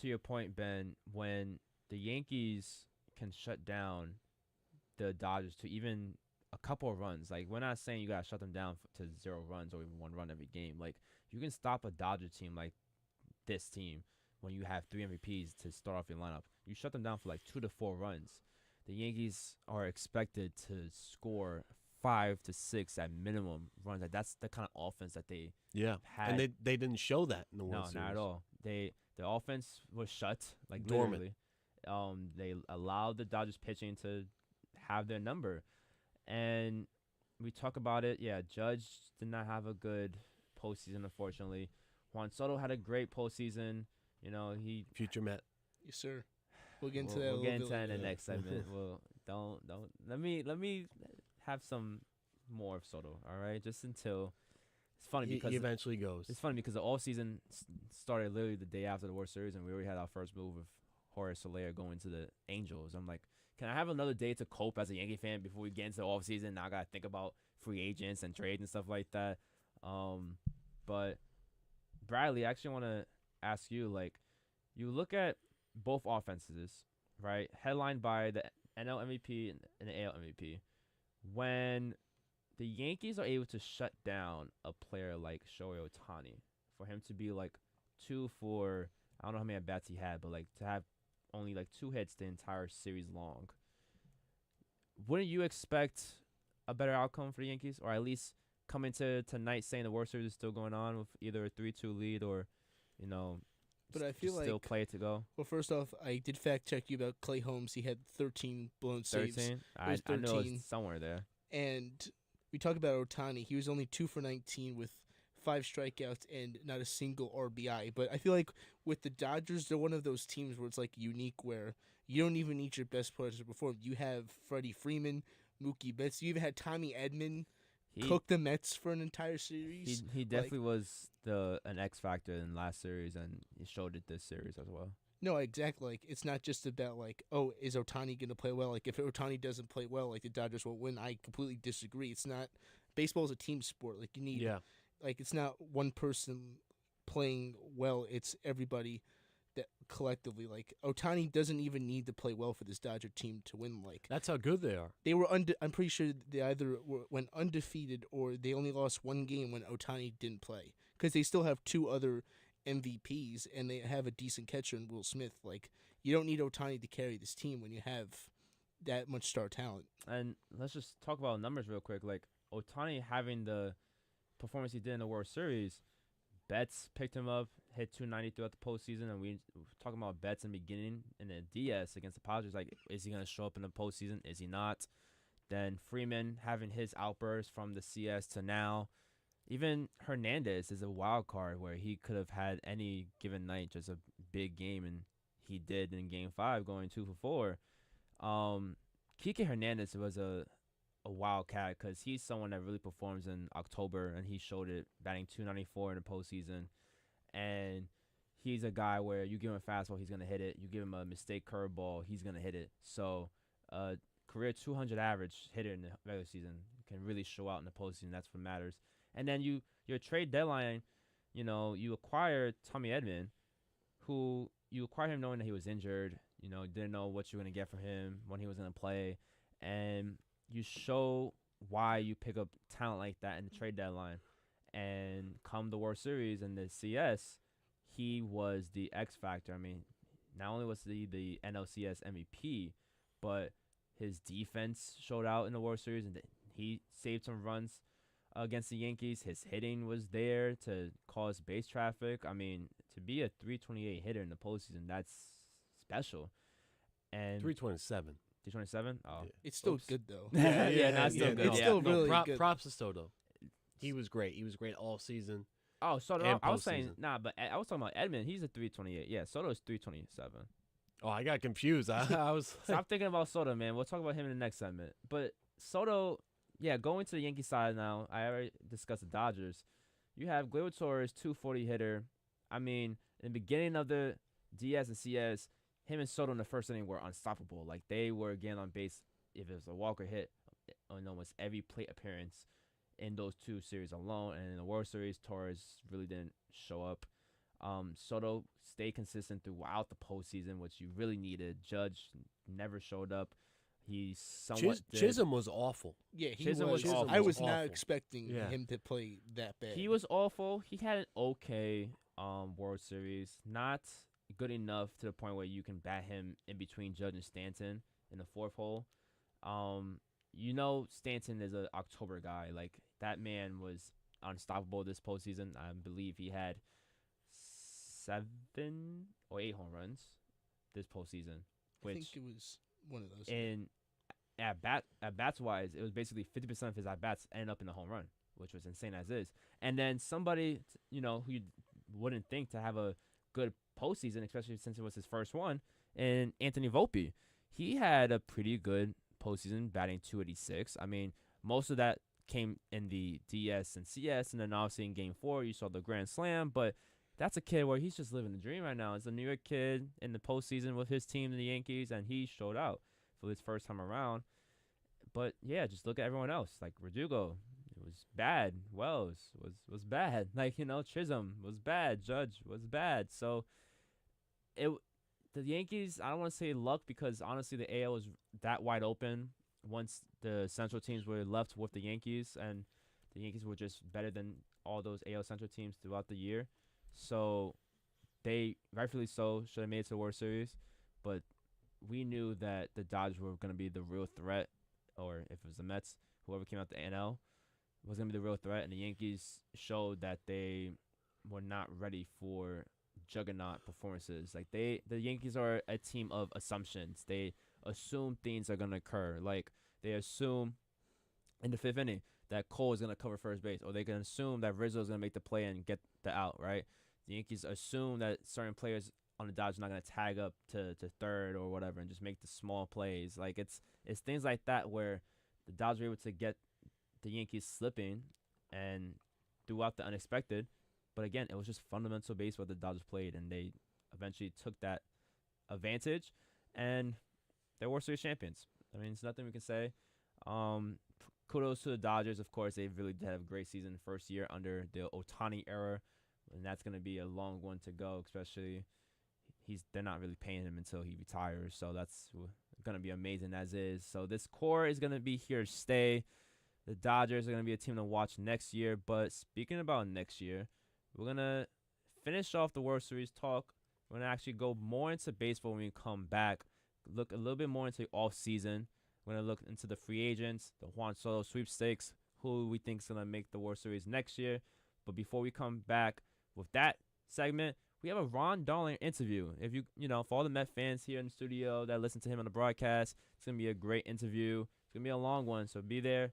to your point, Ben, when the Yankees can shut down the Dodgers to even a couple of runs, like we're not saying you gotta shut them down to 0 runs or even 1 run every game. Like you can stop a Dodger team like this team when you have 3 MVPs to start off your lineup. You shut them down for like 2 to 4 runs. The Yankees are expected to score 5 to 6 at minimum runs. Like that's the kind of offense that they had. And they didn't show that in the World Series. No, not at all. The offense was shut, like dormant. Literally. They allowed the Dodgers pitching to have their number. And we talk about it. Yeah, Judge did not have a good postseason, unfortunately. Juan Soto had a great postseason. He future Met. Yes, sir. We'll get into that. We'll get into that in the next segment. Well, don't. Let me have some more of Soto. All right, just until it's funny because he eventually goes. It's funny because the all season started literally the day after the World Series, and we already had our first move of Jorge Soler going to the Angels. I'm like, can I have another day to cope as a Yankee fan before we get into the off season? Now I gotta think about free agents and trades and stuff like that. But Bradley, I actually want to ask you, like, you look at both offenses, right? Headlined by the NL MVP and the AL MVP. When the Yankees are able to shut down a player like Shohei Ohtani, for him to be like 2 for, I don't know how many at-bats he had, but like to have only like 2 hits the entire series long, wouldn't you expect a better outcome for the Yankees? Or at least come into tonight saying the World Series is still going on with either a 3-2 lead or, but I feel still like play it to go. Well, first off, I did fact check you about Clay Holmes. He had 13 blown saves. 13? It was 13. I know it's somewhere there. And we talk about Ohtani. He was only 2 for 19 with 5 strikeouts and not a single RBI. But I feel like with the Dodgers, they're one of those teams where it's like unique, where you don't even need your best players to perform. You have Freddie Freeman, Mookie Betts. You even had Tommy Edman cook the Mets for an entire series. He definitely was an X factor in last series, and he showed it this series as well. No, exactly. Like, it's not just about like, oh, is Ohtani going to play well? Like, if Ohtani doesn't play well, like the Dodgers won't win. I completely disagree. It's not. Baseball is a team sport. Like, you need. Like, it's not one person playing well. It's everybody that collectively. Like, Ohtani doesn't even need to play well for this Dodger team to win. Like, that's how good they are. They were I'm pretty sure they either went undefeated or they only lost 1 game when Ohtani didn't play, because they still have 2 other MVPs and they have a decent catcher in Will Smith. Like, you don't need Ohtani to carry this team when you have that much star talent. And let's just talk about numbers real quick. Like, Ohtani having the performance he did in the World Series, Betts picked him up, hit 290 throughout the postseason, and we were talking about Betts in the beginning and then DS against the Padres. Like, is he going to show up in the postseason? Is he not? Then Freeman having his outburst from the CS to now. Even Hernandez is a wild card where he could have had any given night just a big game, and he did in Game 5 going 2 for 4. Kike Hernandez was a wildcat because he's someone that really performs in October, and he showed it batting 294 in the postseason. And he's a guy where you give him a fastball, he's going to hit it. You give him a mistake curveball, he's going to hit it. So career 200 average hitter in the regular season can really show out in the postseason. That's what matters. And then your trade deadline, you acquire Tommy Edman, who you acquire him knowing that he was injured, didn't know what you were going to get from him, when he was going to play. And you show why you pick up talent like that in the trade deadline. And come the World Series and the CS, he was the X factor. I mean, not only was he the NLCS MVP, but his defense showed out in the World Series, and he saved some runs against the Yankees. His hitting was there to cause base traffic. I mean, to be a 328 hitter in the postseason, that's special. And 327. 227. Oh, It's still good though. Not still good. It's still really good. Props to Soto. He was great. He was great all season. Oh, Soto. and I was saying postseason. but I was talking about Edmund. He's a 328. Yeah, Soto's 327. Oh, I got confused. I was. Stop thinking about Soto, man. We'll talk about him in the next segment. But Soto, going to the Yankee side now. I already discussed the Dodgers. You have Gleyber Torres, 240 hitter. I mean, in the beginning of the DS and CS, him and Soto in the first inning were unstoppable. Like, they were getting on base if it was a walk or hit on almost every plate appearance in those two series alone. And in the World Series, Torres really didn't show up. Soto stayed consistent throughout the postseason, which you really needed. Judge never showed up. He somewhat Chisholm was awful. Yeah, Chisholm was awful. I was not expecting him to play that bad. He was awful. He had an okay World Series. Not good enough to the point where you can bat him in between Judge and Stanton in the fourth hole. Stanton is an October guy. Like, that man was unstoppable this postseason. I believe he had 7 or 8 home runs this postseason. I think it was one of those. And at bats wise, it was basically 50% of his at bats ended up in the home run, which was insane as is. And then somebody, who you wouldn't think to have a good postseason, especially since it was his first one, and Anthony Volpe. He had a pretty good postseason, batting 286. I mean, most of that came in the DS and CS, and then obviously in Game 4, you saw the Grand Slam, but that's a kid where he's just living the dream right now. It's a New York kid in the postseason with his team, the Yankees, and he showed out for his first time around. But, yeah, just look at everyone else. Like, Verdugo, it was bad. Wells was bad. Like, Chisholm was bad. Judge was bad. So, the Yankees, I don't want to say luck because, honestly, the AL was that wide open once the Central teams were left with the Yankees, and the Yankees were just better than all those AL Central teams throughout the year. So they, rightfully so, should have made it to the World Series, but we knew that the Dodgers were going to be the real threat, or if it was the Mets, whoever came out the NL, was going to be the real threat, and the Yankees showed that they were not ready for juggernaut performances. Like, the Yankees are a team of assumptions. They assume things are going to occur. Like, they assume in the 5th inning that Cole is going to cover first base, or they can assume that Rizzo is going to make the play and get the out, right? The Yankees assume that certain players on the Dodgers are not going to tag up to third or whatever and just make the small plays. Like, it's things like that where the Dodgers were able to get the Yankees slipping and throughout the unexpected. But again, it was just fundamental baseball the Dodgers played, and they eventually took that advantage, and they were Series champions. I mean, it's nothing we can say. Kudos to the Dodgers, of course. They really did have a great season first year under the Ohtani era, and that's going to be a long one to go, especially they're not really paying him until he retires, so that's going to be amazing as is. So this core is going to be here to stay. The Dodgers are going to be a team to watch next year, but speaking about next year, we're going to finish off the World Series talk. We're going to actually go more into baseball when we come back, look a little bit more into the off-season. We're going to look into the free agents, the Juan Soto sweepstakes, who we think is going to make the World Series next year. But before we come back with that segment, we have a Ron Darling interview. If for all the Met fans here in the studio that listen to him on the broadcast, it's going to be a great interview. It's going to be a long one, so be there.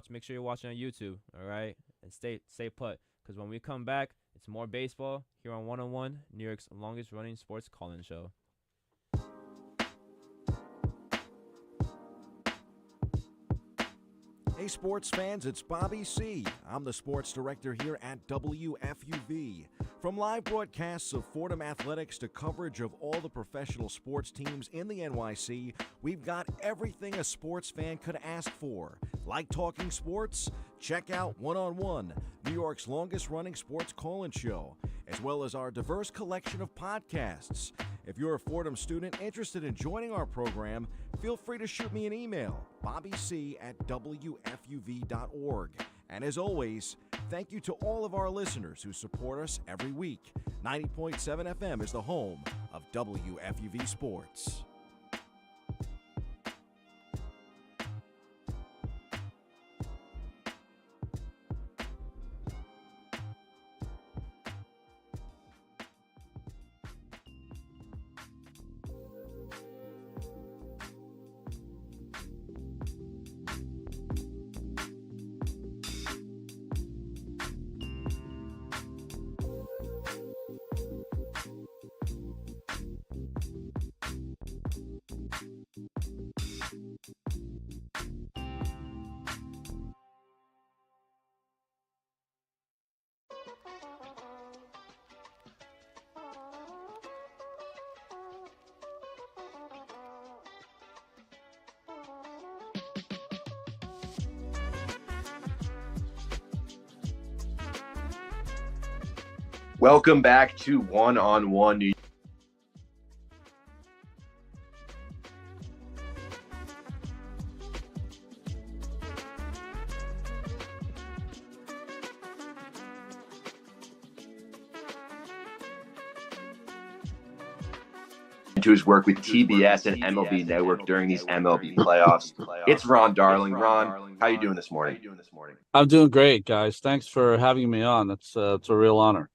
Make sure you're watching on YouTube, all right? And stay put, because when we come back, it's more baseball here on 101, New York's longest-running sports call-in show. Hey sports fans, it's Bobby C. I'm the sports director here at WFUV. From live broadcasts of Fordham Athletics to coverage of all the professional sports teams in the NYC, we've got everything a sports fan could ask for. Like talking sports? Check out 1-on-1, New York's longest-running sports call-in show, as well as our diverse collection of podcasts. If you're a Fordham student interested in joining our program, feel free to shoot me an email, bobbyc@wfuv.org. And as always, thank you to all of our listeners who support us every week. 90.7 FM is the home of WFUV Sports. Welcome back to One on One New York. To his work with TBS and MLB Network during these MLB playoffs. It's Ron Darling. Ron, how you doing this morning? I'm doing great, guys. Thanks for having me on. It's a real honor.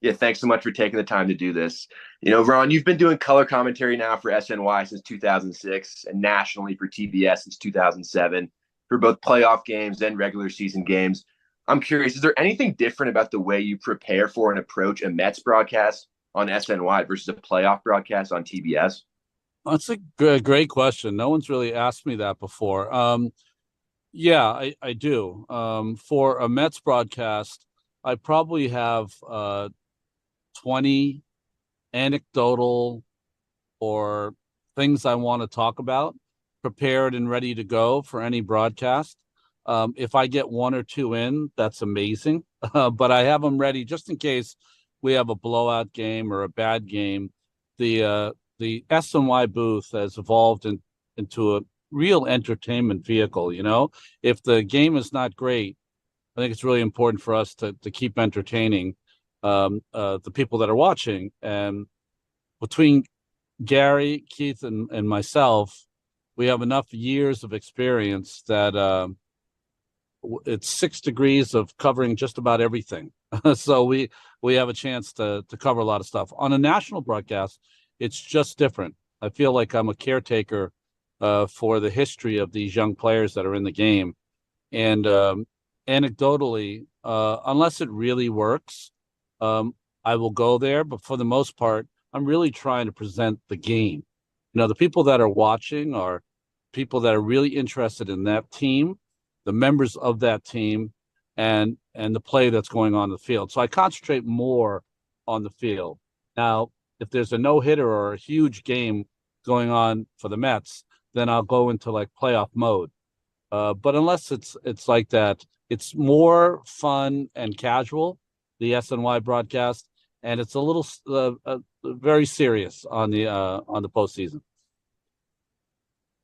Yeah, thanks so much for taking the time to do this. You know, Ron, you've been doing color commentary now for SNY since 2006 and nationally for TBS since 2007 for both playoff games and regular season games. I'm curious, is there anything different about the way you prepare for and approach a Mets broadcast on SNY versus a playoff broadcast on TBS? That's a great question. No one's really asked me that before. Yeah, I do. For a Mets broadcast, I probably have 20 anecdotal or things I want to talk about prepared and ready to go for any broadcast. If I get one or two in, that's amazing. But I have them ready just in case we have a blowout game or a bad game. The SNY booth has evolved into a real entertainment vehicle. You know, if the game is not great, I think it's really important for us to keep entertaining the people that are watching. And between Gary, Keith, and myself, we have enough years of experience that it's 6 degrees of covering just about everything. So we have a chance to cover a lot of stuff. On a national broadcast, it's just different. I feel like I'm a caretaker for the history of these young players that are in the game. And anecdotally, unless it really works, I will go there. But for the most part, I'm really trying to present the game. You know, the people that are watching are people that are really interested in that team, the members of that team, and the play that's going on in the field. So I concentrate more on the field. Now, if there's a no-hitter or a huge game going on for the Mets, then I'll go into like playoff mode. But unless it's like that, it's more fun and casual, the SNY broadcast, and it's a little very serious on the postseason.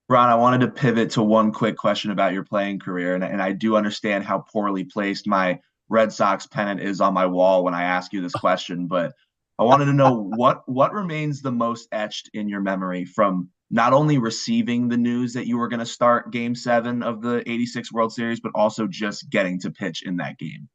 Ron, I wanted to pivot to one quick question about your playing career, and I do understand how poorly placed my Red Sox pennant is on my wall when I ask you this question, but I wanted to know what remains the most etched in your memory from not only receiving the news that you were going to start Game 7 of the '86 World Series, but also just getting to pitch in that game.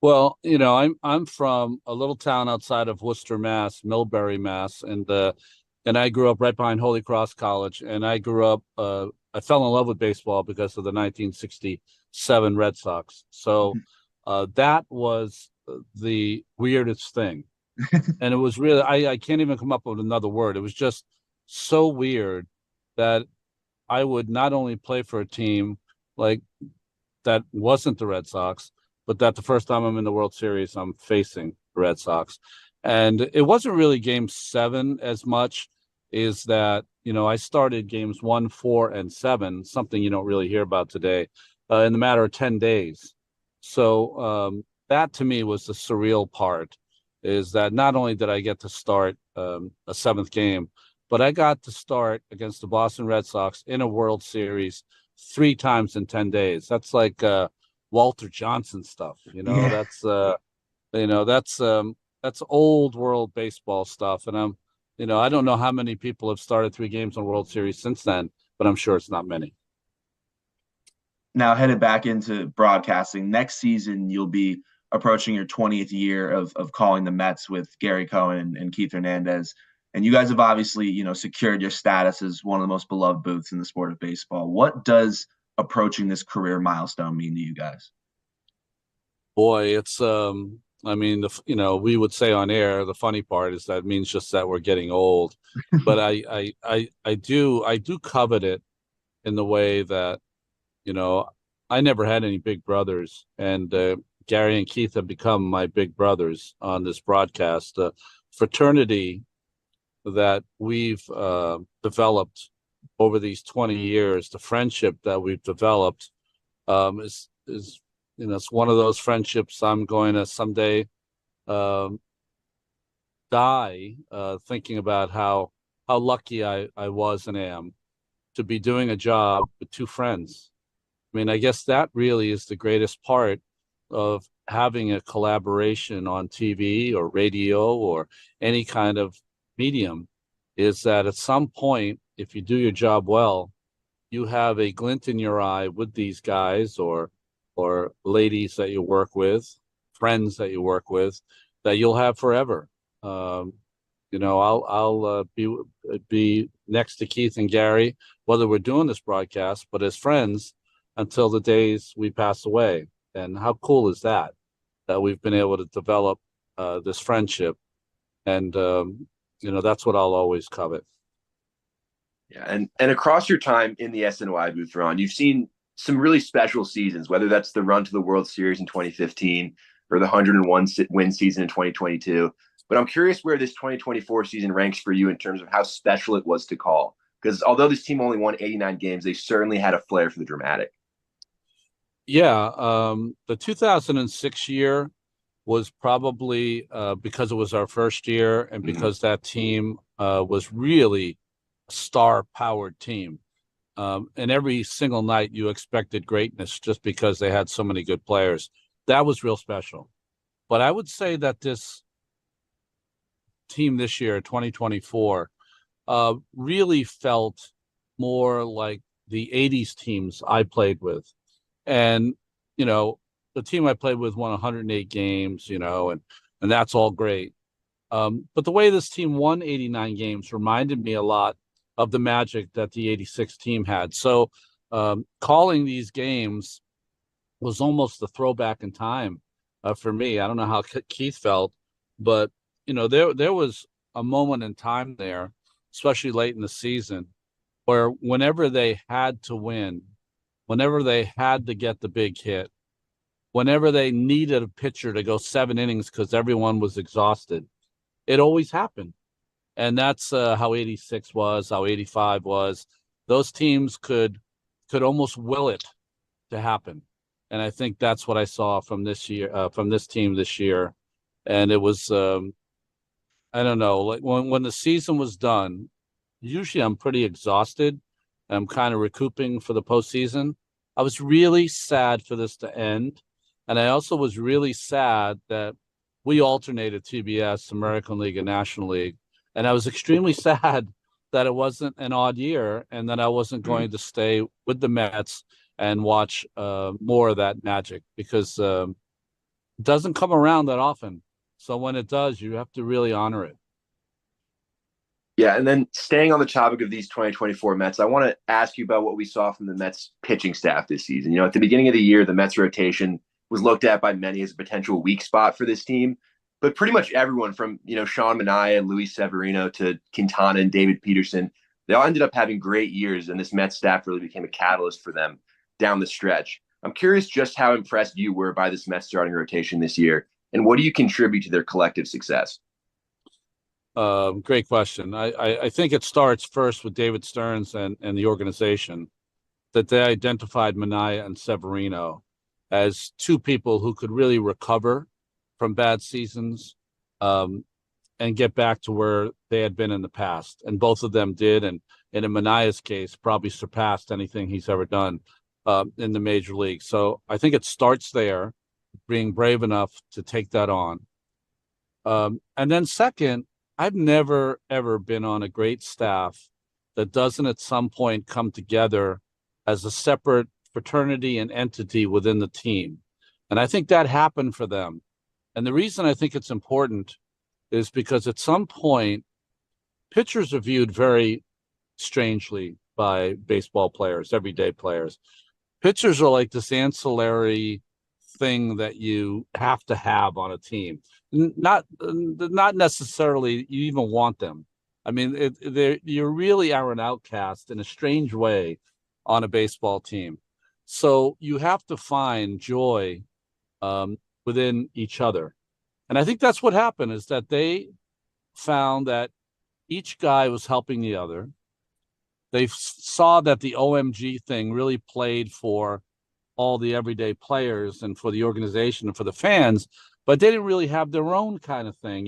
Well, you know, I'm from a little town outside of Worcester, Mass, Millbury, Mass, and I grew up right behind Holy Cross College. And I grew up, I fell in love with baseball because of the 1967 Red Sox. So that was the weirdest thing. And it was really, I can't even come up with another word. It was just so weird that I would not only play for a team like that wasn't the Red Sox, but that the first time I'm in the World Series, I'm facing the Red Sox. And it wasn't really Game 7 as much is that, you know, I started games 1, 4, and 7, something you don't really hear about today, in the matter of 10 days. So that to me was the surreal part, is that not only did I get to start a 7th game, but I got to start against the Boston Red Sox in a World Series 3 times in 10 days. That's like Walter Johnson stuff, you know. Yeah. That's old world baseball stuff. And I don't know how many people have started 3 games on World Series since then, but I'm sure it's not many. Now, headed back into broadcasting, next season you'll be approaching your 20th year of calling the Mets with Gary Cohen and Keith Hernandez. And you guys have obviously, you know, secured your status as one of the most beloved booths in the sport of baseball. What does approaching this career milestone mean to you guys? Boy, it's I mean, we would say on air, the funny part is that it means just that we're getting old. But I do covet it in the way that, you know, I never had any big brothers, and Gary and Keith have become my big brothers on this broadcast. The fraternity that we've developed over these 20 years, the friendship that we've developed is it's one of those friendships I'm going to someday um, die thinking about how lucky I was and am to be doing a job with two friends. I mean, I guess that really is the greatest part of having a collaboration on TV or radio or any kind of medium, is that at some point, if you do your job well, you have a glint in your eye with these guys or ladies that you work with, friends that you work with, that you'll have forever. I'll be next to Keith and Gary, whether we're doing this broadcast, but as friends until the days we pass away. And how cool is that we've been able to develop this friendship? And that's what I'll always covet. Yeah, and across your time in the SNY booth, Ron, you've seen some really special seasons, whether that's the run to the World Series in 2015 or the 101 win season in 2022. But I'm curious where this 2024 season ranks for you in terms of how special it was to call. Because although this team only won 89 games, they certainly had a flair for the dramatic. Yeah, the 2006 year was probably because it was our first year and because that team was really a star-powered team. And every single night you expected greatness just because they had so many good players. That was real special. But I would say that this team this year, 2024, really felt more like the 80s teams I played with. And, the team I played with won 108 games, and that's all great. But the way this team won 89 games reminded me a lot of the magic that the 86 team had. So calling these games was almost a throwback in time for me. I don't know how Keith felt, but, there was a moment in time there, especially late in the season, where whenever they had to win, whenever they had to get the big hit, whenever they needed a pitcher to go 7 innings because everyone was exhausted, it always happened. And that's how 86 was, how 85 was. Those teams could almost will it to happen. And I think that's what I saw from this team this year. And it was, I don't know, like when the season was done, usually I'm pretty exhausted. I'm kind of recouping for the postseason. I was really sad for this to end. And I also was really sad that we alternated TBS, American League, and National League. And I was extremely sad that it wasn't an odd year and that I wasn't going to stay with the Mets and watch more of that magic, because it doesn't come around that often. So when it does, you have to really honor it. Yeah, and then staying on the topic of these 2024 Mets, I want to ask you about what we saw from the Mets pitching staff this season. At the beginning of the year, the Mets rotation was looked at by many as a potential weak spot for this team. But pretty much everyone from, Sean Manaea and Luis Severino to Quintana and David Peterson, they all ended up having great years, and this Mets staff really became a catalyst for them down the stretch. I'm curious just how impressed you were by this Mets starting rotation this year, and what do you contribute to their collective success? Great question. I think it starts first with David Stearns and the organization, that they identified Manaea and Severino as two people who could really recover from bad seasons and get back to where they had been in the past. And both of them did. And in Manaea's case, probably surpassed anything he's ever done in the major league. So I think it starts there, being brave enough to take that on. And then second, I've never, ever been on a great staff that doesn't at some point come together as a separate fraternity and entity within the team. And I think that happened for them. And the reason I think it's important is because at some point, pitchers are viewed very strangely by baseball players, everyday players. Pitchers are like this ancillary thing that you have to have on a team. Not necessarily you even want them. I mean, you really are an outcast in a strange way on a baseball team. So you have to find joy within each other. And I think that's what happened, is that they found that each guy was helping the other. They saw that the OMG thing really played for all the everyday players and for the organization and for the fans, but they didn't really have their own kind of thing,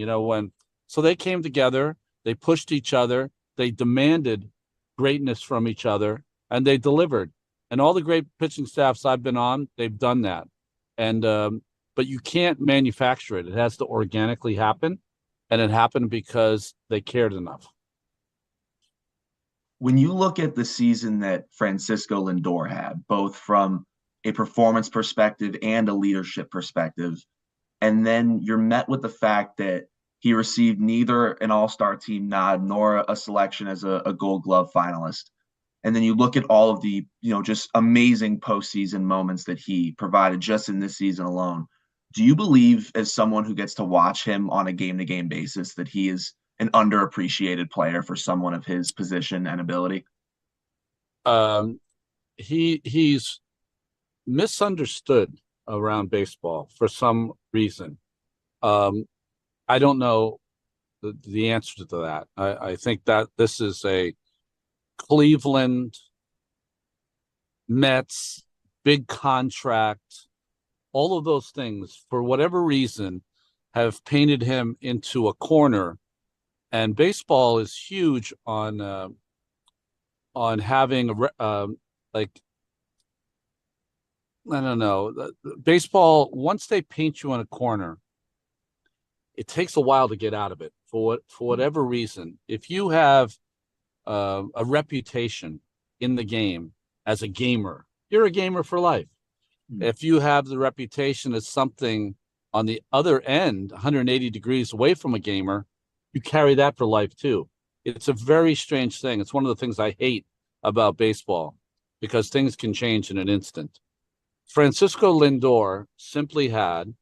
so they came together, they pushed each other, they demanded greatness from each other, and they delivered. And all the great pitching staffs I've been on, they've done that. And but you can't manufacture it. It has to organically happen, and it happened because they cared enough. When you look at the season that Francisco Lindor had, both from a performance perspective and a leadership perspective, and then you're met with the fact that he received neither an all-star team nod nor a selection as a Gold Glove finalist. And then you look at all of the, just amazing postseason moments that he provided just in this season alone. Do you believe, as someone who gets to watch him on a game-to-game basis, that he is an underappreciated player for someone of his position and ability? He's misunderstood around baseball for some reason. I don't know the answer to that. I think that this is a Cleveland, Mets, big contract, all of those things, for whatever reason, have painted him into a corner. And baseball is huge on having I don't know, baseball. Once they paint you in a corner, it takes a while to get out of it for whatever reason. If you have a reputation in the game as a gamer, you're a gamer for life. If you have the reputation as something on the other end, 180 degrees away from a gamer, you carry that for life too. It's a very strange thing. It's one of the things I hate about baseball, because things can change in an instant. Francisco Lindor simply had,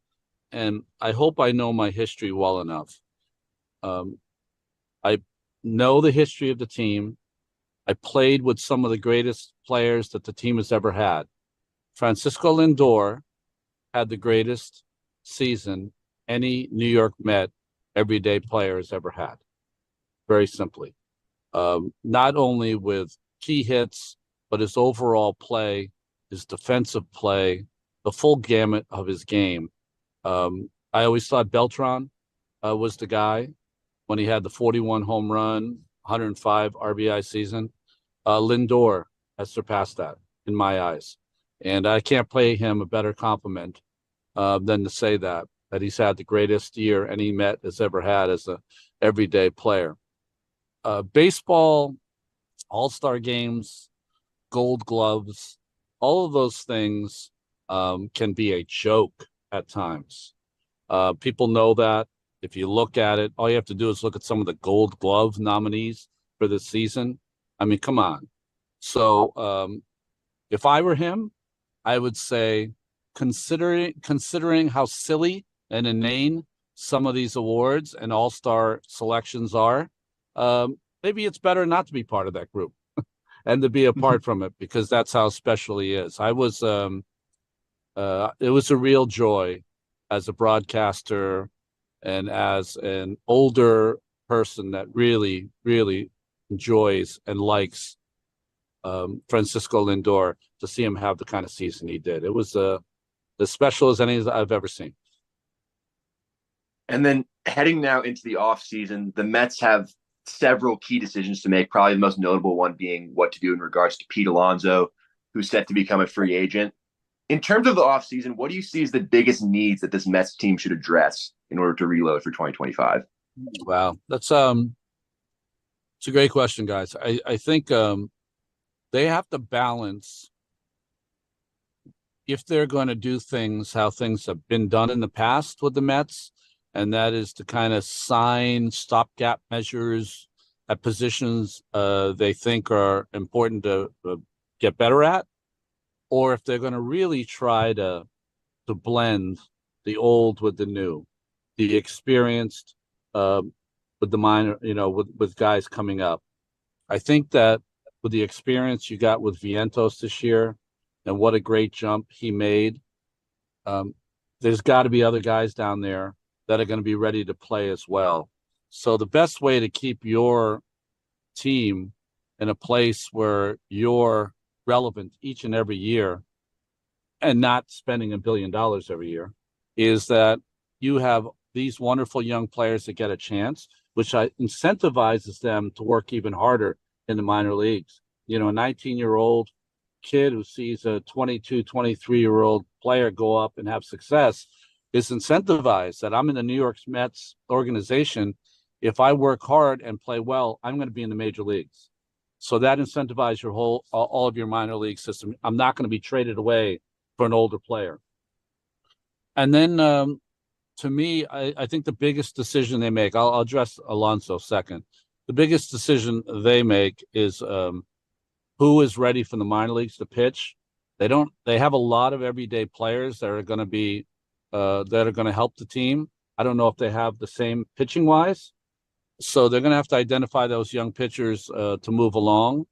and I hope I know my history well enough. I know the history of the team. I played with some of the greatest players that the team has ever had. Francisco Lindor had the greatest season any New York Met everyday player has ever had. Very simply. Not only with key hits, but his overall play, his defensive play, the full gamut of his game. I always thought Beltran was the guy when he had the 41 home run, 105 RBI season. Lindor has surpassed that in my eyes. And I can't pay him a better compliment than to say that he's had the greatest year any Met has ever had as a everyday player. Baseball, all-star games, Gold Gloves, all of those things can be a joke at times. People know that. If you look at it, all you have to do is look at some of the Gold Glove nominees for this season. I mean, come on. So if I were him, I would say, considering how silly and inane some of these awards and all-star selections are, maybe it's better not to be part of that group and to be apart from it, because that's how special he is. It was a real joy as a broadcaster and as an older person that really, really enjoys and likes Francisco Lindor, to see him have the kind of season he did. It was as special as any I've ever seen. And then heading now into the offseason, the Mets have several key decisions to make, probably the most notable one being what to do in regards to Pete Alonso, who's set to become a free agent. In terms of the offseason, what do you see as the biggest needs that this Mets team should address in order to reload for 2025? Wow. It's a great question, guys. I think they have to balance, if they're going to do things how things have been done in the past with the Mets, and that is to kind of sign stopgap measures at positions they think are important to get better at, or if they're going to really try to blend the old with the new, the experienced with the minor, with guys coming up. I think that with the experience you got with Vientos this year, and what a great jump he made, there's got to be other guys down there that are going to be ready to play as well. So the best way to keep your team in a place where you're relevant each and every year and not spending $1 billion every year is that you have these wonderful young players that get a chance, which incentivizes them to work even harder in the minor leagues. You know, a 19-year-old kid who sees a 22, 23-year-old player go up and have success is incentivized that I'm in the New York Mets organization. If I work hard and play well, I'm going to be in the major leagues. So that incentivizes your all of your minor league system. I'm not going to be traded away for an older player. And then to me, I think the biggest decision they make, I'll address Alonso second. The biggest decision they make is who is ready for the minor leagues to pitch. They have a lot of everyday players that are going to be help the team. I don't know if they have the same pitching wise. So they're going to have to identify those young pitchers to move along.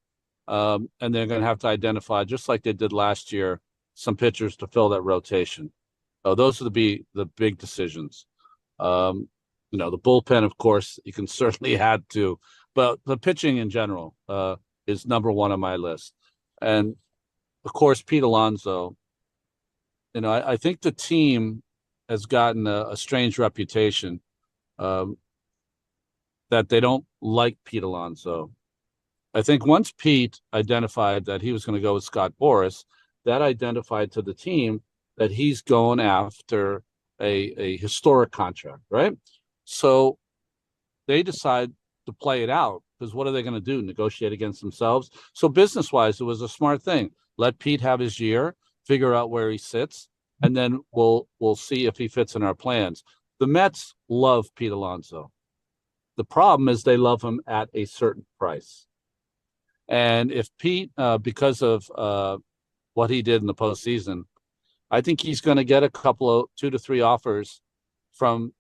And they're going to have to identify, just like they did last year, some pitchers to fill that rotation. Those are the big decisions. The bullpen, of course, you can certainly add to, but the pitching in general is number one on my list. And of course, Pete Alonso. I think the team has gotten a strange reputation that they don't like Pete Alonso. I think once Pete identified that he was going to go with Scott Boras, that identified to the team that he's going after a historic contract, right? So they decide to play it out, because what are they going to do? Negotiate against themselves? So business-wise, it was a smart thing. Let Pete have his year, figure out where he sits, and then we'll see if he fits in our plans. The Mets love Pete Alonso. The problem is they love him at a certain price. And if Pete, because of what he did in the postseason, I think he's going to get a couple of 2 to 3 offers from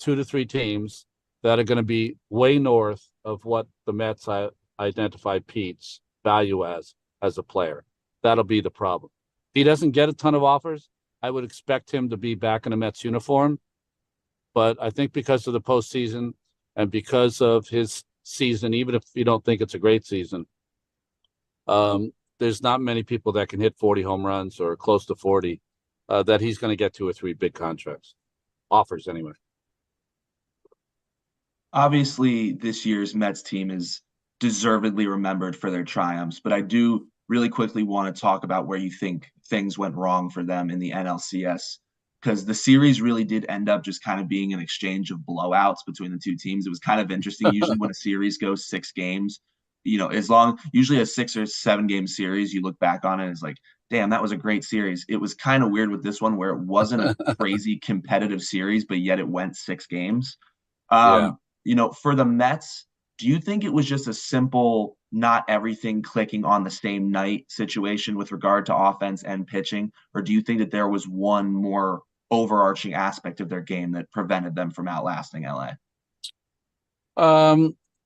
2 to 3 teams that are going to be way north of what the Mets identified Pete's value as a player. That'll be the problem. If he doesn't get a ton of offers, I would expect him to be back in a Mets uniform. But I think because of the postseason and because of his season, even if you don't think it's a great season, there's not many people that can hit 40 home runs or close to 40 that he's going to get 2 or 3 big contracts. Offers, anyway. Obviously, this year's Mets team is deservedly remembered for their triumphs, but I do really quickly want to talk about where you think things went wrong for them in the NLCS, because the series really did end up just kind of being an exchange of blowouts between the two teams. It was kind of interesting. Usually when a series goes 6 games, usually a 6 or 7 game series, you look back on it and it's like, damn, that was a great series. It was kind of weird with this one where it wasn't a crazy competitive series, but yet it went 6 games. For the Mets, do you think it was just a simple not everything clicking on the same night situation with regard to offense and pitching? Or do you think that there was one more overarching aspect of their game that prevented them from outlasting LA?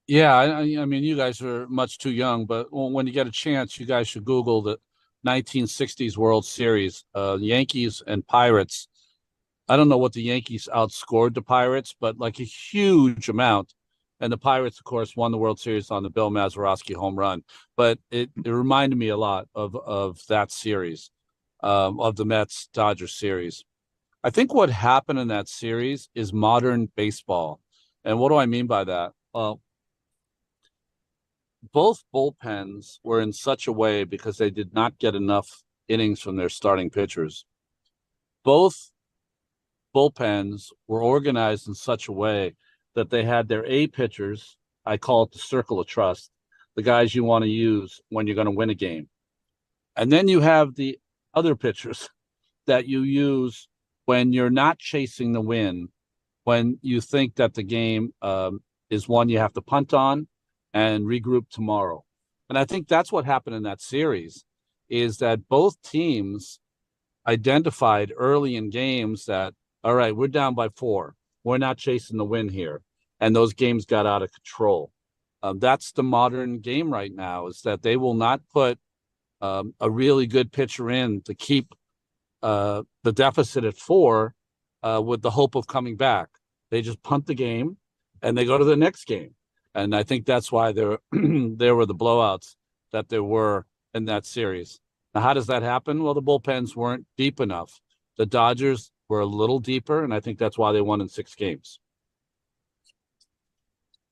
Yeah, I mean, you guys are much too young, but when you get a chance, you guys should Google the 1960s World Series, Yankees and Pirates. I don't know what the Yankees outscored the Pirates, but like a huge amount. And the Pirates, of course, won the World Series on the Bill Mazeroski home run. But it reminded me a lot of that series, of the Mets-Dodgers series. I think what happened in that series is modern baseball. And what do I mean by that? Well, both bullpens were in such a way because they did not get enough innings from their starting pitchers. Both bullpens were organized in such a way that they had their A pitchers, I call it the circle of trust, the guys you want to use when you're going to win a game. And then you have the other pitchers that you use when you're not chasing the win, when you think that the game is one you have to punt on and regroup tomorrow. And I think that's what happened in that series, is that both teams identified early in games that, all right, we're down by 4. We're not chasing the win here. And those games got out of control. That's the modern game right now, is that they will not put a really good pitcher in to keep the deficit at 4 with the hope of coming back. They just punt the game and they go to the next game. And I think that's why there were the blowouts that there were in that series. Now, how does that happen? Well, the bullpens weren't deep enough. The Dodgers were a little deeper, and I think that's why they won in 6 games.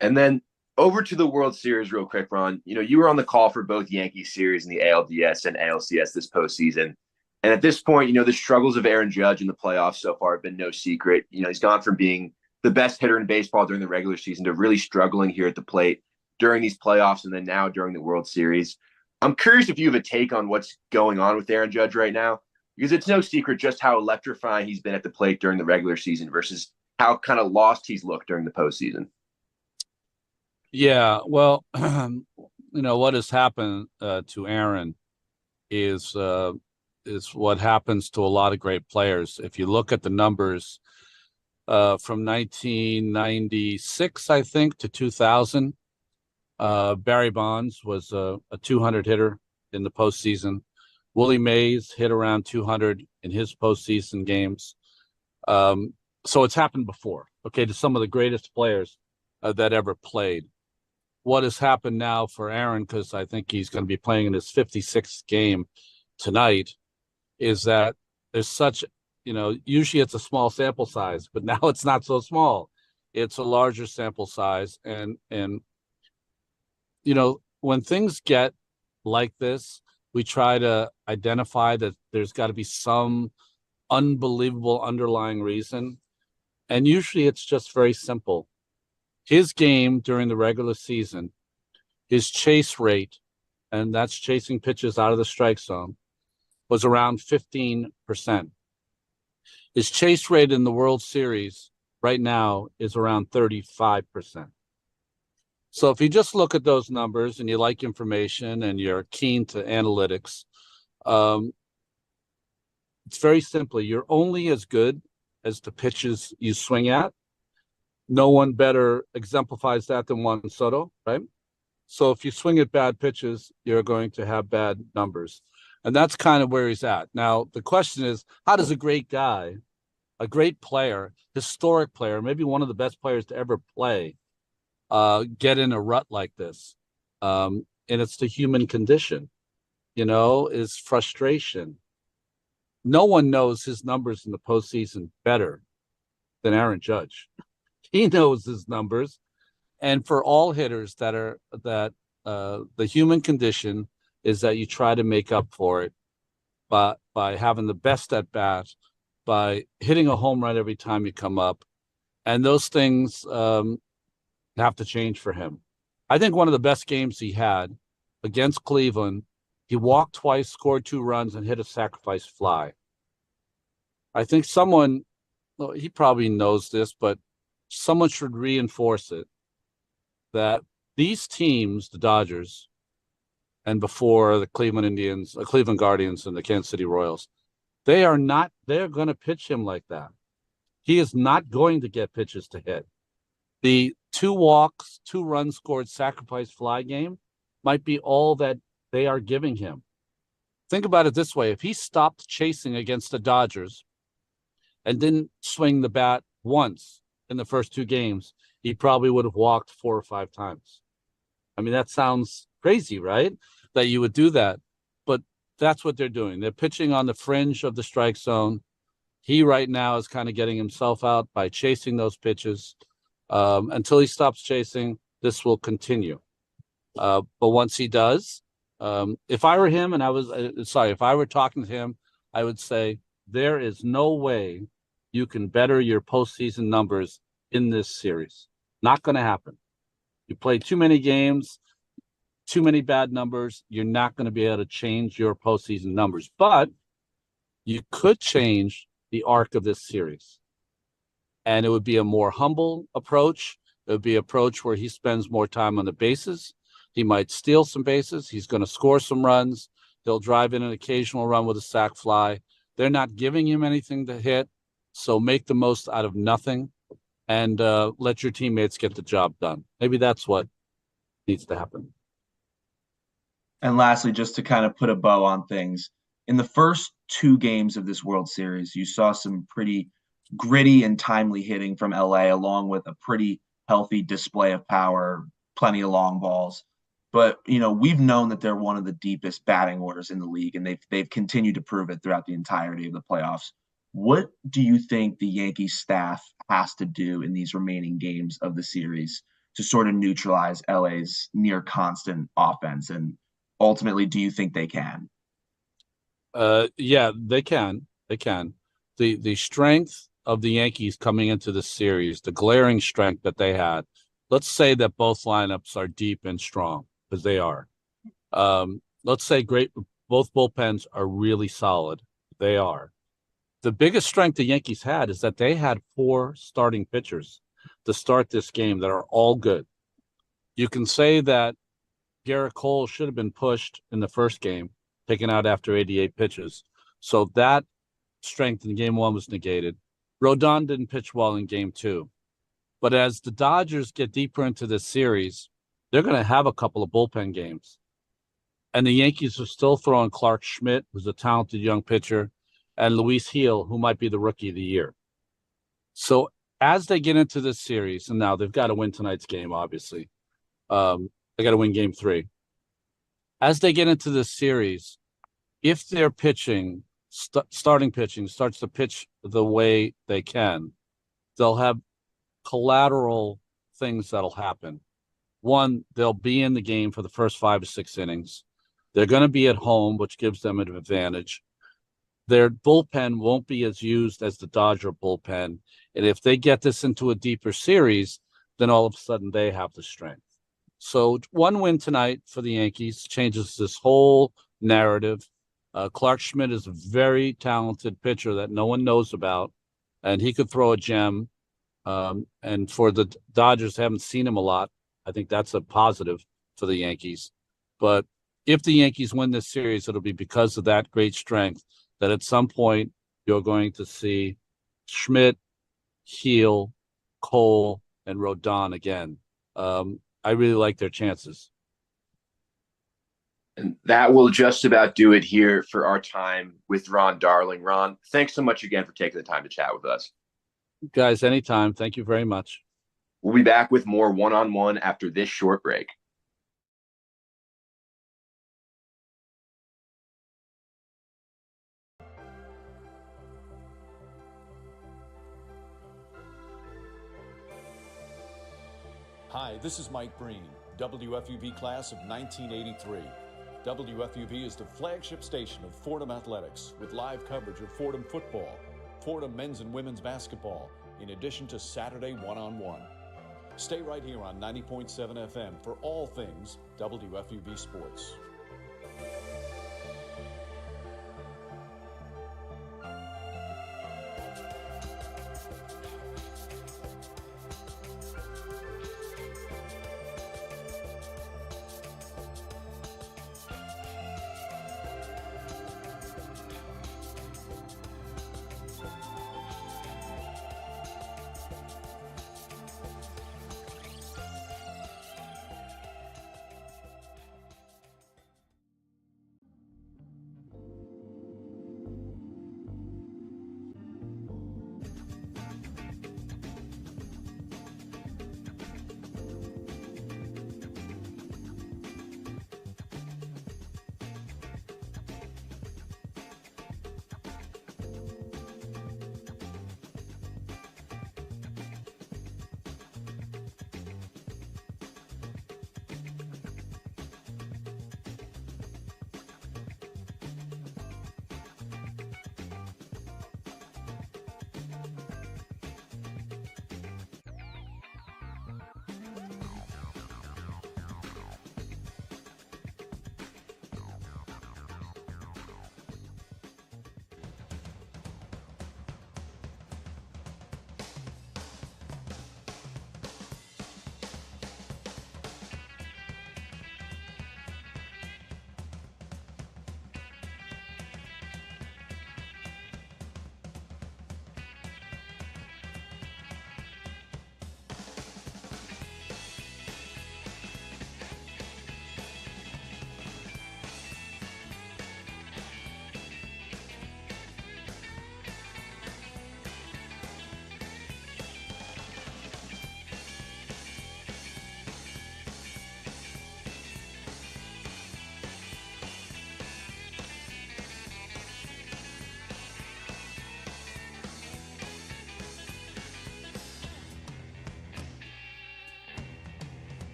And then over to the World Series real quick, Ron. You were on the call for both Yankee series in the ALDS and ALCS this postseason. And at this point, the struggles of Aaron Judge in the playoffs so far have been no secret. He's gone from being the best hitter in baseball during the regular season to really struggling here at the plate during these playoffs and then now during the World Series. I'm curious if you have a take on what's going on with Aaron Judge right now, because it's no secret just how electrifying he's been at the plate during the regular season versus how kind of lost he's looked during the postseason. Yeah, well, what has happened to Aaron is what happens to a lot of great players. If you look at the numbers from 1996, I think, to 2000, Barry Bonds was a 200 hitter in the postseason. Willie Mays hit around 200 in his postseason games. So it's happened before, okay, to some of the greatest players that ever played. What has happened now for Aaron, because I think he's going to be playing in his 56th game tonight, is that there's such, usually it's a small sample size, but now it's not so small. It's a larger sample size. And when things get like this, we try to identify that there's got to be some unbelievable underlying reason. And usually it's just very simple. His game during the regular season, his chase rate, and that's chasing pitches out of the strike zone, was around 15%. His chase rate in the World Series right now is around 35%. So if you just look at those numbers and you like information and you're keen to analytics, it's very simply, you're only as good as the pitches you swing at. No one better exemplifies that than Juan Soto, right? So if you swing at bad pitches, you're going to have bad numbers. And that's kind of where he's at. Now, the question is, how does a great guy, a great player, historic player, maybe one of the best players to ever play, get in a rut like this? And it's the human condition, is frustration. No one knows his numbers in the postseason better than Aaron Judge. He knows his numbers, and for all hitters the human condition is that you try to make up for it by having the best at bat, by hitting a home run every time you come up, and those things have to change for him. I think one of the best games he had against Cleveland, he walked twice, scored 2 runs, and hit a sacrifice fly. I think he probably knows this, but someone should reinforce it, that these teams, the Dodgers, and before the Cleveland Guardians and the Kansas City Royals, they're going to pitch him like that. He is not going to get pitches to hit. The 2 walks, 2 runs scored sacrifice fly game might be all that they are giving him. Think about it this way. If he stopped chasing against the Dodgers and didn't swing the bat once in the first 2 games, he probably would have walked 4 or 5 times. I mean, that sounds crazy, right? That you would do that. But that's what they're doing. They're pitching on the fringe of the strike zone. He right now is kind of getting himself out by chasing those pitches. Until he stops chasing, this will continue. But once he does, if I were him and if I were talking to him, I would say there is no way you can better your postseason numbers in this series. Not going to happen. You play too many games, too many bad numbers. You're not going to be able to change your postseason numbers. But you could change the arc of this series. And it would be a more humble approach. It would be an approach where he spends more time on the bases. He might steal some bases. He's going to score some runs. He'll drive in an occasional run with a sac fly. They're not giving him anything to hit. So make the most out of nothing and let your teammates get the job done. Maybe that's what needs to happen. And lastly, just to kind of put a bow on things, in the first 2 games of this World Series, you saw some pretty gritty and timely hitting from LA, along with a pretty healthy display of power, plenty of long balls. But, we've known that they're one of the deepest batting orders in the league, and they've continued to prove it throughout the entirety of the playoffs. What do you think the Yankees staff has to do in these remaining games of the series to sort of neutralize LA's near constant offense? And ultimately, do you think they can? Yeah, they can. They can. The strength of the Yankees coming into the series, the glaring strength that they had. Let's say that both lineups are deep and strong, because they are. Let's say both bullpens are really solid. They are. The biggest strength the Yankees had is that they had 4 starting pitchers to start this game that are all good. You can say that Garrett Cole should have been pushed in the first game, taken out after 88 pitches. So that strength in game 1 was negated. Rodon didn't pitch well in game 2. But as the Dodgers get deeper into this series, they're going to have a couple of bullpen games. And the Yankees are still throwing Clark Schmidt, who's a talented young pitcher, and Luis Gil, who might be the rookie of the year. So as they get into this series, and now they've got to win tonight's game, obviously. They got to win game 3. As they get into this series, if their pitching, starting pitching, starts to pitch the way they can, they'll have collateral things that'll happen. One, they'll be in the game for the first 5 or 6 innings. They're going to be at home, which gives them an advantage. Their bullpen won't be as used as the Dodger bullpen. And if they get this into a deeper series, then all of a sudden they have the strength. So 1 win tonight for the Yankees changes this whole narrative. Clark Schmidt is a very talented pitcher that no one knows about, and he could throw a gem. And for the Dodgers, haven't seen him a lot. I think that's a positive for the Yankees. But if the Yankees win this series, it'll be because of that great strength that at some point you're going to see Schmidt, Gil, Cole, and Rodon again. I really like their chances. And that will just about do it here for our time with Ron Darling. Ron, thanks so much again for taking the time to chat with us. Guys, anytime. Thank you very much. We'll be back with more one-on-one after this short break. Hi, this is Mike Breen, WFUV class of 1983. WFUV is the flagship station of Fordham Athletics with live coverage of Fordham football, Fordham men's and women's basketball, in addition to Saturday one-on-one. Stay right here on 90.7 FM for all things WFUV sports.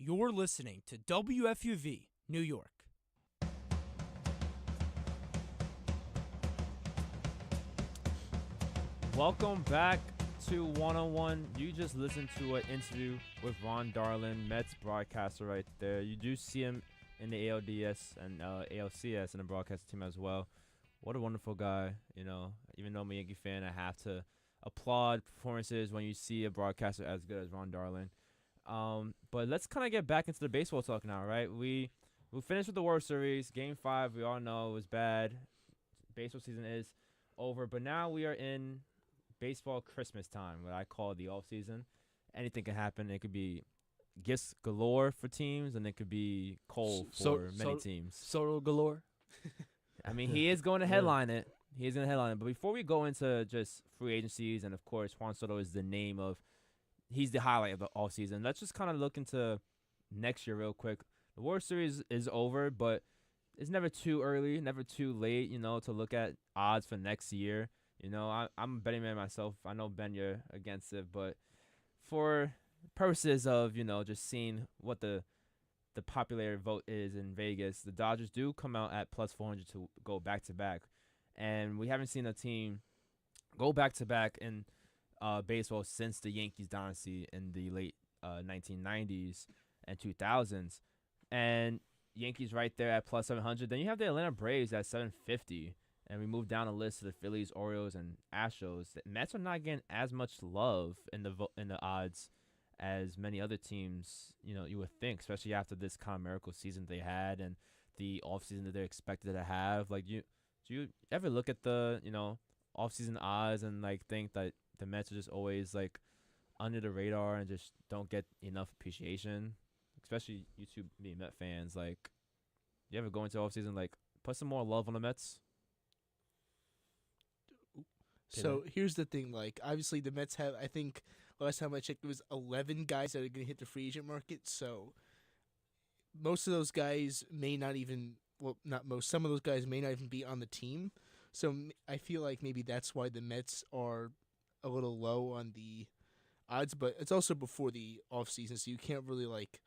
You're listening to WFUV, New York. Welcome back to 101. You just listened to an interview with Ron Darling, Mets broadcaster right there. You do see him in the ALDS and ALCS and the broadcast team as well. What a wonderful guy. You know, even though I'm a Yankee fan, I have to applaud performances when you see a broadcaster as good as Ron Darling. But let's kind of get back into the baseball talk now, right? We finished with the World Series. Game 5, we all know it was bad. Baseball season is over. But now we are in baseball Christmas time, what I call the off season. Anything can happen. It could be gifts galore for teams, and it could be coal for many teams. Soto galore. I mean, he is going to headline it. He is going to headline it. But before we go into just free agencies, and of course, Juan Soto is the name of, he's the highlight of the off season. Let's just kind of look into next year real quick. The World Series is over, but it's never too early, never too late, you know, to look at odds for next year. You know, I'm a betting man myself. I know, Ben, you're against it. But for purposes of, you know, just seeing what the popular vote is in Vegas, the Dodgers do come out at plus 400 to go back-to-back. And we haven't seen a team go back-to-back in baseball since the Yankees dynasty in the late 1990s and 2000s. And Yankees right there at plus 700. Then you have the Atlanta Braves at 750. And we move down the list to the Phillies, Orioles, and Astros. The Mets are not getting as much love in the odds as many other teams, you know, you would think, especially after this kind of miracle season they had and the offseason that they're expected to have. Like, do you ever look at the, you know, offseason odds and, like, think that the Mets are just always, like, under the radar and just don't get enough appreciation? Especially you two being Met fans. Like, you ever go into offseason, like, put some more love on the Mets? So here's the thing, like, obviously the Mets have, I think last time I checked, it was 11 guys that are going to hit the free agent market. So most of those guys may not even, well, not most, some of those guys may not even be on the team. So I feel like maybe that's why the Mets are a little low on the odds, but it's also before the offseason, so you can't really, like,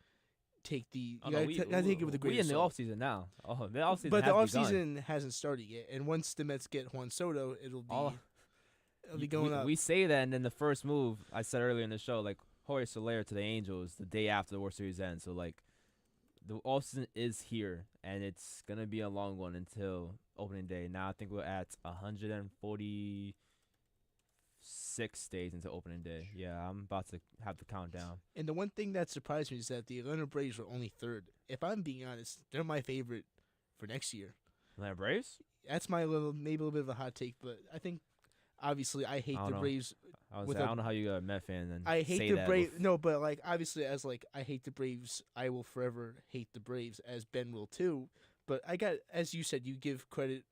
take the, you gotta take it with a grain of salt. We in the offseason now. Oh, the offseason But the offseason hasn't started yet, and once the Mets get Juan Soto, it'll be going up. We say that, and then the first move I said earlier in the show, like Jorge Soler to the Angels the day after the World Series ends. So like, the offseason is here, and it's gonna be a long one until opening day. Now I think we're at 146 days into opening day. Yeah, I'm about to have the countdown. And the one thing that surprised me is that the Atlanta Braves were only third. If I'm being honest, they're my favorite for next year. Atlanta Braves? That's maybe a little bit of a hot take, but I think. Obviously, I hate the Braves. I don't know how you got a Met fan and I hate the Braves. No, but like obviously, as like I hate the Braves, I will forever hate the Braves, as Ben will too. But I got, as you said, you give credit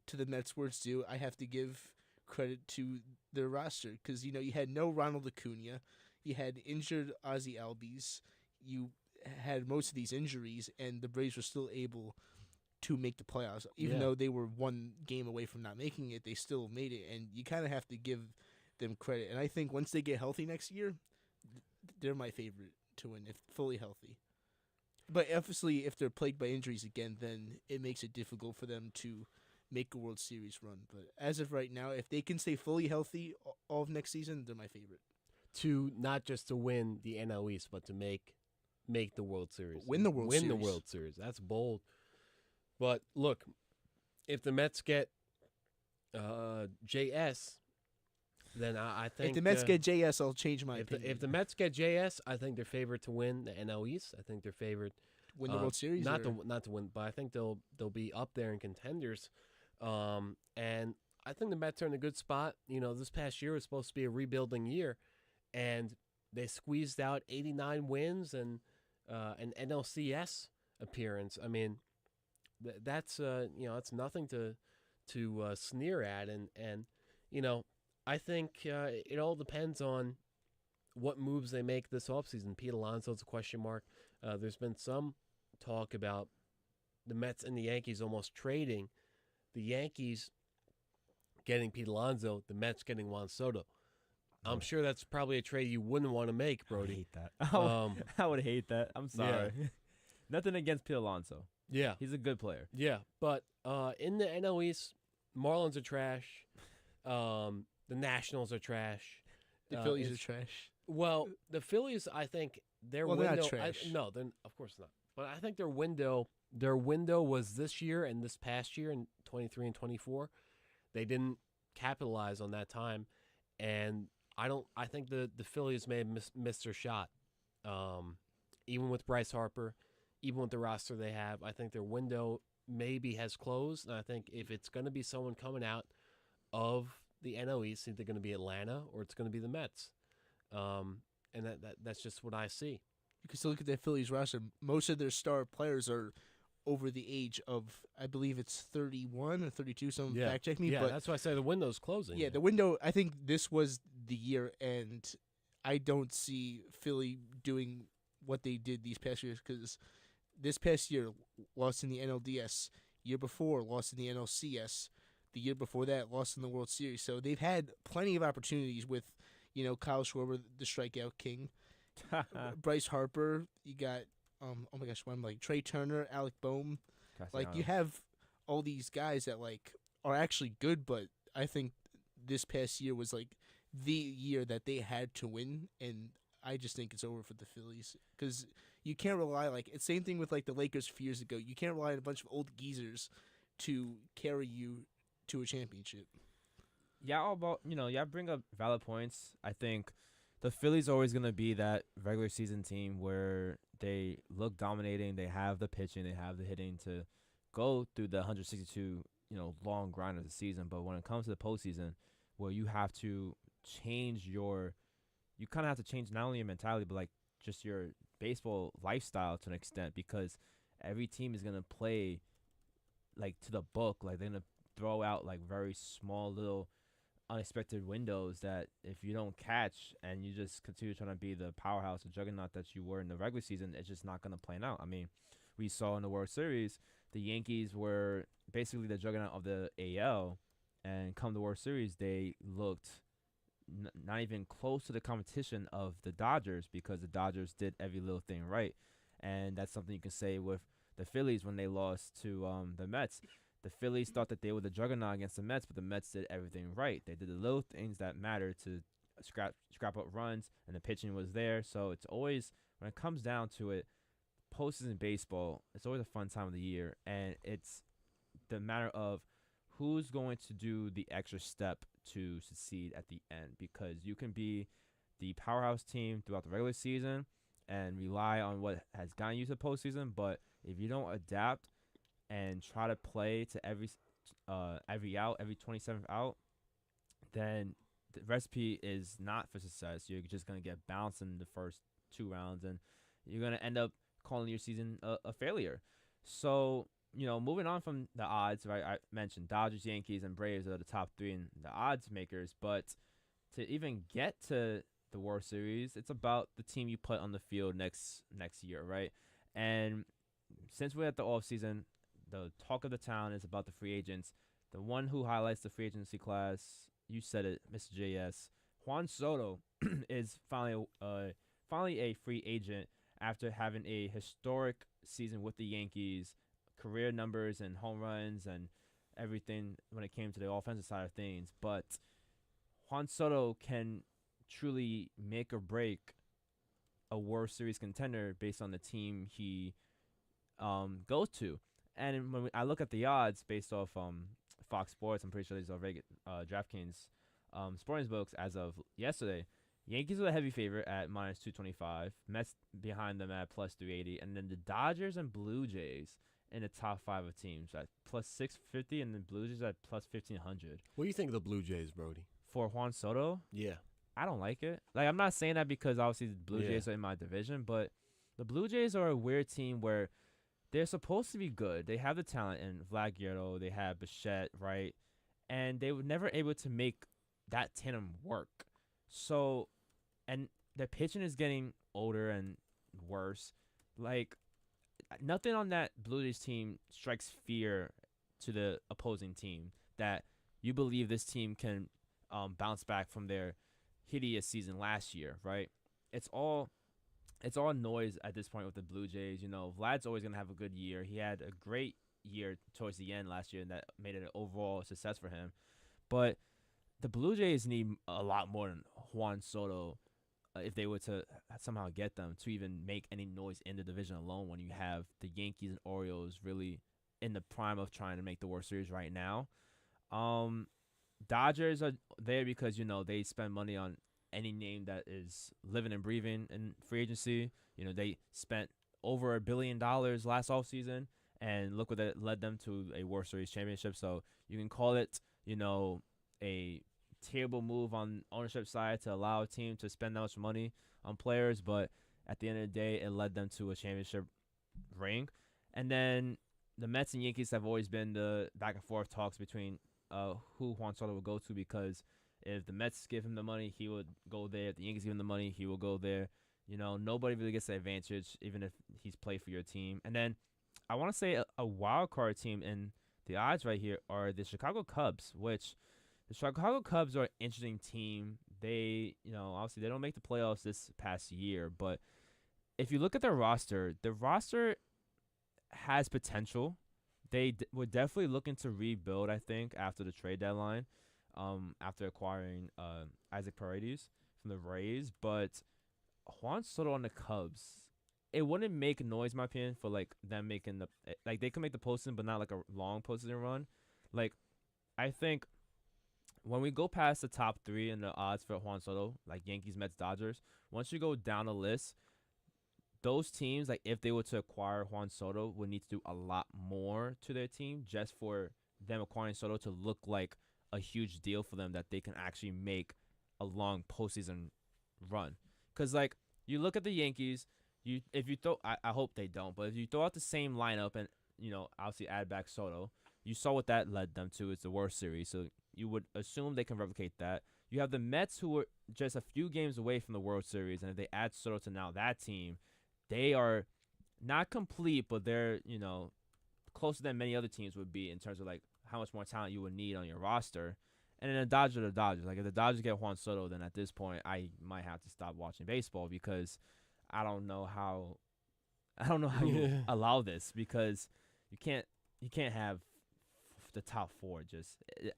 to the Mets where it's due. I have to give credit to their roster because you know you had no Ronald Acuna, you had injured Ozzie Albies, you had most of these injuries, and the Braves were still able to make the playoffs. Even though they were one game away from not making it, they still made it, and you kind of have to give them credit. And I think once they get healthy next year, they're my favorite to win, if fully healthy. But obviously, if they're plagued by injuries again, then it makes it difficult for them to make a World Series run. But as of right now, if they can stay fully healthy all of next season, they're my favorite. To not just to win the NL East, but to make the World Series. Win the World Series. Win the World Series. That's bold. But look, if the Mets get JS, then I think if the Mets get JS, I'll change my opinion. If the Mets get JS, I think they're favored to win the NL East. I think they're favored win the World Series. Not to win, but I think they'll be up there in contenders. And I think the Mets are in a good spot. You know, this past year was supposed to be a rebuilding year, and they squeezed out 89 wins and an NLCS appearance. I mean. That's it's nothing to sneer at, and you know, I think it all depends on what moves they make this offseason. Pete Alonso's a question mark. There's been some talk about the Mets and the Yankees almost trading. The Yankees getting Pete Alonso, the Mets getting Juan Soto. I'm sure that's probably a trade you wouldn't want to make, Brody. I hate that. I would hate that. I'm sorry. Yeah. Nothing against Pete Alonso. Yeah. He's a good player. Yeah, but in the NL East, Marlins are trash. The Nationals are trash. The Phillies are trash. Well, the Phillies, I think their Well, window. they're not trash. No, then of course not. But I think their window was this year and this past year in 23 and 24. They didn't capitalize on that time, and I think the Phillies may have missed their shot. Even with Bryce Harper, even with the roster they have, I think their window maybe has closed. And I think if it's going to be someone coming out of the NL East, it's either going to be Atlanta or it's going to be the Mets. And that's just what I see. You can still look at that Phillies roster. Most of their star players are over the age of, I believe it's 31 or 32. Someone fact check me. Yeah, but that's why I say the window's closing. Yeah, the window. I think this was the year, and I don't see Philly doing what they did these past years, because this past year lost in the NLDS. Year before lost in the NLCS. The year before that lost in the World Series. So they've had plenty of opportunities with, Kyle Schwarber, the strikeout king, Bryce Harper. You got oh my gosh, I'm like Trey Turner, Alec Boehm. Like you have all these guys that like are actually good, but I think this past year was like the year that they had to win, and I just think it's over for the Phillies, because you can't rely, like, it's same thing with like the Lakers a few years ago. You can't rely on a bunch of old geezers to carry you to a championship. Yeah, y'all bring up valid points. I think the Phillies are always going to be that regular season team where they look dominating, they have the pitching, they have the hitting to go through the 162, long grind of the season. But when it comes to the postseason, where you have to you kind of have to change not only your mentality, but like just your baseball lifestyle to an extent, because every team is going to play like to the book. Like they're going to throw out like very small little unexpected windows that if you don't catch and you just continue trying to be the powerhouse or juggernaut that you were in the regular season, it's just not going to plan out. I mean, we saw in the World Series, the Yankees were basically the juggernaut of the AL, and come the World Series, they looked not even close to the competition of the Dodgers, because the Dodgers did every little thing right. And that's something you can say with the Phillies when they lost to the Mets. The Phillies thought that they were the juggernaut against the Mets, but the Mets did everything right. They did the little things that matter to scrap up runs, and the pitching was there. So it's always, when it comes down to it, postseason baseball, it's always a fun time of the year, and it's the matter of who's going to do the extra step to succeed at the end, because you can be the powerhouse team throughout the regular season and rely on what has gotten you to the postseason, but if you don't adapt and try to play to every out, every 27th out, then the recipe is not for success. You're just going to get bounced in the first 2 rounds, and you're going to end up calling your season a failure. So, moving on from the odds, right? I mentioned Dodgers, Yankees, and Braves are the top 3 in the odds makers, but to even get to the World Series, it's about the team you put on the field next year, right? And since we're at the offseason, the talk of the town is about the free agents. The one who highlights the free agency class, you said it, Mr. JS, Juan Soto is finally a free agent after having a historic season with the Yankees, career numbers and home runs and everything when it came to the offensive side of things. But Juan Soto can truly make or break a World Series contender based on the team he goes to. And when I look at the odds based off Fox Sports, I'm pretty sure these are DraftKings sporting books as of yesterday. Yankees are the heavy favorite at minus 225. Mets behind them at plus 380. And then the Dodgers and Blue Jays in the top 5 of teams at plus 650, and the Blue Jays at plus 1,500. What do you think of the Blue Jays, Brody? For Juan Soto? Yeah. I don't like it. Like, I'm not saying that because obviously the Blue Jays are in my division, but the Blue Jays are a weird team where they're supposed to be good. They have the talent in Vlad Guerrero. They have Bichette, right? And they were never able to make that tandem work. So, and their pitching is getting older and worse. Like, nothing on that Blue Jays team strikes fear to the opposing team that you believe this team can bounce back from their hideous season last year, right? It's all noise at this point with the Blue Jays. Vlad's always gonna have a good year. He had a great year towards the end last year, and that made it an overall success for him. But the Blue Jays need a lot more than Juan Soto if they were to somehow get them to even make any noise in the division alone. When you have the Yankees and Orioles really in the prime of trying to make the World Series right now, Dodgers are there because they spend money on any name that is living and breathing in free agency. They spent over $1 billion last offseason, and look what that led them to a World Series championship. So you can call it, a terrible move on ownership side to allow a team to spend that much money on players, but at the end of the day, it led them to a championship ring. And then the Mets and Yankees have always been the back and forth talks between who Juan Soto will go to, because if the Mets give him the money, he would go there. If the Yankees give him the money, he will go there. Nobody really gets the advantage, even if he's played for your team. And then I want to say a wild card team in the odds right here are the Chicago Cubs, which the Chicago Cubs are an interesting team. They, obviously they don't make the playoffs this past year, but if you look at their roster, the roster has potential. They were definitely looking to rebuild, I think, after the trade deadline, after acquiring Isaac Paredes from the Rays. But Juan Soto on the Cubs, it wouldn't make noise, in my opinion, for them making they could make the postseason, but not a long postseason run. I think when we go past the top three in the odds for Juan Soto, like Yankees, Mets, Dodgers, once you go down the list, those teams, if they were to acquire Juan Soto, would need to do a lot more to their team just for them acquiring Soto to look like a huge deal for them, that they can actually make a long postseason run. Because, you look at the Yankees, I hope they don't, but if you throw out the same lineup and, obviously add back Soto, you saw what that led them to. It's the World Series, so you would assume they can replicate that. You have the Mets, who were just a few games away from the World Series, and if they add Soto to now that team, they are not complete, but they're, closer than many other teams would be in terms of, how much more talent you would need on your roster. And then the Dodgers. If the Dodgers get Juan Soto, then at this point, I might have to stop watching baseball, because I don't know how you allow this, because you can't have the top four.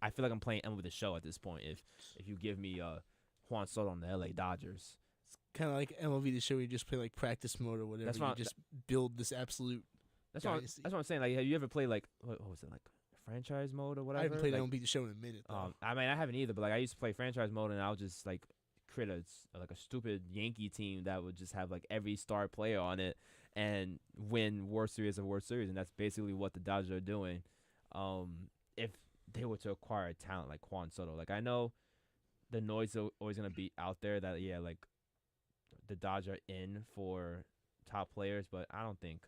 I feel like I'm playing with the show at this point if you give me Juan Soto on the LA Dodgers. It's kind of like MLB The Show, where you just play practice mode or whatever. That's you just build this absolute dynasty. That's what I'm saying. Have you ever played what was it, franchise mode or whatever? I haven't played MLB The Show in a minute, though. I haven't either, but I used to play franchise mode, and I would just create a stupid Yankee team that would just have every star player on it and win World Series of World Series, and that's basically what the Dodgers are doing. If they were to acquire a talent like Juan Soto, I know the noise is always gonna be out there that the Dodgers are in for top players, but I don't think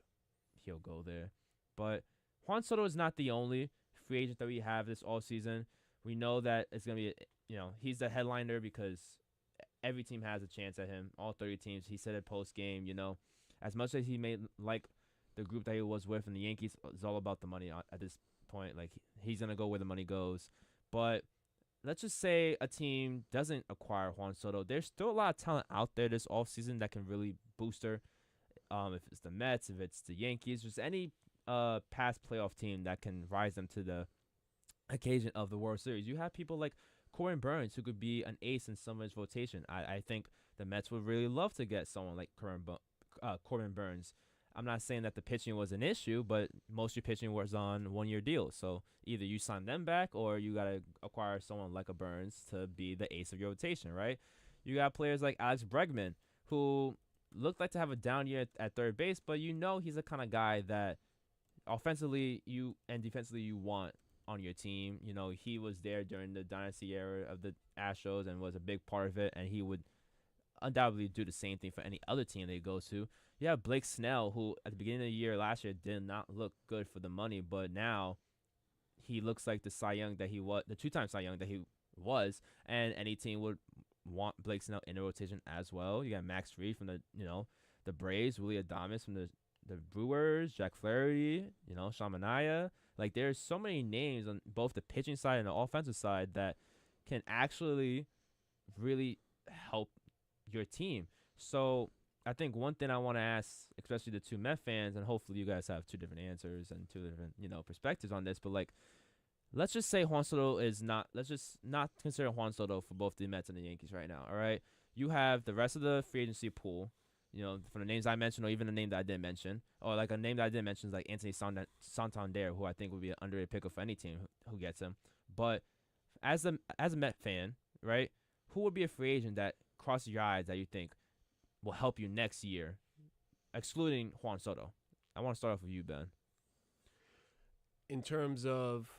he'll go there. But Juan Soto is not the only free agent that we have this all season. We know that it's gonna be, he's the headliner because every team has a chance at him. All 30 teams. He said it post game. As much as he may like the group that he was with in the Yankees, it's all about the money at this point. He's gonna go where the money goes. But let's just say a team doesn't acquire Juan Soto. There's still a lot of talent out there this offseason that can really boost her. If it's the Mets, if it's the Yankees, just any past playoff team that can rise them to the occasion of the World Series. You have people like Corbin Burnes, who could be an ace in someone's rotation. I think the Mets would really love to get someone like Corbin Burnes. I'm not saying that the pitching was an issue, but most of your pitching was on one-year deals. So either you sign them back or you got to acquire someone like a Burnes to be the ace of your rotation, right? You got players like Alex Bregman, who looked like to have a down year at third base, but he's the kind of guy that offensively and defensively you want on your team. He was there during the dynasty era of the Astros and was a big part of it, and he would undoubtedly do the same thing for any other team they go to. You have Blake Snell, who at the beginning of the year last year did not look good for the money, but now he looks like the Cy Young that he was, the two-time Cy Young that he was, and any team would want Blake Snell in the rotation as well. You got Max Fried from the Braves, Willie Adames from the Brewers, Jack Flaherty, Sean Manaea. There's so many names on both the pitching side and the offensive side that can actually really help your team. So I think one thing I want to ask, especially the two Met fans, and hopefully you guys have two different answers and two different, perspectives on this, but like, let's just say Juan Soto is not, let's just not consider Juan Soto for both the Mets and the Yankees right now, all right? You have the rest of the free agency pool, from the names I mentioned or even the name that I didn't mention, or like a name that I didn't mention is like Anthony Santander, who I think would be an underrated pick for any team who gets him. But as a Met fan, right, who would be a free agent that crosses your eyes that you think will help you next year, excluding Juan Soto? I want to start off with you, Ben. In terms of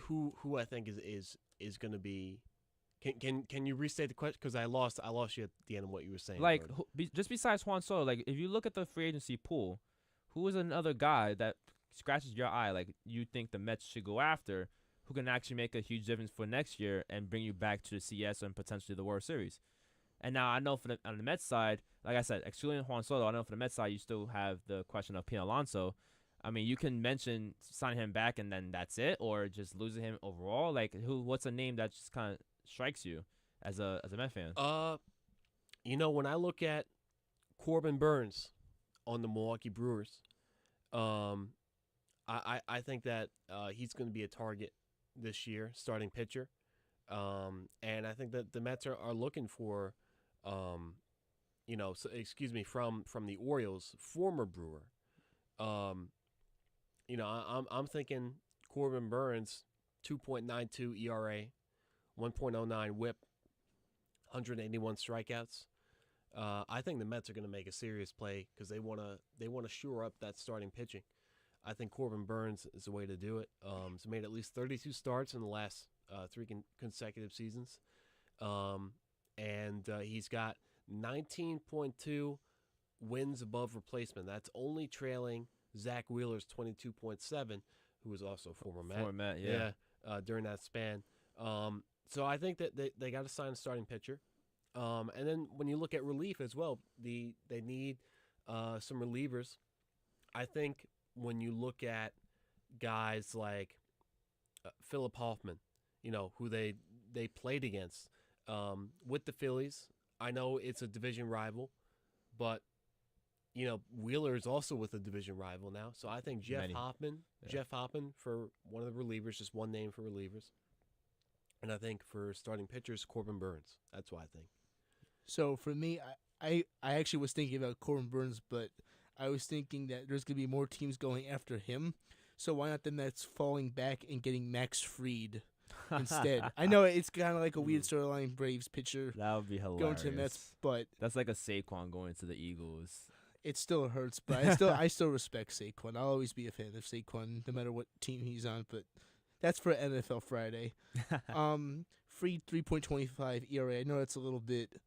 who I think is going to be, can you restate the question, because I lost you at the end of what you were saying. Like just besides Juan Soto, like if you look at the free agency pool, who is another guy that scratches your eye, like you think the Mets should go after, who can actually make a huge difference for next year and bring you back to the CS and potentially the World Series? And now I know on the Mets side, like I said, excluding Juan Soto, I know for the Mets side you still have the question of Pete Alonso. I mean, you can mention signing him back and then that's it, or just losing him overall. Like what's a name that just kind of strikes you as a Met fan? When I look at Corbin Burnes on the Milwaukee Brewers, I think that he's going to be a target this year, starting pitcher. And I think that the Mets are looking for, from the Orioles, former Brewer. I'm thinking Corbin Burnes, 2.92 ERA, 1.09 WHIP, 181 strikeouts. I think the Mets are going to make a serious play because they want to shore up that starting pitching. I think Corbin Burnes is the way to do it. He's made at least 32 starts in the last 3 consecutive seasons. And he's got 19.2 wins above replacement. That's only trailing Zach Wheeler's 22.7, who was also a former Met. Former Met, yeah. During that span. So I think that they got to sign a starting pitcher. And then when you look at relief as well, they need some relievers. I think when you look at guys like Philip Hoffman, who they played against with the Phillies. I know it's a division rival, but Wheeler is also with a division rival now. So I think Jeff Hoffman for one of the relievers, just one name for relievers. And I think for starting pitchers, Corbin Burnes. That's what I think. So for me, I actually was thinking about Corbin Burnes, but I was thinking that there's going to be more teams going after him. So why not the Mets falling back and getting Max Fried instead? I know it's kind of like a weird storyline, Braves pitcher. That would be hilarious. Going to the Mets, but that's like a Saquon going to the Eagles. It still hurts, but I still respect Saquon. I'll always be a fan of Saquon, no matter what team he's on. But that's for NFL Friday. Fried 3.25 ERA. I know that's a little bit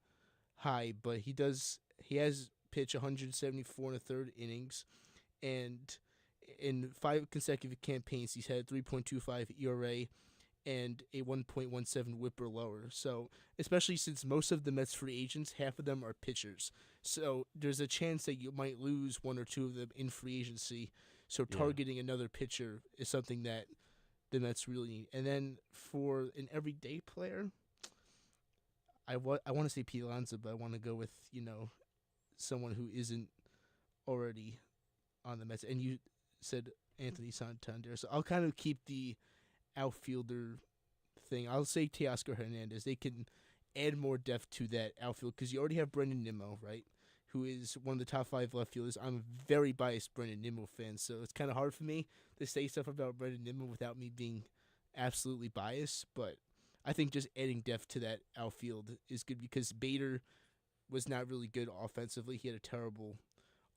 high, but he has pitched 174 1/3 innings, and in 5 consecutive campaigns, he's had 3.25 ERA and a 1.17 WHIP or lower. So, especially since most of the Mets free agents, half of them are pitchers. So, there's a chance that you might lose 1 or 2 of them in free agency. So, targeting another pitcher is something that the Mets really need. And then for an everyday player, I want to say Pete Alonso, but I want to go with, someone who isn't already on the Mets. And you said Anthony Santander. So I'll kind of keep the outfielder thing. I'll say Teoscar Hernandez. They can add more depth to that outfield because you already have Brendan Nimmo, right, who is one of the top 5 left fielders. I'm a very biased Brendan Nimmo fan, so it's kind of hard for me to say stuff about Brendan Nimmo without me being absolutely biased. But I think just adding depth to that outfield is good because Bader was not really good offensively. He had a terrible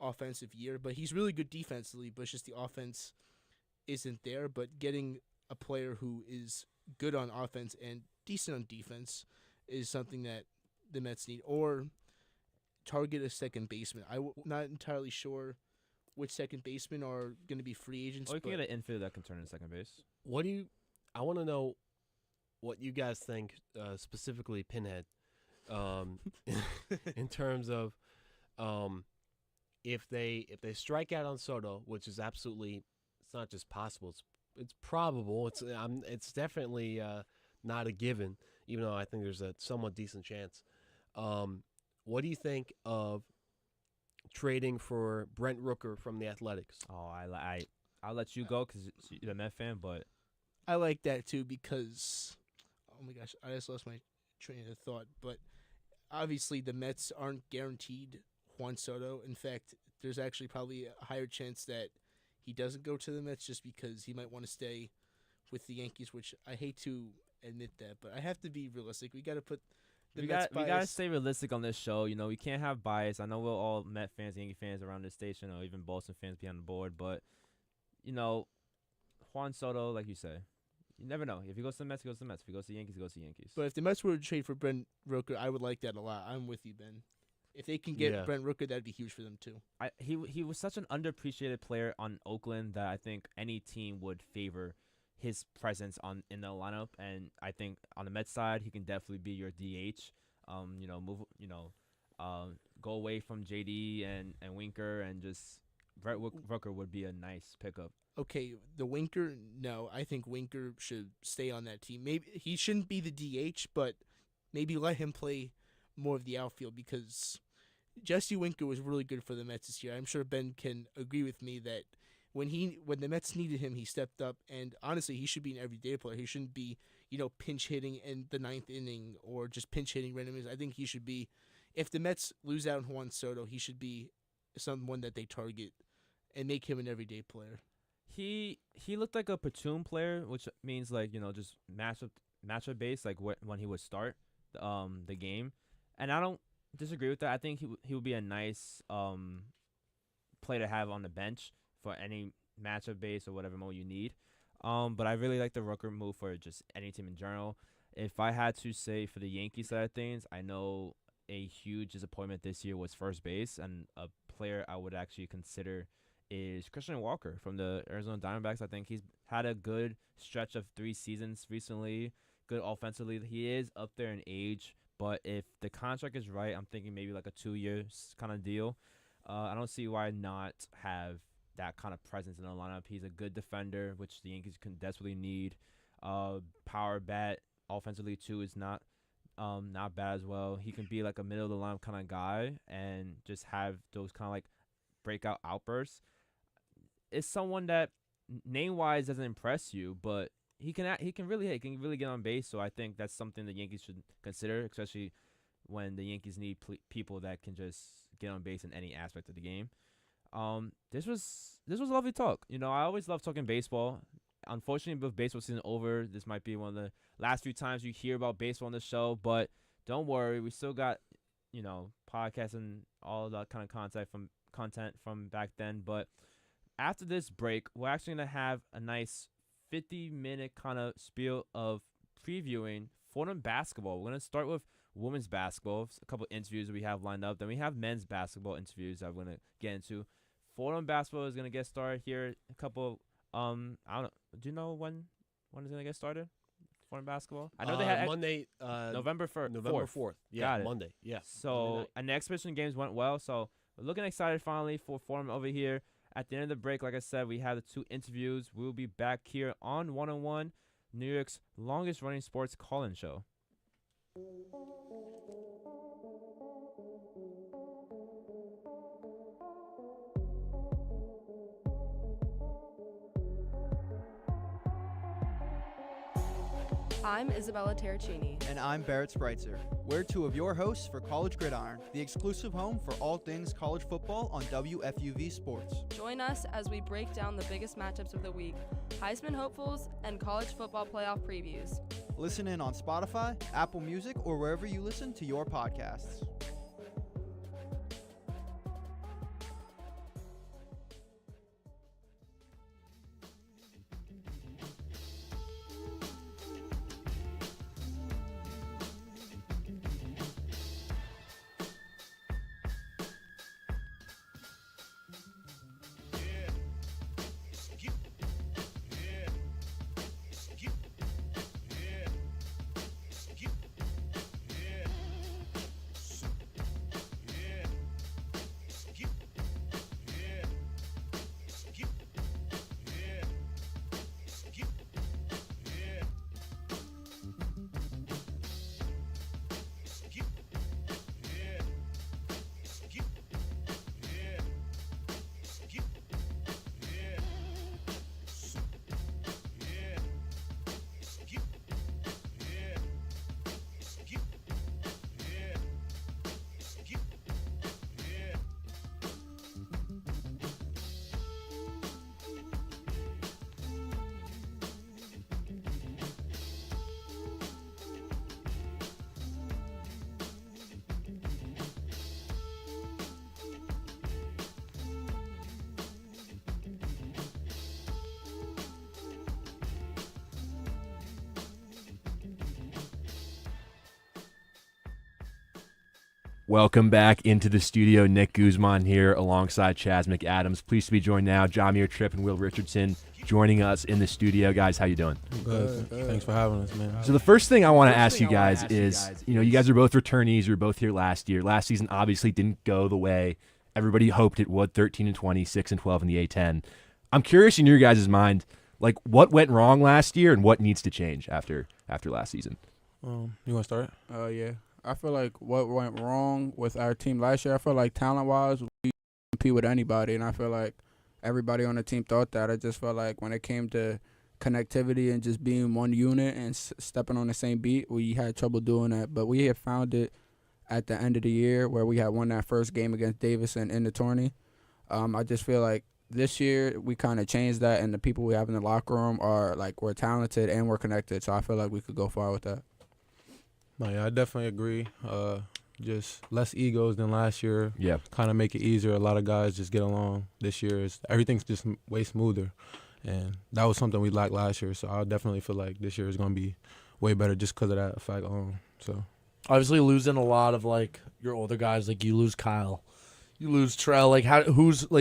offensive year, but he's really good defensively, but it's just the offense isn't there. But getting a player who is good on offense and decent on defense is something that the Mets need. Or target a second baseman. I'm not entirely sure which second basemen are going to be free agents. Or you can get an infielder that can turn into second base. I want to know what you guys think, specifically Pinhead, in terms of if they strike out on Soto, which is absolutely, it's not just possible, it's probable, it's definitely not a given. even though I think there's a somewhat decent chance. What do you think of trading for Brent Rooker from the Athletics? Oh, I'll let you go because you're a Met fan, but I like that too because, oh my gosh, I just lost my train of thought. But obviously, the Mets aren't guaranteed Juan Soto. In fact, there's actually probably a higher chance that he doesn't go to the Mets just because he might want to stay with the Yankees, which I hate to admit that, but I have to be realistic. We got to put the Mets bias. We gotta stay realistic on this show. You know, we can't have bias. I know we're all Met fans, Yankee fans around this station, or even Boston fans behind the board, but you know, Juan Soto, like you say, you never know. If he goes to the Mets, he goes to the Mets. If he goes to the Yankees, he goes to the Yankees. But if the Mets were to trade for Brent Rooker, I would like that a lot. I'm with you, Ben. If they can get Brent Rooker, that'd be huge for them too. He was such an underappreciated player on Oakland that I think any team would favor his presence in the lineup, and I think on the Mets side, he can definitely be your DH. Go away from JD and Winker, and just Brett Rooker would be a nice pickup. Okay, the Winker, no, I think Winker should stay on that team. Maybe he shouldn't be the DH, but maybe let him play more of the outfield because Jesse Winker was really good for the Mets this year. I'm sure Ben can agree with me that when the Mets needed him, he stepped up, and honestly, he should be an everyday player. He shouldn't be, pinch hitting in the ninth inning or just pinch hitting random innings. I think he should be, if the Mets lose out on Juan Soto, he should be someone that they target and make him an everyday player. He looked like a platoon player, which means just matchup based, like when he would start the game, and I don't disagree with that. I think he would be a nice player to have on the bench for any matchup base or whatever mode you need. But I really like the Rooker move for just any team in general. If I had to say for the Yankees side of things, I know a huge disappointment this year was first base, and a player I would actually consider is Christian Walker from the Arizona Diamondbacks. I think he's had a good stretch of 3 seasons recently, good offensively. He is up there in age, but if the contract is right, I'm thinking maybe like a 2-year kind of deal. I don't see why not have that kind of presence in the lineup. He's a good defender, which the Yankees can desperately need. Power bat offensively too is not bad as well. He can be like a middle of the line kind of guy and just have those kind of like breakout outbursts. It's someone that name wise doesn't impress you, but he can really get on base. So I think that's something the Yankees should consider, especially when the Yankees need people that can just get on base in any aspect of the game. This was a lovely talk. I always love talking baseball. Unfortunately, with baseball season over, this might be one of the last few times you hear about baseball on the show. But don't worry, we still got podcasts and all that kind of content from back then. But after this break, we're actually gonna have a nice 50-minute kind of spiel of previewing Fordham basketball. We're gonna start with women's basketball, a couple interviews that we have lined up. Then we have men's basketball interviews that we're gonna get into. Fordham basketball is gonna get started here. A couple. I don't know. Do you know when it's gonna get started? Fordham basketball. I know they had Monday, November 4th. November 4th. Yeah, Got it. Monday. Yeah. So and the exhibition games went well. So we're looking excited finally for Fordham over here. At the end of the break, like I said, we have the 2 interviews. We'll be back here on 101, New York's longest running sports call-in show. I'm Isabella Terracini. And I'm Barrett Spreitzer. We're 2 of your hosts for College Gridiron, the exclusive home for all things college football on WFUV Sports. Join us as we break down the biggest matchups of the week, Heisman hopefuls, and college football playoff previews. Listen in on Spotify, Apple Music, or wherever you listen to your podcasts. Welcome back into the studio. Nick Guzman here alongside Chaz McAdams. Pleased to be joined now. Jamir Tripp and Will Richardson joining us in the studio. Guys, how you doing? Good. Thanks for having us, man. So the first thing I want to ask you guys is, you guys are both returnees. You were both here last year. Last season obviously didn't go the way everybody hoped it would. 13-20, 6-12 in the A10. I'm curious in your guys' mind, like what went wrong last year and what needs to change after last season. You want to start? Yeah. I feel like what went wrong with our team last year, I feel like talent-wise, we compete with anybody, and I feel like everybody on the team thought that. I just felt like when it came to connectivity and just being one unit and stepping on the same beat, we had trouble doing that. But we had found it at the end of the year where we had won that first game against Davidson in the tourney. I just feel like this year we kind of changed that, and the people we have in the locker room are like we're talented and we're connected, so I feel like we could go far with that. No, yeah, I definitely agree. Just less egos than last year. Yeah. Kind of make it easier. A lot of guys just get along. This year, everything's just way smoother. And that was something we lacked last year. So I definitely feel like this year is going to be way better just because of that fact alone. So obviously losing a lot of, like, your older guys. Like, you lose Kyle. You lose Trell. Like,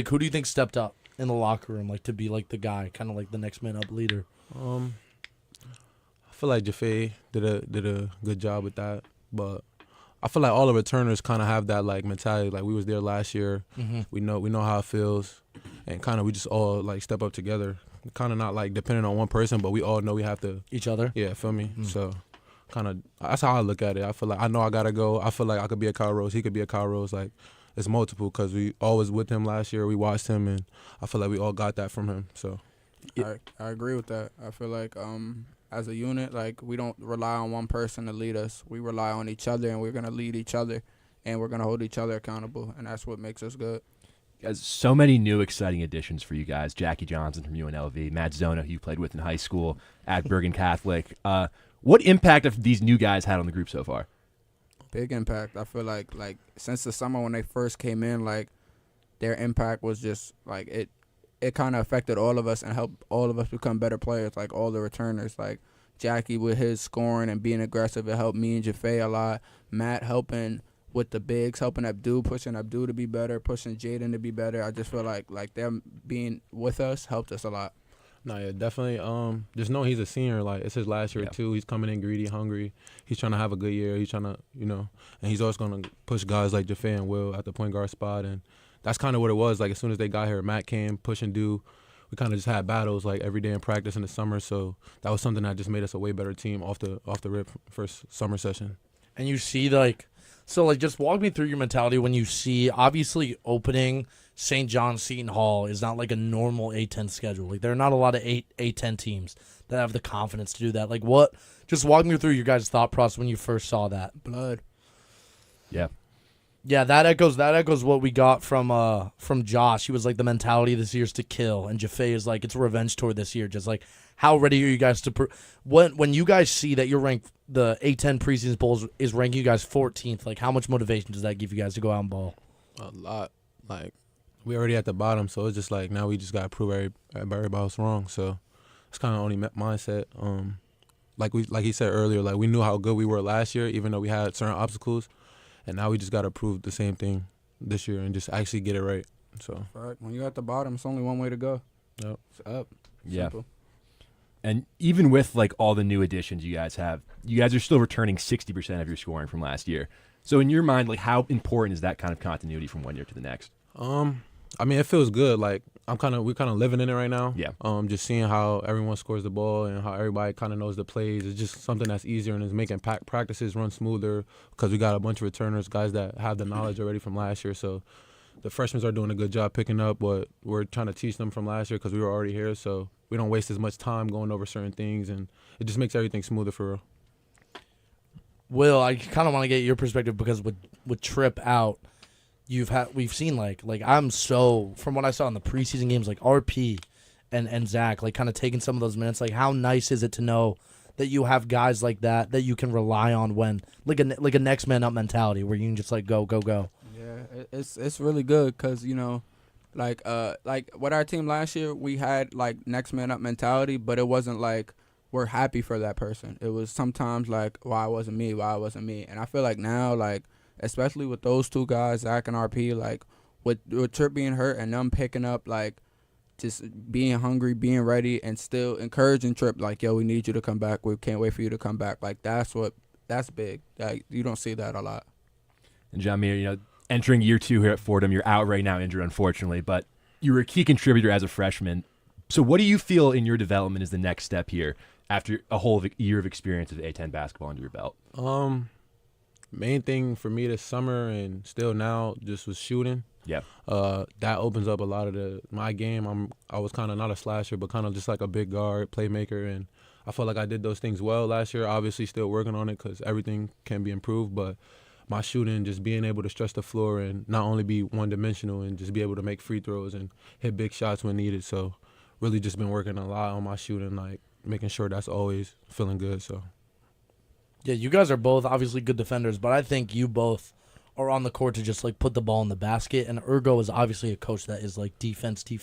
who do you think stepped up in the locker room, like, to be, like, the guy, kind of like the next man up leader? I feel like Jaffe did a good job with that, but I feel like all the returners kind of have that like mentality. Like we was there last year, we know how it feels, and kind of we just all like step up together. Kind of not like depending on one person, but we all know we have to each other. Yeah, feel me? So kind of that's how I look at it. I feel like I know I gotta go. I feel like I could be a Kyle Rose, he could be a Kyle Rose. Like it's multiple because we always with him last year. We watched him, and I feel like we all got that from him. So I agree with that. I feel like as a unit, like we don't rely on one person to lead us. We rely on each other, and we're gonna lead each other, and we're gonna hold each other accountable, and that's what makes us good. Guys, so many new exciting additions for you guys. Jackie Johnson from UNLV, Matt Zona, who you played with in high school at Bergen Catholic. What impact have these new guys had on the group so far? Big impact. I feel like since the summer when they first came in, like their impact was just like it kind of affected all of us and helped all of us become better players, like all the returners. Like Jackie with his scoring and being aggressive, it helped me and Jaffe a lot. Matt helping with the bigs, helping Abdul, pushing Abdul to be better, pushing Jaden to be better. I just feel like them being with us helped us a lot. No, yeah, definitely. Just know he's a senior. Like it's his last year too. He's coming in greedy, hungry. He's trying to have a good year. He's trying to, and he's always going to push guys like Jaffe and Will at the point guard spot. And that's kind of what it was. Like as soon as they got here, Matt came, push and do. We kind of just had battles like every day in practice in the summer. So that was something that just made us a way better team off the rip first summer session. And you see just walk me through your mentality when you see obviously opening St. John Seton Hall is not like a normal A10 schedule. Like there are not a lot of A10 teams that have the confidence to do that. Like what? Just walk me through your guys' thought process when you first saw that. Blood. Yeah. Yeah, that echoes what we got from Josh. He was like the mentality this year is to kill, and Jaffe is like it's a revenge tour this year. Just like how ready are you guys to when you guys see that you're ranked, the A10 preseason polls is ranking you guys 14th. Like how much motivation does that give you guys to go out and ball? A lot. Like we already at the bottom, so it's just like now we just gotta prove everybody else wrong. So it's kind of only mindset. Like he said earlier, like we knew how good we were last year, even though we had certain obstacles. And now we just got to prove the same thing this year and just actually get it right. So when you're at the bottom, it's only one way to go. Yep. It's up. Yeah. Simple. And even with like all the new additions you guys have, you guys are still returning 60% of your scoring from last year. So in your mind, like how important is that kind of continuity from one year to the next? I mean, it feels good. Like we're kind of living in it right now. Yeah. Just seeing how everyone scores the ball and how everybody kind of knows the plays. It's just something that's easier and is making practices run smoother because we got a bunch of returners, guys that have the knowledge already from last year. So the freshmen are doing a good job picking up what we're trying to teach them from last year because we were already here. So we don't waste as much time going over certain things, and it just makes everything smoother for real. Will, I kind of want to get your perspective because with Tripp out, we've seen like I'm so from what I saw in the preseason games, like RP and Zach like kind of taking some of those minutes. Like how nice is it to know that you have guys like that you can rely on when like a next man up mentality where you can just like go. Yeah, it's really good because like with our team last year we had like next man up mentality, but it wasn't like we're happy for that person. It was sometimes like why wasn't me, and I feel like now like especially with those two guys, Zach and RP, like with Trip being hurt and them picking up, like just being hungry, being ready, and still encouraging Trip, like, yo, we need you to come back. We can't wait for you to come back. Like, that's big. Like, you don't see that a lot. And Jamir, entering year 2 here at Fordham, you're out right now injured, unfortunately, but you were a key contributor as a freshman. So what do you feel in your development is the next step here after a whole year of experience of A10 basketball under your belt? Main thing for me this summer and still now just was shooting. Yeah. That opens up a lot of my game. I was kind of not a slasher, but kind of just like a big guard, playmaker, and I felt like I did those things well last year. Obviously still working on it because everything can be improved, but my shooting, just being able to stretch the floor and not only be one-dimensional and just be able to make free throws and hit big shots when needed. So really just been working a lot on my shooting, like making sure that's always feeling good. So yeah, you guys are both obviously good defenders, but I think you both are on the court to just like put the ball in the basket. And Ergo is obviously a coach that is like defense. You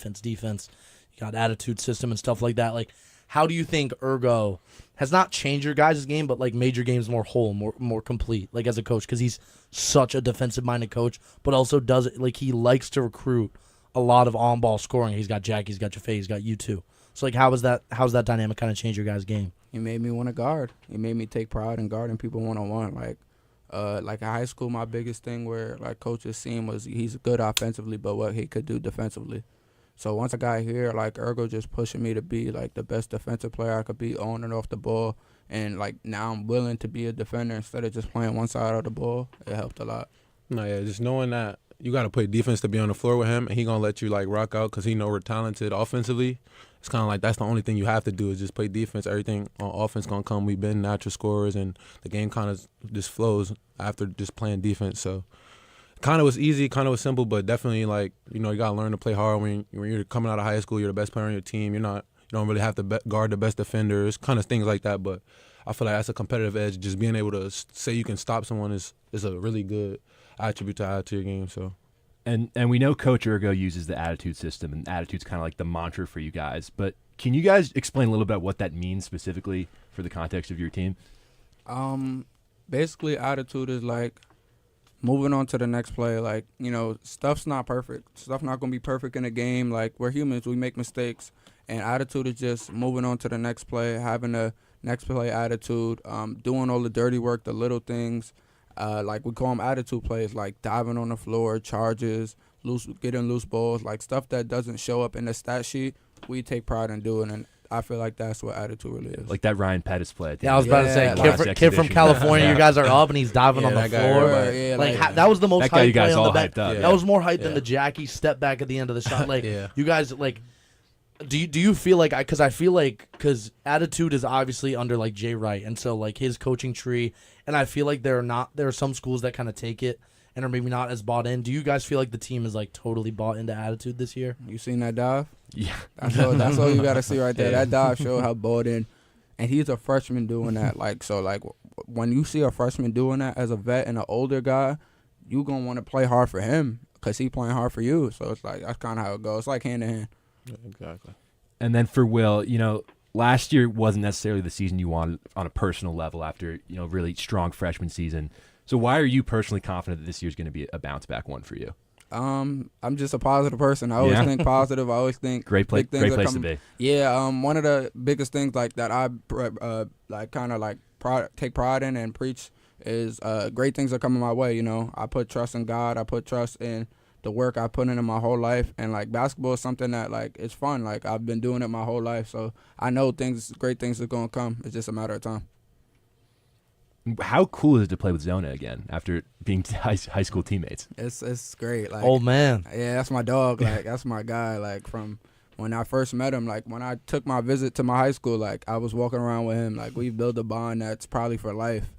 got attitude system and stuff like that. Like, how do you think Ergo has not changed your guys' game, but like made your games more whole, more complete, like as a coach? Because he's such a defensive-minded coach, but also does it like he likes to recruit a lot of on-ball scoring. He's got Jack, he's got Jaffe, he's got you two. So like, how's that dynamic kind of change your guys' game? He made me want to guard. He made me take pride in guarding people one-on-one. Like in high school, my biggest thing where like coaches seen was he's good offensively, but what he could do defensively. So once I got here, like Ergo just pushing me to be like the best defensive player I could be on and off the ball, and like now I'm willing to be a defender instead of just playing one side of the ball. It helped a lot. No, yeah, just knowing that you got to play defense to be on the floor with him, and he gonna let you like rock out because he know we're talented offensively. It's kind of like that's the only thing you have to do is just play defense. Everything on offense gonna come. We've been natural scorers, and the game kind of just flows after just playing defense. So kind of was easy, kind of was simple, but definitely like you gotta learn to play hard when you're coming out of high school. You're the best player on your team. You don't really have to guard the best defenders, kind of things like that. But I feel like that's a competitive edge. Just being able to say you can stop someone is a really good attribute to add to your game. So. And we know Coach Ergo uses the attitude system, and attitude's kind of like the mantra for you guys. But can you guys explain a little bit what that means specifically for the context of your team? Basically, attitude is like moving on to the next play. Like, stuff's not perfect. Stuff not going to be perfect in a game. Like, we're humans. We make mistakes. And attitude is just moving on to the next play, having a next play attitude, doing all the dirty work, the little things. Like we call them attitude plays, like diving on the floor, charges, getting loose balls, like stuff that doesn't show up in the stat sheet. We take pride in doing, and I feel like that's what attitude really is. Like that Ryan Pettis play. Yeah, I was about to say, kid from California. You guys are up, and he's diving on the floor. That was the most hyped play on the back. That was more hyped than the Jackie step back at the end of the shot. Like you guys, like. Do you feel like because I feel like because attitude is obviously under like Jay Wright, and so like his coaching tree, and I feel like there are some schools that kind of take it and are maybe not as bought in. Do you guys feel like the team is like totally bought into attitude this year? You seen that dive? Yeah, that's all you gotta see right there. That dive showed how bought in, and he's a freshman doing that. Like so, like when you see a freshman doing that as a vet and an older guy, you gonna want to play hard for him because he playing hard for you. So it's like that's kind of how it goes. It's like hand in hand. Yeah, exactly. And then for Will, last year wasn't necessarily the season you wanted on a personal level after, really strong freshman season. So why are you personally confident that this year's going to be a bounce back one for you? I'm just a positive person. I always think positive. I always think great place to be. Yeah. One of the biggest things like that I take pride in and preach is great things are coming my way. I put trust in God. I put trust in the work I put in my whole life, and like basketball is something that like it's fun. Like I've been doing it my whole life, so I know great things are gonna come. It's just a matter of time. How cool is it to play with Zona again after being high school teammates? It's great. Like old man. Yeah, that's my dog. Like that's my guy. Like from when I first met him, like when I took my visit to my high school, like I was walking around with him. Like we built a bond that's probably for life,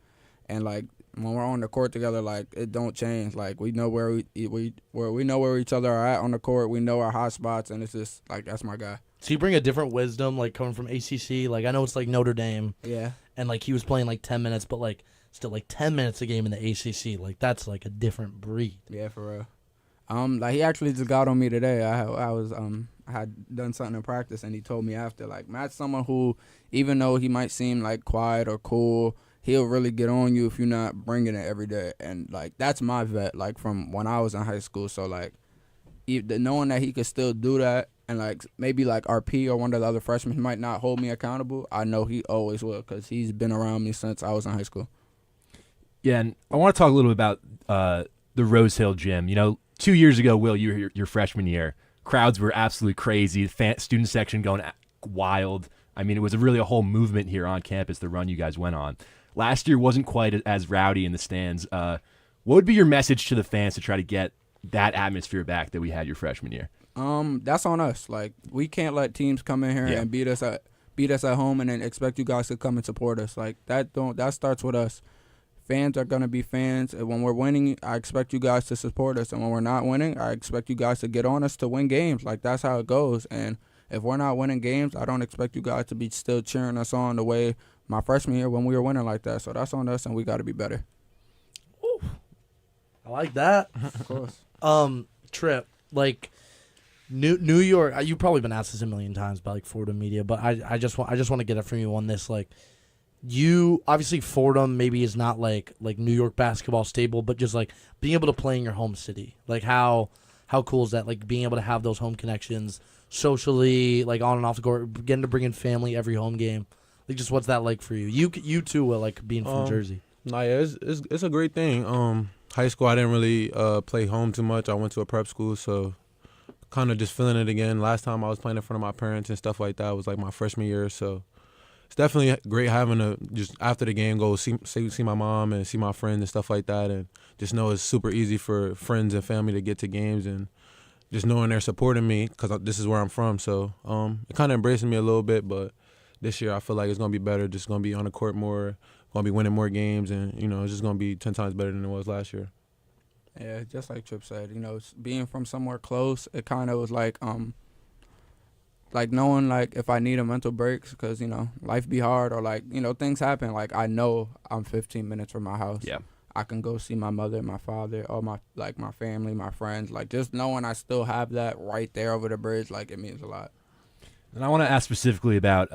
and like. When we're on the court together, like it don't change. Like we know where we know where each other are at on the court. We know our hot spots, and it's just like that's my guy. So you bring a different wisdom, like coming from ACC. Like I know it's like Notre Dame, yeah, and like he was playing like 10 minutes, but like still like 10 minutes a game in the ACC. Like that's like a different breed. Yeah, for real. Like he actually just got on me today. I had done something in practice, and he told me after, like Matt's someone who, even though he might seem like quiet or cool. he'll really get on you if you're not bringing it every day. And, like, that's my vet, like, from when I was in high school. So, like, knowing that he could still do that and, like, maybe, like, RP or one of the other freshmen might not hold me accountable, I know he always will because he's been around me since I was in high school. Yeah, and I want to talk a little bit about the Rose Hill Gym. You know, 2 years ago, Will, you were your freshman year. Crowds were absolutely crazy. The student section going wild. I mean, it was really a whole movement here on campus, the run you guys went on. Last year wasn't quite as rowdy in the stands. What would be your message to the fans to try to get that atmosphere back that we had your freshman year? That's on us. Like, we can't let teams come in here and beat us at home and then expect you guys to come and support us. Like, that starts with us. Fans are going to be fans. And when we're winning, I expect you guys to support us. And when we're not winning, I expect you guys to get on us to win games. Like, that's how it goes. And if we're not winning games, I don't expect you guys to be still cheering us on the way my freshman year when we were winning like that. So that's on us, and we got to be better. Ooh, I like that. Of course. Trip, like, New York. You've probably been asked this a million times by, like, Fordham media, but I just want to get it from you on this. Like, you obviously Fordham maybe is not like New York basketball stable, but just like being able to play in your home city. Like, how cool is that? Like, being able to have those home connections socially, like on and off the court, getting to bring in family every home game. Like, just what's that like for you? You too, Will, like being from Jersey. Nah, yeah, it's a great thing. High school, I didn't really play home too much. I went to a prep school, so kind of just feeling it again. Last time I was playing in front of my parents and stuff like that was like my freshman year, so it's definitely great having to just after the game go see my mom and see my friends and stuff like that, and just know it's super easy for friends and family to get to games, and just knowing they're supporting me because this is where I'm from. So it kind of embracing me a little bit, but this year I feel like it's going to be better, just going to be on the court more, going to be winning more games, and, you know, it's just going to be 10 times better than it was last year. Yeah, just like Trip said, you know, being from somewhere close, it kind of was like knowing, like, if I need a mental break because, you know, life be hard or, like, you know, things happen. Like, I know I'm 15 minutes from my house. Yeah. I can go see my mother, my father, all my family, my friends. Like, just knowing I still have that right there over the bridge, like, it means a lot. And I want to ask specifically about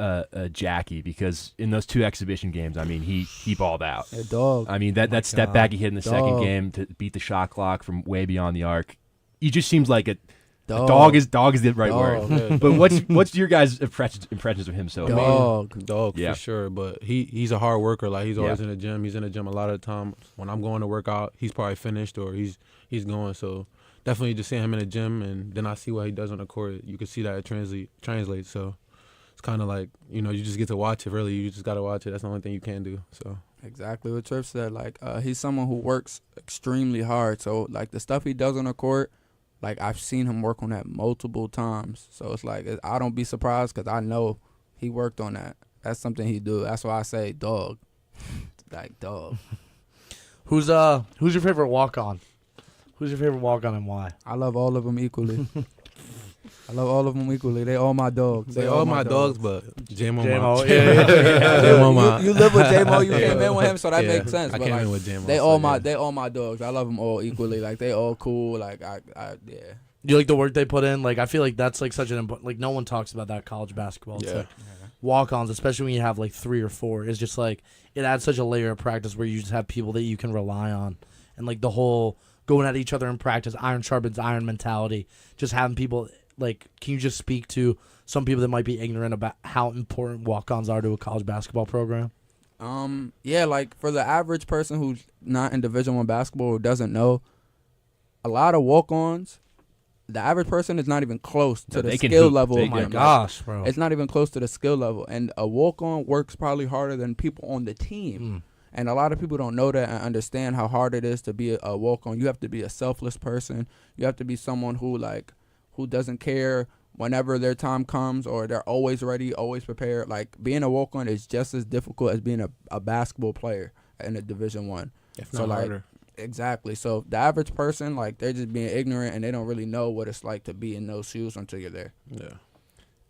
Jackie because in those 2 exhibition games, I mean, he balled out. A dog. I mean, that step back he hit in the second game to beat the shot clock from way beyond the arc. He just seems like a dog is the right word. Yeah. But what's your guys' impressions of him so far? Dog for sure. But he's a hard worker. Like, he's always in the gym. He's in the gym a lot of the time. When I'm going to work out, he's probably finished or he's going. So definitely just seeing him in the gym, and then I see what he does on the court. You can see that it translates. So it's kind of like, you know, you just get to watch it. Really, you just got to watch it. That's the only thing you can do. So exactly what Tripp said. Like, he's someone who works extremely hard. So, like, the stuff he does on the court, like, I've seen him work on that multiple times. So it's like, I don't be surprised because I know he worked on that. That's something he do. That's why I say dog. Like, dog. Who's your favorite walk-on? Who's your favorite walk-on and why? I love all of them equally. They all my dogs. They all my dogs, but J-Mo. Yeah. You live with J-Mo. You came in with him, so that makes sense. I came in with J-Mo. They all my dogs. I love them all equally. Like, they all cool. Like, yeah. You like the work they put in? Like, I feel like that's like such an important. Like, no one talks about that college basketball. It's like walk-ons, especially when you have like 3 or 4. It's just like it adds such a layer of practice where you just have people that you can rely on, and like the whole going at each other in practice, iron sharpens iron mentality. Just having people. Like, can you just speak to some people that might be ignorant about how important walk-ons are to a college basketball program? Yeah, like, for the average person who's not in Division I basketball or doesn't know, a lot of walk-ons, the average person is not even close to the skill level. Oh my gosh, bro. It's not even close to the skill level. And a walk-on works probably harder than people on the team. And a lot of people don't know that and understand how hard it is to be a walk-on. You have to be a selfless person. You have to be someone who doesn't care whenever their time comes, or they're always ready, always prepared. Like, being a walk-on is just as difficult as being a basketball player in a Division I. If not harder. Exactly. So the average person, like, they're just being ignorant, and they don't really know what it's like to be in those shoes until you're there. Yeah.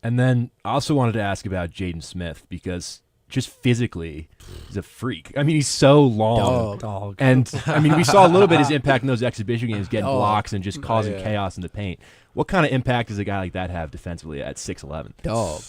And then I also wanted to ask about Jaden Smith because just physically, he's a freak. I mean, he's so long. Dog. And, I mean, we saw a little bit of his impact in those exhibition games, getting blocks and just causing chaos in the paint. What kind of impact does a guy like that have defensively at 6'11"? Dog.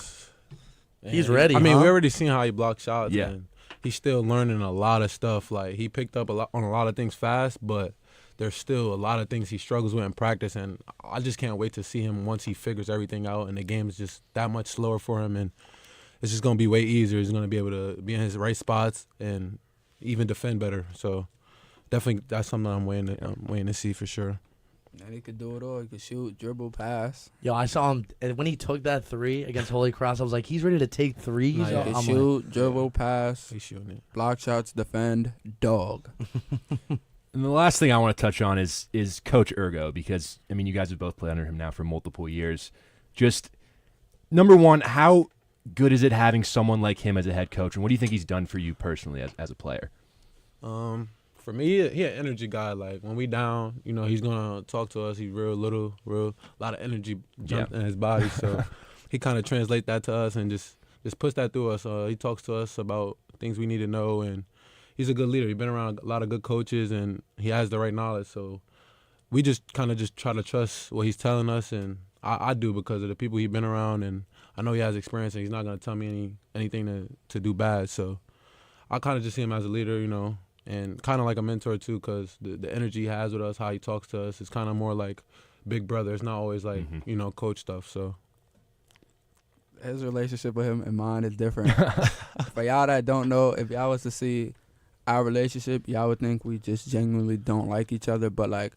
He's ready. I mean, we already seen how he blocks shots. Yeah. And he's still learning a lot of stuff. Like, he picked up on a lot of things fast, but there's still a lot of things he struggles with in practice, and I just can't wait to see him once he figures everything out and the game is just that much slower for him, and it's just going to be way easier. He's going to be able to be in his right spots and even defend better. So definitely that's something I'm waiting to see for sure. And he could do it all. He could shoot, dribble, pass. Yo, I saw him when he took that 3 against Holy Cross. I was like, he's ready to take threes. He could shoot, dribble, pass. He's shooting it. Block shots, defend, dog. And the last thing I want to touch on is Coach Urgo, because, I mean, you guys have both played under him now for multiple years. Just, number one, how good is it having someone like him as a head coach, and what do you think he's done for you personally as a player? For me, he an energy guy. Like, when we down, you know, he's going to talk to us. He's real lot of energy in his body. So he kind of translate that to us and just push that through us. He talks to us about things we need to know, and he's a good leader. He's been around a lot of good coaches, and he has the right knowledge. So we just kind of just try to trust what he's telling us, and I do because of the people he's been around, and I know he has experience, and he's not going to tell me anything to do bad. So I kind of just see him as a leader, you know, and kind of like a mentor too, because the energy he has with us, how he talks to us, is kind of more like big brother. It's not always like, you know, coach stuff. So his relationship with him and mine is different. For y'all that don't know, if y'all was to see our relationship, y'all would think we just genuinely don't like each other. But, like,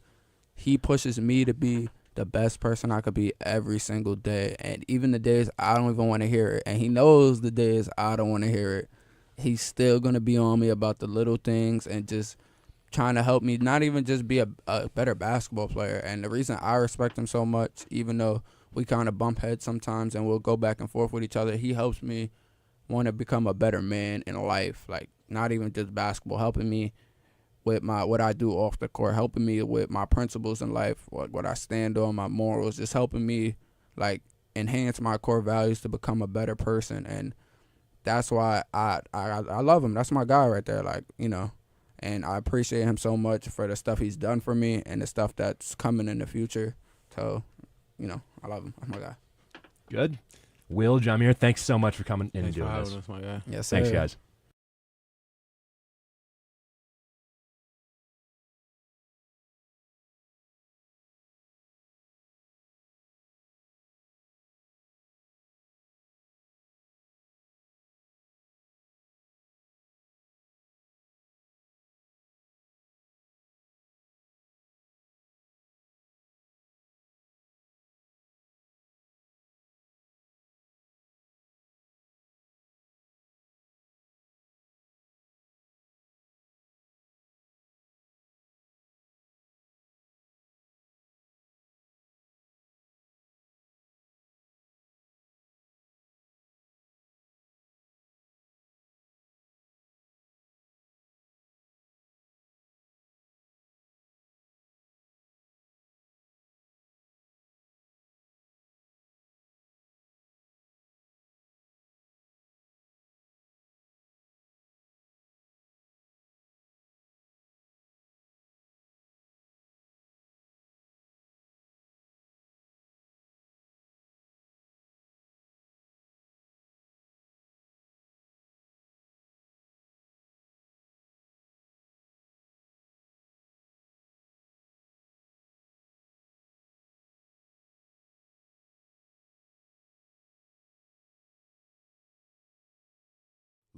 he pushes me to be the best person I could be every single day. And even the days I don't even want to hear it, and he knows the days I don't want to hear it, he's still going to be on me about the little things and just trying to help me not even just be a better basketball player. And the reason I respect him so much, even though we kind of bump heads sometimes and we'll go back and forth with each other, he helps me want to become a better man in life. Like, not even just basketball, helping me with what I do off the court, helping me with my principles in life, what I stand on, my morals, just helping me, like, enhance my core values to become a better person. And that's why I love him. That's my guy right there, like, you know. And I appreciate him so much for the stuff he's done for me and the stuff that's coming in the future. So, you know, I love him. That's my guy. Good. Will, Jamir, thanks so much for coming in and doing this. Us, my guy. Yes, thanks, sir. guys.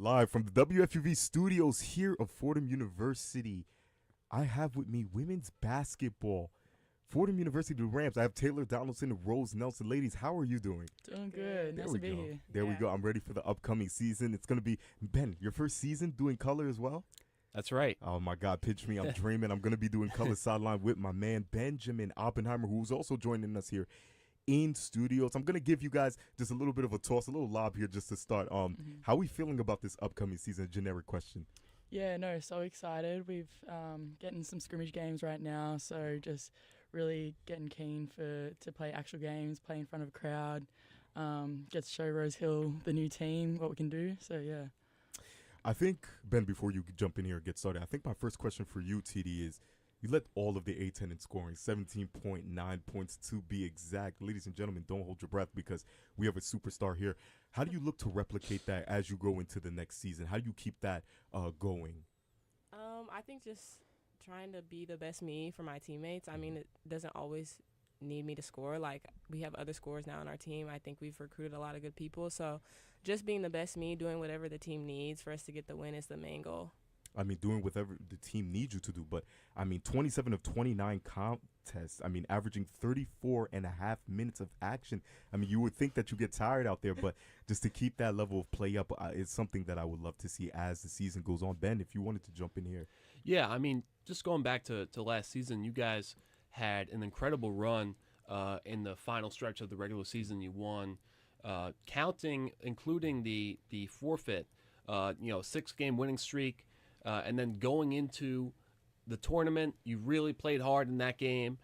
Live from the WFUV studios here of Fordham University, I have with me women's basketball. Fordham University, the Rams. I have Taylor Donaldson and Rose Nelson. Ladies, how are you doing? Doing good. Nice to be here. There we go. I'm ready for the upcoming season. It's going to be, Ben, your first season doing color as well? That's right. Oh, my God. Pitch me. I'm dreaming. I'm going to be doing color sideline with my man, Benjamin Oppenheimer, who's also joining us here in studios. I'm going to give you guys just a little bit of a toss, a little lob here just to start. How are we feeling about this upcoming season? Generic question. Yeah, no, so excited. We've getting some scrimmage games right now, so just really getting keen to play actual games, play in front of a crowd, get to show Rose Hill, the new team, what we can do. So, yeah. I think, Ben, before you jump in here and get started, I think my first question for you, TD, is You led all of the A10 in scoring, 17.9 points to be exact. Ladies and gentlemen, don't hold your breath because we have a superstar here. How do you look to replicate that as you go into the next season? How do you keep that going? I think just trying to be the best me for my teammates. I mean, it doesn't always need me to score. Like, we have other scorers now on our team. I think we've recruited a lot of good people. So just being the best me, doing whatever the team needs for us to get the win is the main goal. I mean, doing whatever the team needs you to do. But, I mean, 27 of 29 contests. I mean, averaging 34 and a half minutes of action. I mean, you would think that you get tired out there, but just to keep that level of play up is something that I would love to see as the season goes on. Ben, if you wanted to jump in here. Yeah, I mean, just going back to last season, you guys had an incredible run in the final stretch of the regular season. You won, including the forfeit, 6-game winning streak. And then going into the tournament, you really played hard in that game.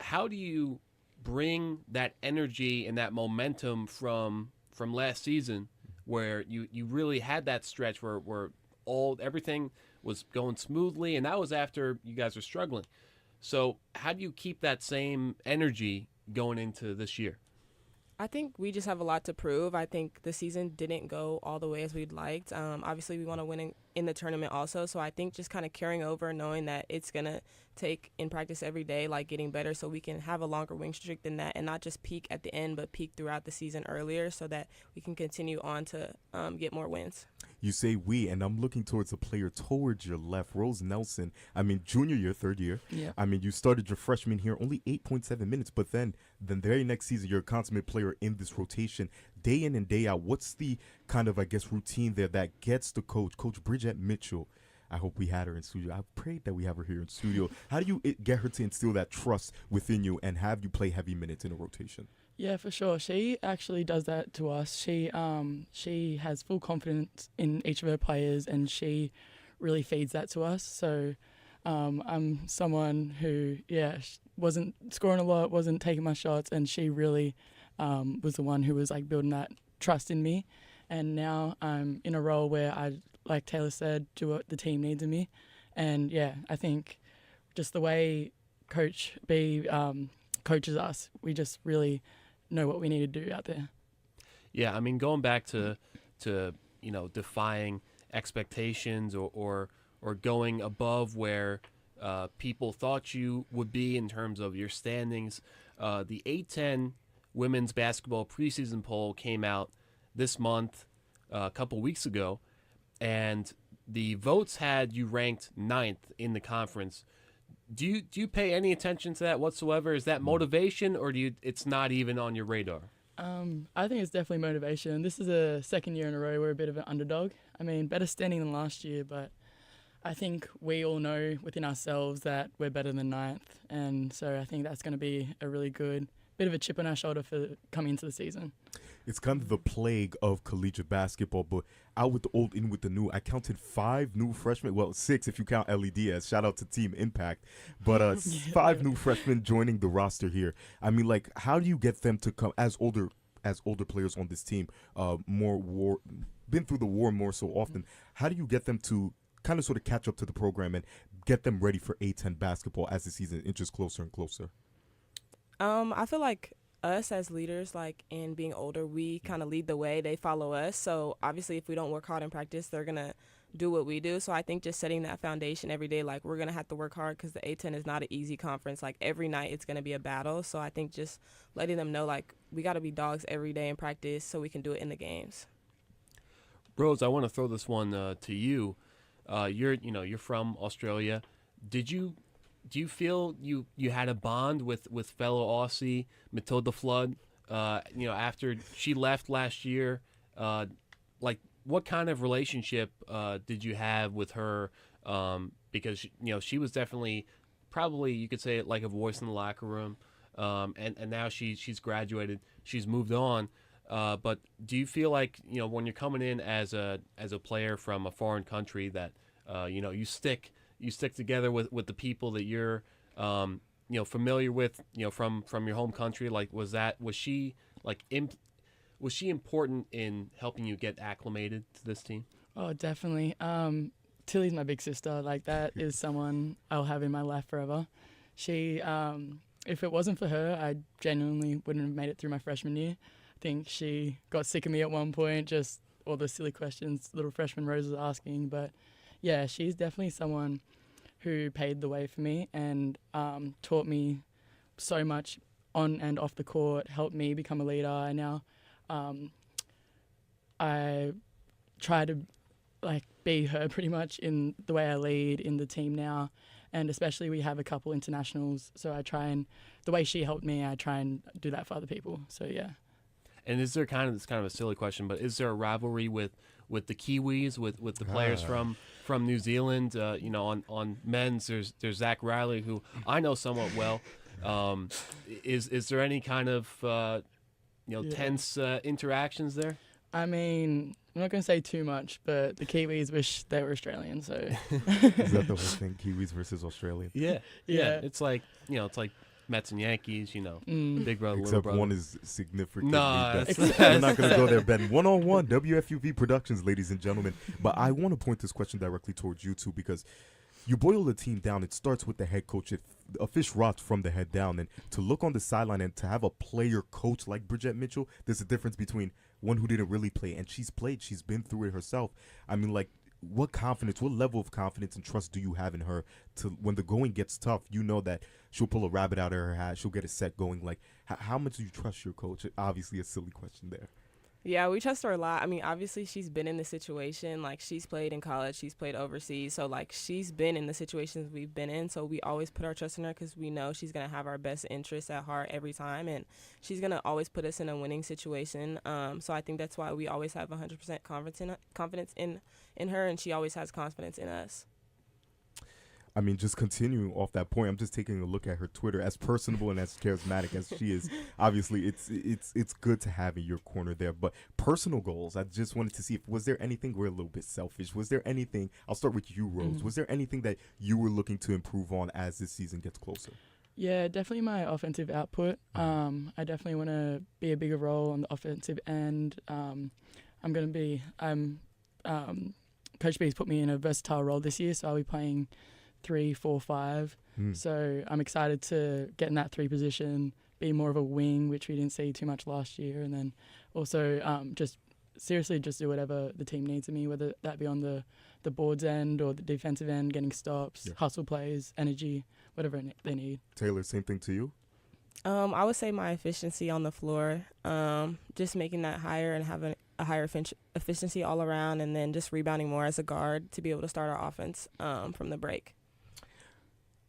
How do you bring that energy and that momentum from last season where you really had that stretch where everything was going smoothly, and that was after you guys were struggling. So how do you keep that same energy going into this year? I think we just have a lot to prove. I think the season didn't go all the way as we'd liked. Obviously, we want to win in the tournament also. So I think just kind of carrying over, knowing that it's going to take in practice every day, like getting better so we can have a longer win streak than that and not just peak at the end, but peak throughout the season earlier so that we can continue on to get more wins. You say we, and I'm looking towards a player towards your left, Rose Nelson. I mean, junior year, third year. Yeah. I mean, you started your freshman here, only 8.7 minutes, but then the very next season, you're a consummate player in this rotation, day in and day out. What's the kind of, I guess, routine there that gets the Coach Bridget Mitchell? I hope we had her in studio. I prayed that we have her here in studio. How do you get her to instill that trust within you and have you play heavy minutes in a rotation? Yeah, for sure. She actually does that to us. She has full confidence in each of her players, and she really feeds that to us. So I'm someone who, wasn't scoring a lot, wasn't taking my shots, and she really was the one who was like building that trust in me. And now I'm in a role where I, like Taylor said, do what the team needs of me. And yeah, I think just the way Coach B coaches us, we just really know what we need to do out there. Yeah, I mean, going back to defying expectations or going above where people thought you would be in terms of your standings. The A10 women's basketball preseason poll came out this month, a couple weeks ago, and the votes had you ranked 9th in the conference. Do you pay any attention to that whatsoever? Is that motivation, or it's not even on your radar? I think it's definitely motivation. This is a second year in a row we're a bit of an underdog. I mean, better standing than last year, but I think we all know within ourselves that we're better than 9th, and so I think that's going to be a really good bit of a chip on our shoulder for coming into the season. It's kind of the plague of collegiate basketball, but out with the old, in with the new. I counted 5 new freshmen, well, 6 if you count LEDS. Shout out to Team Impact. But 5 new freshmen joining the roster here. I mean, like, how do you get them to come as older players on this team, been through the war more so often? How do you get them to kind of sort of catch up to the program and get them ready for A10 basketball as the season inches closer and closer? I feel like us as leaders, like in being older, we kind of lead the way. They follow us. So obviously if we don't work hard in practice, they're going to do what we do. So I think just setting that foundation every day, like we're going to have to work hard because the A10 is not an easy conference. Like every night it's going to be a battle. So I think just letting them know, like, we got to be dogs every day in practice so we can do it in the games. Rose, I want to throw this one to you. You're from Australia. Do you feel you had a bond with fellow Aussie Matilda Flood? After she left last year, like what kind of relationship did you have with her? Because she was definitely, probably you could say, like a voice in the locker room. And now she's graduated, she's moved on. But do you feel like when you're coming in as a player from a foreign country that you stick together with the people that you're familiar with from your home country? Like was she important in helping you get acclimated to this team? Oh, definitely. Tilly's my big sister. Like, that is someone I'll have in my life forever. She, if it wasn't for her, I genuinely wouldn't have made it through my freshman year. I think she got sick of me at one point, just all the silly questions little freshman Rose was asking. But yeah, she's definitely someone who paved the way for me and taught me so much on and off the court, helped me become a leader. And now I try to be her pretty much in the way I lead in the team now. And especially we have a couple internationals, so I try and, the way she helped me, I try and do that for other people. So yeah. And is there it's kind of a silly question, but is there a rivalry with the Kiwis, with the players from New Zealand? On men's, there's Zach Riley, who I know somewhat well. Is there any kind of tense interactions there? I mean, I'm not going to say too much, but the Kiwis wish they were Australian. So is that the whole thing? Kiwis versus Australian? Yeah. It's like Mets and Yankees. Big brother, except little brother. One is significantly better. We're not going to go there, Ben. 1-on-1 WFUV Productions, ladies and gentlemen. But I want to point this question directly towards you two, because you boil the team down. It starts with the head coach. A fish rots from the head down. And to look on the sideline and to have a player coach like Bridgette Mitchell, there's a difference between one who didn't really play and she's played. She's been through it herself. I mean, what level of confidence and trust do you have in her to, when the going gets tough, you know that she'll pull a rabbit out of her hat, she'll get a set going? How much do you trust your coach? Obviously a silly question there. Yeah, we trust her a lot. I mean, obviously she's been in the situation. She's played in college, she's played overseas. So, she's been in the situations we've been in. So we always put our trust in her because we know she's going to have our best interests at heart every time. And she's going to always put us in a winning situation. So I think that's why we always have 100% confidence in her, and she always has confidence in us. I mean, just continuing off that point, I'm just taking a look at her Twitter. As personable and as charismatic as she is, obviously it's good to have in your corner there. But personal goals, I just wanted to see was there anything, we're a little bit selfish, was there anything, I'll start with you, Rose, Mm-hmm. was there anything that you were looking to improve on as this season gets closer? Yeah, definitely my offensive output. I definitely want to be a bigger role on the offensive end. Coach B's put me in a versatile role this year, so I'll be playing 3, 4, 5. So I'm excited to get in that 3 position, be more of a wing, which we didn't see too much last year, and then also just do whatever the team needs of me, whether that be on the boards end or the defensive end, getting stops, hustle plays, energy, whatever they need. Taylor, same thing to you? I would say my efficiency on the floor, just making that higher and having a higher efficiency all around, and then just rebounding more as a guard to be able to start our offense from the break.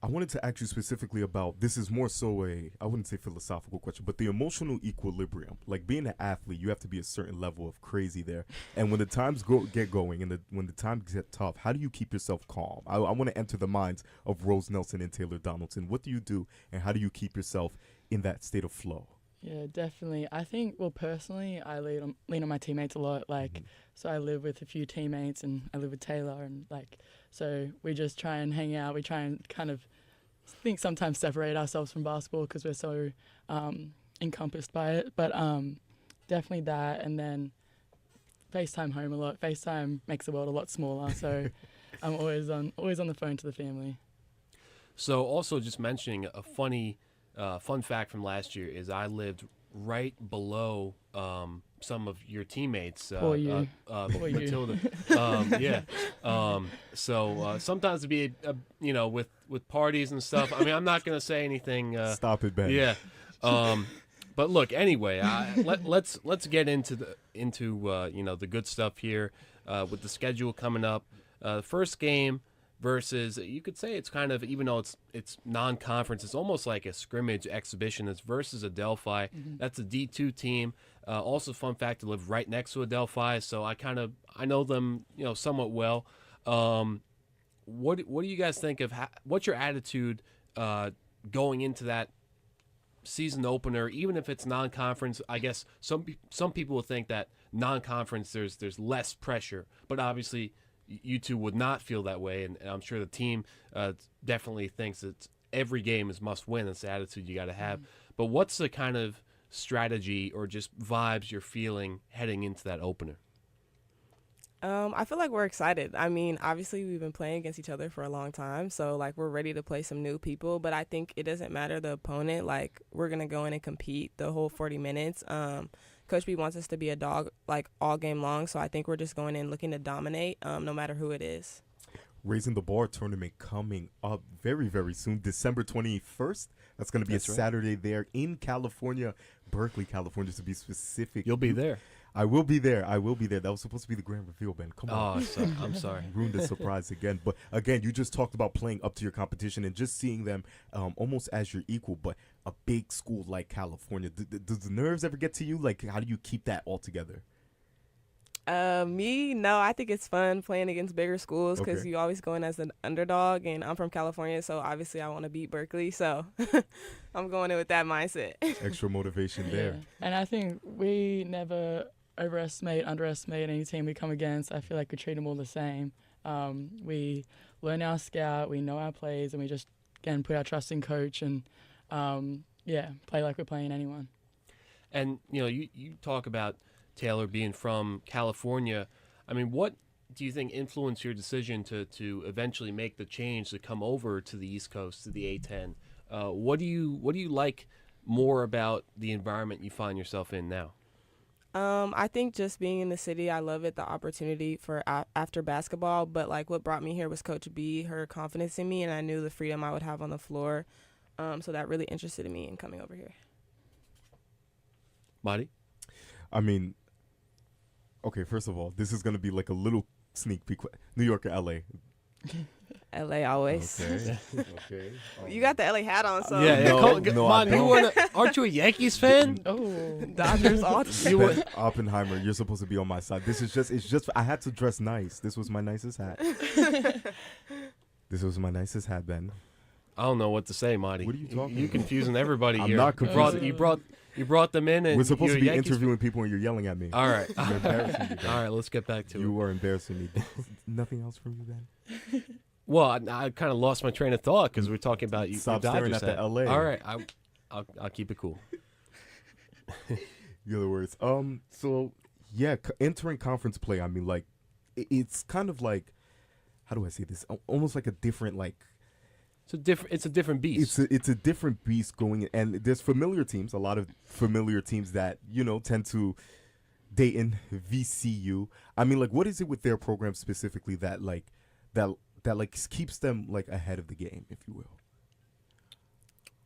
I wanted to ask you specifically about, this is more so I wouldn't say philosophical question, but the emotional equilibrium. Being an athlete, you have to be a certain level of crazy there. And when the times get going and when the times get tough, how do you keep yourself calm? I want to enter the minds of Rose Nelson and Taylor Donaldson. What do you do, and how do you keep yourself in that state of flow? Yeah, definitely. I think, personally, I lean on my teammates a lot. So I live with a few teammates, and I live with Taylor, and so we just try and hang out. We try and kind of sometimes separate ourselves from basketball because we're so encompassed by it. But definitely that, and then FaceTime home a lot. FaceTime makes the world a lot smaller, so I'm always on the phone to the family. So also just mentioning a fun fact from last year is I lived right below some of your teammates. Poor you. Matilda. So sometimes to be with parties and stuff. I mean, I'm not gonna say anything. Stop it, Ben. Yeah. But look, anyway, let's get into the good stuff here with the schedule coming up. The first game versus, you could say it's kind of, even though it's non-conference, it's almost like a scrimmage exhibition. It's versus Adelphi. Mm-hmm. That's a D2 team. Also, fun fact, to live right next to Adelphi, so I know them somewhat well. What do you guys think of what's your attitude going into that season opener, even if it's non-conference? I guess some people will think that non-conference there's less pressure, but obviously you two would not feel that way, and I'm sure the team definitely thinks that every game is must win. That's the attitude you got to have. But what's the kind of strategy or just vibes you're feeling heading into that opener? I feel like we're excited. I mean, obviously we've been playing against each other for a long time, so like we're ready to play some new people. But I think it doesn't matter the opponent. Like we're gonna go in and compete the whole 40 minutes. Coach B wants us to be a dog like all game long, so I think we're just going in looking to dominate, no matter who it is. Raising the Bar tournament coming up very, very soon, December 21st. That's going to be That's a right. Saturday there in California, Berkeley, California, to be specific. You'll be there. I will be there. I will be there. That was supposed to be the grand reveal, Ben. Come on. Oh, I'm sorry. Ruined the surprise again. But again, you just talked about playing up to your competition and just seeing them almost as your equal. But a big school like California, does the nerves ever get to you? Like, how do you keep that all together? No, I think it's fun playing against bigger schools because Okay. you always go in as an underdog, and I'm from California, so obviously I want to beat Berkeley, so I'm going in with that mindset. Extra motivation there. And I think we never underestimate any team we come against. I feel like we treat them all the same. We learn our scout, we know our plays, and we just, again, put our trust in coach and, play like we're playing anyone. And, you talk about Taylor being from California. I mean, what do you think influenced your decision to eventually make the change to come over to the East Coast, to the A-10? What do you like more about the environment you find yourself in now? I think just being in the city, I love it, the opportunity for after basketball. But like what brought me here was Coach B, her confidence in me, and I knew the freedom I would have on the floor. So that really interested me in coming over here. Marty? I mean, okay, first of all, this is going to be like a little sneak peek. New York or L.A.? LA always. Okay. Okay. You got the LA hat on, so Aren't you a Yankees fan? Oh, Dodgers all Ben Oppenheimer, you're supposed to be on my side. It's just I had to dress nice. This was my nicest hat. This was my nicest hat, Ben. I don't know what to say, Marty. What are you talking You're about? confusing everybody I'm here. not confusing. You brought them in, and We're supposed you're to be a Yankees interviewing people, and you're yelling at me. All right. You're embarrassing me, Ben. All right, let's get back to it. You were embarrassing me. Nothing else from you, Ben? Well, I kind of lost my train of thought because we're talking about you. Stop your staring Dodgers at the hat. LA. All right, I'll keep it cool. The other words. So yeah, entering conference play. I mean, like, it's kind of like, how do I say this? Almost like a different like. It's a different beast. It's a different beast going in, and there's familiar teams. A lot of familiar teams that tend to. Dayton, VCU. I mean, like, what is it with their program specifically that keeps them like ahead of the game, if you will?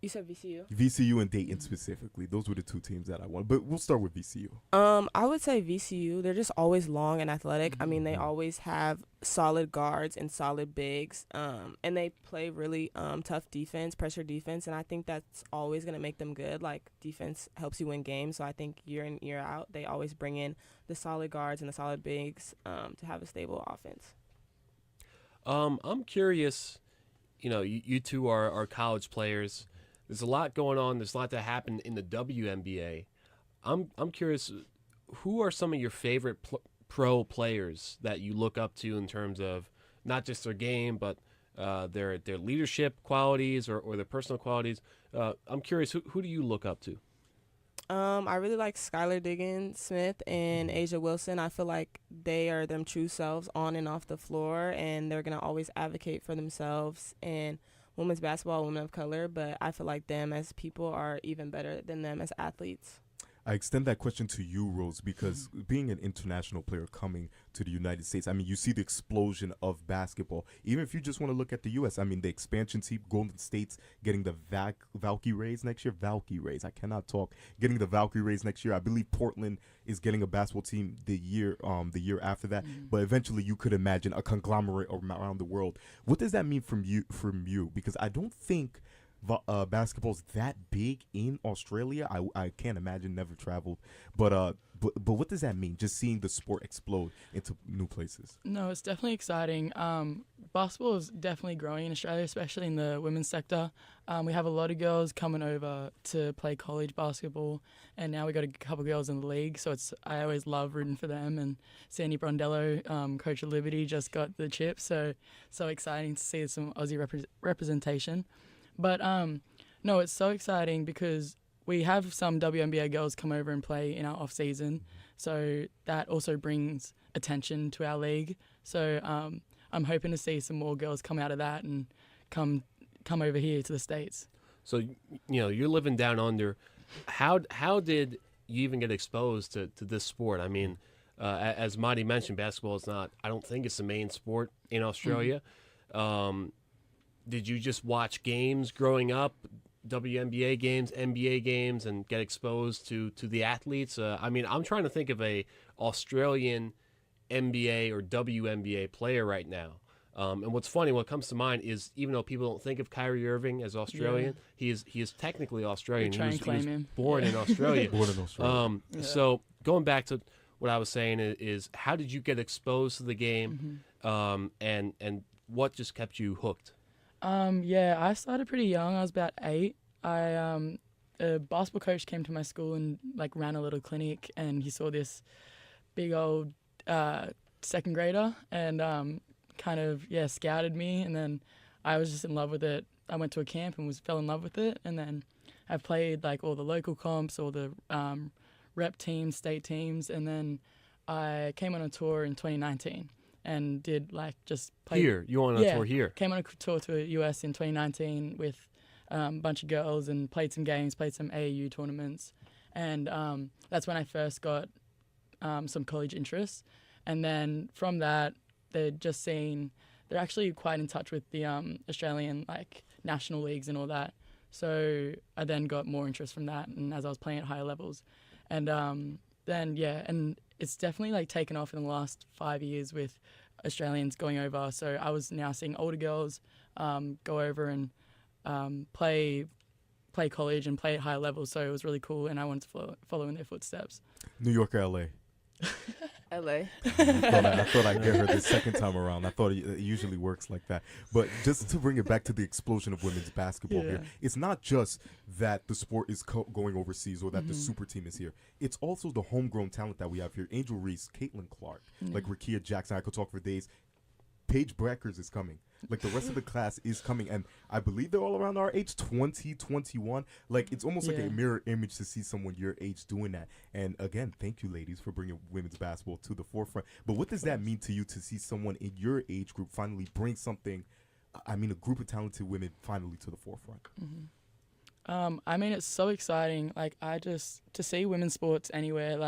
You said VCU? VCU and Dayton specifically. Those were the two teams that I wanted. But we'll start with VCU. I would say VCU. They're just always long and athletic. I mean, they always have solid guards and solid bigs. And they play really tough defense, pressure defense. And I think that's always going to make them good. Like, defense helps you win games. So I think year in, year out, they always bring in the solid guards and the solid bigs to have a stable offense. I'm curious, you two are college players. There's a lot going on. There's a lot that happened in the WNBA. I'm curious, who are some of your favorite pro players that you look up to in terms of not just their game, but their leadership qualities or their personal qualities? I'm curious, who do you look up to? I really like Skylar Diggins-Smith and Asia Wilson. I feel like they are them true selves on and off the floor, and they're going to always advocate for themselves and women's basketball, women of color, but I feel like them as people are even better than them as athletes. I extend that question to you, Rose, because being an international player coming to the United States, I mean, you see the explosion of basketball. Even if you just want to look at the U.S., I mean, the expansion team, Golden State's getting the Valkyries next year. Valkyries, I cannot talk. Getting the Valkyries next year. I believe Portland is getting a basketball team the year after that. But eventually, you could imagine a conglomerate around the world. What does that mean from you? Because I don't think basketball's that big in Australia. I can't imagine, never traveled, but what does that mean, just seeing the sport explode into new places? No, it's definitely exciting. Basketball is definitely growing in Australia, especially in the women's sector. We have a lot of girls coming over to play college basketball, and now we got a couple girls in the league, so I always love rooting for them. And Sandy Brondello, coach of Liberty, just got the chip, so exciting to see some Aussie representation. But no, it's so exciting because we have some WNBA girls come over and play in our off season. So that also brings attention to our league. So I'm hoping to see some more girls come out of that and come over here to the States. So, you're living down under. How did you even get exposed to this sport? I mean, as Marty mentioned, basketball is not, I don't think it's the main sport in Australia. Did you just watch games growing up, WNBA games, NBA games, and get exposed to the athletes? I mean, I'm trying to think of a Australian NBA or WNBA player right now. And what's funny, what comes to mind is, even though people don't think of Kyrie Irving as Australian, he is technically Australian. They try and claim he was him. born in Australia. Born in Australia. So going back to what I was saying is how did you get exposed to the game, and what just kept you hooked? I started pretty young. I was about 8. A basketball coach came to my school and ran a little clinic, and he saw this big old second grader and scouted me, and then I was just in love with it. I went to a camp and fell in love with it, and then I played all the local comps, all the rep teams, state teams, and then I came on a tour in 2019 and did just play here. You on a tour here? Came on a tour to the US in 2019 with a bunch of girls and played some games, played some AAU tournaments, and that's when I first got some college interest. And then from that, they're actually quite in touch with the Australian national leagues and all that. So I then got more interest from that, and as I was playing at higher levels, and and it's definitely taken off in the last 5 years with Australians going over. So I was now seeing older girls go over and play college and play at higher levels. So it was really cool, and I wanted to follow in their footsteps. New York or LA? LA. I thought I'd get her the second time around. I thought it usually works like that. But just to bring it back to the explosion of women's basketball here, it's not just that the sport is going overseas or that the super team is here. It's also the homegrown talent that we have here. Angel Reese, Caitlin Clark, Rakia Jackson. I could talk for days. Paige Breckers is coming. The rest of the class is coming, and I believe they're all around our age, 20, 21. It's almost like a mirror image to see someone your age doing that. And again, thank you, ladies, for bringing women's basketball to the forefront. But what does that mean to you to see someone in your age group finally bring something, a group of talented women finally to the forefront? It's so exciting. To see women's sports anywhere,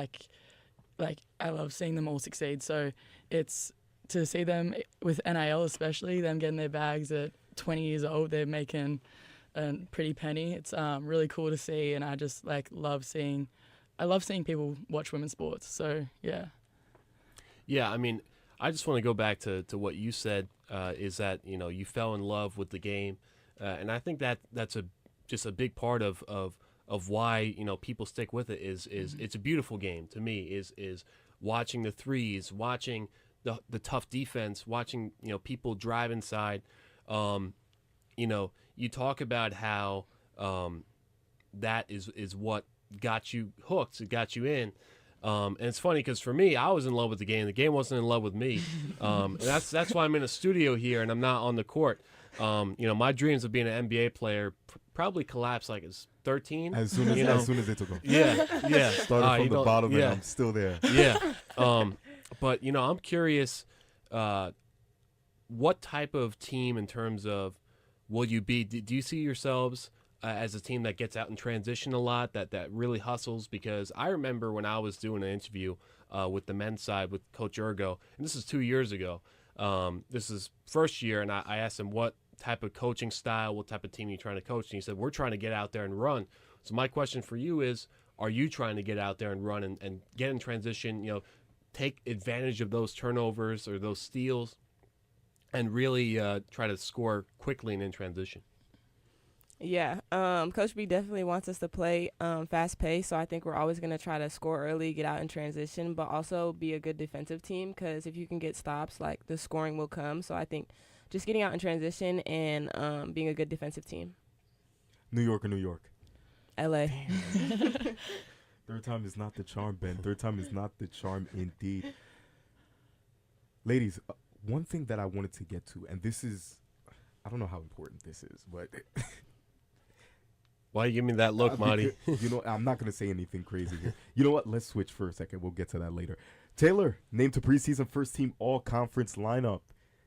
I love seeing them all succeed. So it's to see them with NIL, especially them getting their bags at 20 years old, they're making a pretty penny. It's really cool to see, and I just love seeing people watch women's sports. So yeah. Yeah, I just want to go back to what you said, is that you fell in love with the game, and I think that's just a big part of why people stick with it is it's a beautiful game to me, is watching the threes, watching the tough defense, watching people drive inside. You talk about how that is what got you hooked, it got you in. And it's funny because for me, I was in love with the game. The game wasn't in love with me. And that's why I'm in a studio here and I'm not on the court. My dreams of being an NBA player probably collapsed as 13. As soon as they took off. Yeah. Started from the bottom, and I'm still there. Yeah. But I'm curious, what type of team in terms of will you be? Do you see yourselves as a team that gets out in transition a lot, that really hustles? Because I remember when I was doing an interview with the men's side with Coach Ergo, and this is 2 years ago. This is first year, and I asked him what type of coaching style, what type of team you're trying to coach, and he said, we're trying to get out there and run. So my question for you is, are you trying to get out there and run and get in transition, take advantage of those turnovers or those steals and really try to score quickly and in transition? Yeah, Coach B definitely wants us to play fast pace, so I think we're always going to try to score early, get out in transition, but also be a good defensive team, because if you can get stops, the scoring will come. So I think just getting out in transition and being a good defensive team. New York or New York? LA. Third time is not the charm, Ben. Third time is not the charm indeed. Ladies, one thing that I wanted to get to, and this is, I don't know how important this is, but Why you give me that look, Marty? You know, I'm not going to say anything crazy here. You know what? Let's switch for a second. We'll get to that later. Taylor, named to preseason first team all-conference lineup.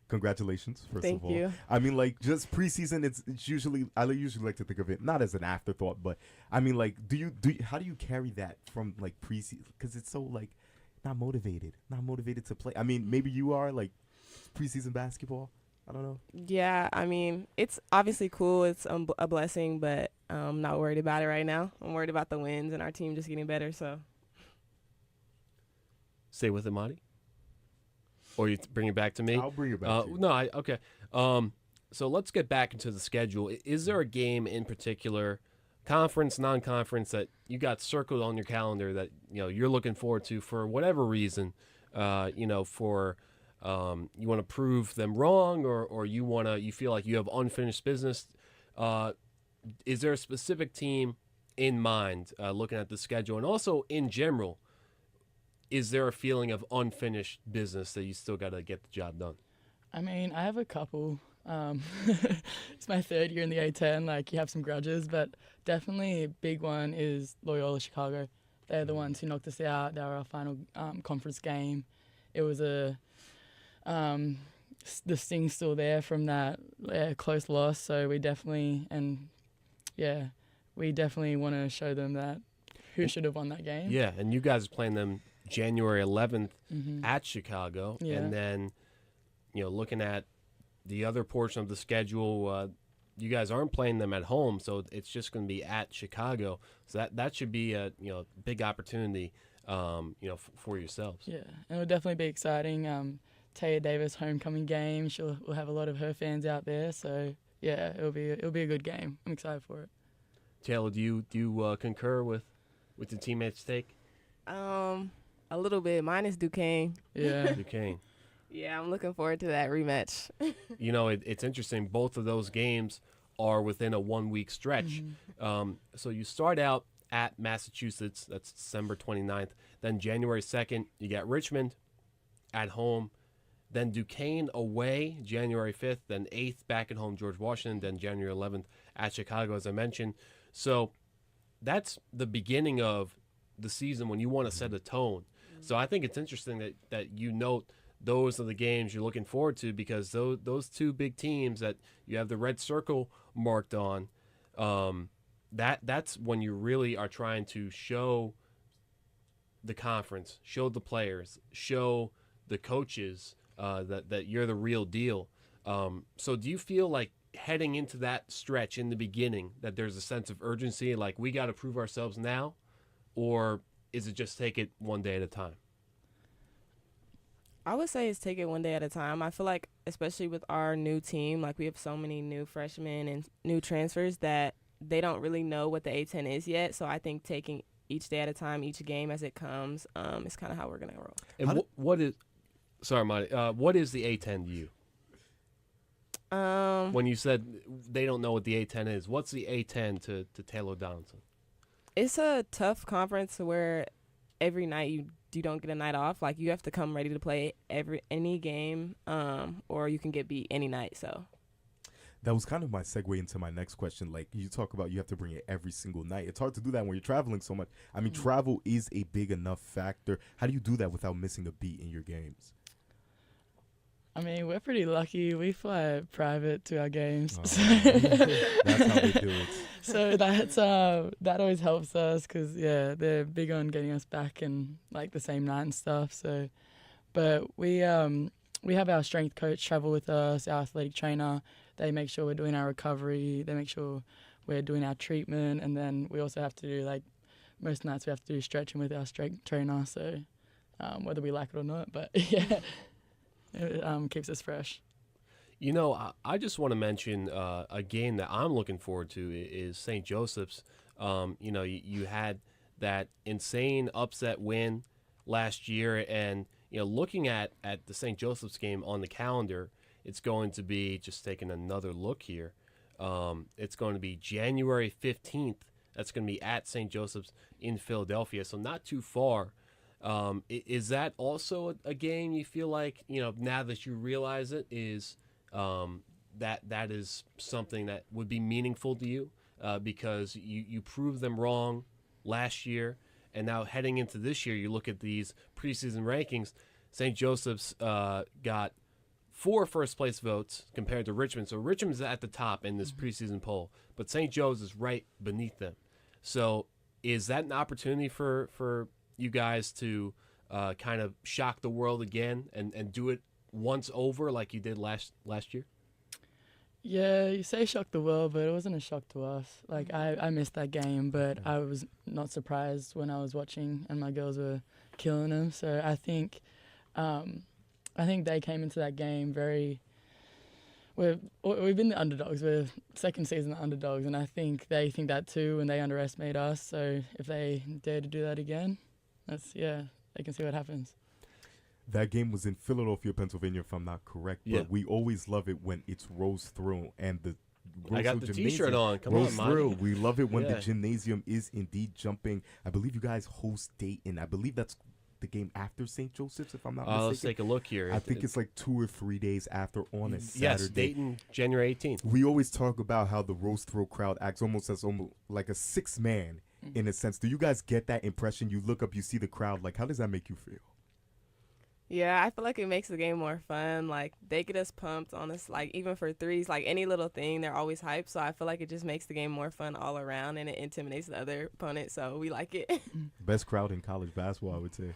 Congratulations, first of all. Thank you. I mean, like, just preseason, it's usually, I usually like to think of it not as an afterthought, but I mean, like, how do you carry that from, like, preseason? Because it's so, like, not motivated to play. I mean, maybe you are, like, preseason basketball. I don't know. Yeah, I mean, it's obviously cool. It's a blessing, but I'm not worried about it right now. I'm worried about the wins and our team just getting better, so. Stay with it, Marty. Or you bring it back to me? I'll bring it back to you. No, okay. So let's get back into the schedule. Is there a game in particular, conference, non-conference, that you got circled on your calendar that you're looking forward to for whatever reason? You want to prove them wrong, or you feel like you have unfinished business. Is there a specific team in mind looking at the schedule, and also in general? Is there a feeling of unfinished business that you still got to get the job done? I mean, I have a couple. It's my third year in the A10. Like, you have some grudges, but definitely a big one is Loyola Chicago. They're the ones who knocked us out. They were our final conference game. It was the sting's still there from that close loss. So we definitely want to show them that who should have won that game. Yeah, and you guys are playing them January 11th at Chicago, and then looking at the other portion of the schedule, you guys aren't playing them at home, so it's just going to be at Chicago. So that should be a big opportunity, for yourselves. Yeah, and it'll definitely be exciting. Taya Davis homecoming game. We'll have a lot of her fans out there, so yeah, it'll be a good game. I'm excited for it. Taylor, do you concur with the teammates' take? A little bit. Mine is Duquesne. Yeah. Duquesne. Yeah, I'm looking forward to that rematch. It's interesting. Both of those games are within a 1-week stretch. So you start out at Massachusetts. That's December 29th. Then January 2nd, you got Richmond at home. Then Duquesne away, January 5th. Then 8th back at home, George Washington. Then January 11th at Chicago, as I mentioned. So that's the beginning of the season when you want to set a tone. So I think it's interesting that you note those are the games you're looking forward to, because those two big teams that you have the red circle marked on, that's when you really are trying to show the conference, show the players, show the coaches that you're the real deal. So do you feel like heading into that stretch in the beginning that there's a sense of urgency, like we got to prove ourselves now, or is it just take it one day at a time? I would say it's take it one day at a time. I feel like, especially with our new team, like we have so many new freshmen and new transfers that they don't really know what the A10 is yet. So I think taking each day at a time, each game as it comes, is kind of how we're going to roll. And what is the A10 to you? When you said they don't know what the A10 is, what's the A10 to Taylor Donaldson? It's a tough conference where every night you don't get a night off. Like, you have to come ready to play any game, or you can get beat any night. So that was kind of my segue into my next question. Like, you talk about you have to bring it every single night. It's hard to do that when you're traveling so much. I mean, travel is a big enough factor. How do you do that without missing a beat in your games? I mean, we're pretty lucky. We fly private to our games. That's how they do it. So that always helps us, because they're big on getting us back in like the same night and stuff. So, but we have our strength coach travel with us, our athletic trainer. They make sure we're doing our recovery. They make sure we're doing our treatment, and then we also have to do, like, most nights we have to do stretching with our strength trainer. So, whether we like it or not, but yeah. It keeps us fresh. I just want to mention a game that I'm looking forward to is St. Joseph's. You had that insane upset win last year, and looking at the St. Joseph's game on the calendar, it's going to be, just taking another look here, it's going to be January 15th. That's going to be at St. Joseph's in Philadelphia, so not too far. Is that also a game you feel like, now that you realize it, is that is something that would be meaningful to you, because you proved them wrong last year, and now heading into this year, you look at these preseason rankings. St. Joseph's got 4 first-place votes compared to Richmond. So Richmond's at the top in this preseason poll, but St. Joe's is right beneath them. So is that an opportunity for you guys to kind of shock the world again and do it once over like you did last year? Yeah, you say shock the world, but it wasn't a shock to us. Like, I missed that game, but I was not surprised when I was watching and my girls were killing them. So I think they came into that game we've been the underdogs. We're second season underdogs, and I think they think that too, and they underestimate us. So if they dare to do that again, they can see what happens. That game was in Philadelphia, Pennsylvania, if I'm not correct. Yeah. But we always love it when it's Rose Thrill and the I got the Gymnasium. T-shirt on. Come Rose on, Thrill. Monty. We love it when Yeah. the gymnasium is indeed jumping. I believe you guys host Dayton. I believe that's the game after St. Joseph's, if I'm not mistaken. Let's take a look here. I think it's like 2 or 3 days after on a Saturday. Yes, Dayton, January 18th. We always talk about how the Rose Thrill crowd acts almost like a 6-man in a sense. Do you guys get that impression? You look up, you see the crowd. Like, how does that make you feel? Yeah, I feel like it makes the game more fun. Like, they get us pumped on us, like, even for threes, like, any little thing, they're always hyped. So I feel like it just makes the game more fun all around, and it intimidates the other opponent. So we like it. Best crowd in college basketball, I would say.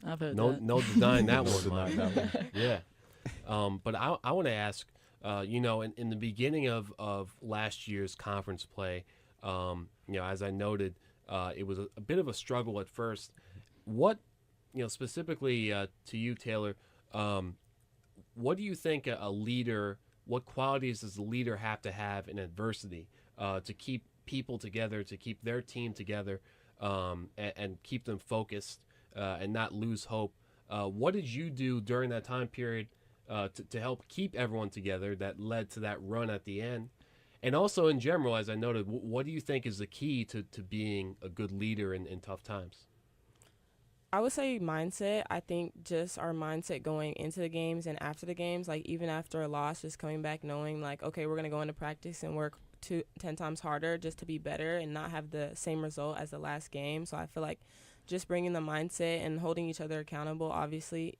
I've heard No denying that one. denying that one. Yeah. But I want to ask, in the beginning of last year's conference play, as I noted, it was a bit of a struggle at first. What, specifically to you, Taylor, what do you think a leader, what qualities does a leader have to have in adversity to keep people together, to keep their team together, and keep them focused and not lose hope? What did you do during that time period to help keep everyone together that led to that run at the end? And also in general, as I noted, what do you think is the key to being a good leader in tough times? I would say mindset. I think just our mindset going into the games and after the games, like even after a loss, just coming back knowing like, okay, we're going to go into practice and work 10 times harder just to be better and not have the same result as the last game. So I feel like just bringing the mindset and holding each other accountable, obviously,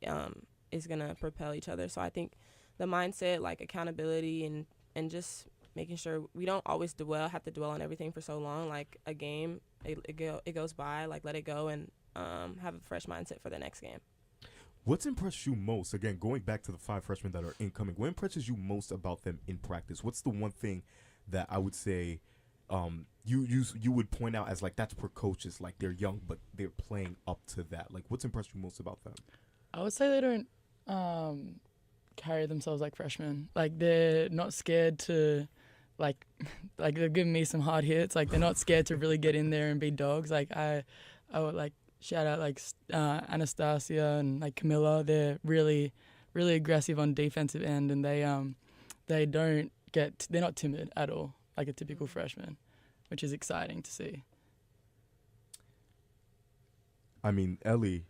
is going to propel each other. So I think the mindset, like accountability and just making sure we don't always have to dwell on everything for so long. Like a game, it goes by, like let it go and have a fresh mindset for the next game. What's impressed you most? Again, going back to the 5 freshmen that are incoming, what impresses you most about them in practice? What's the one thing that I would say you would point out as like that's for coaches, like they're young but they're playing up to that? Like, what's impressed you most about them? I would say they don't carry themselves like freshmen. Like they're not scared to like they're giving me some hard hits. Like they're not scared to really get in there and be dogs. Like I would like shout out like Anastasia and like Camilla. They're really aggressive on defensive end, and they're not timid at all like a typical freshman, which is exciting to see. I mean, Ellie,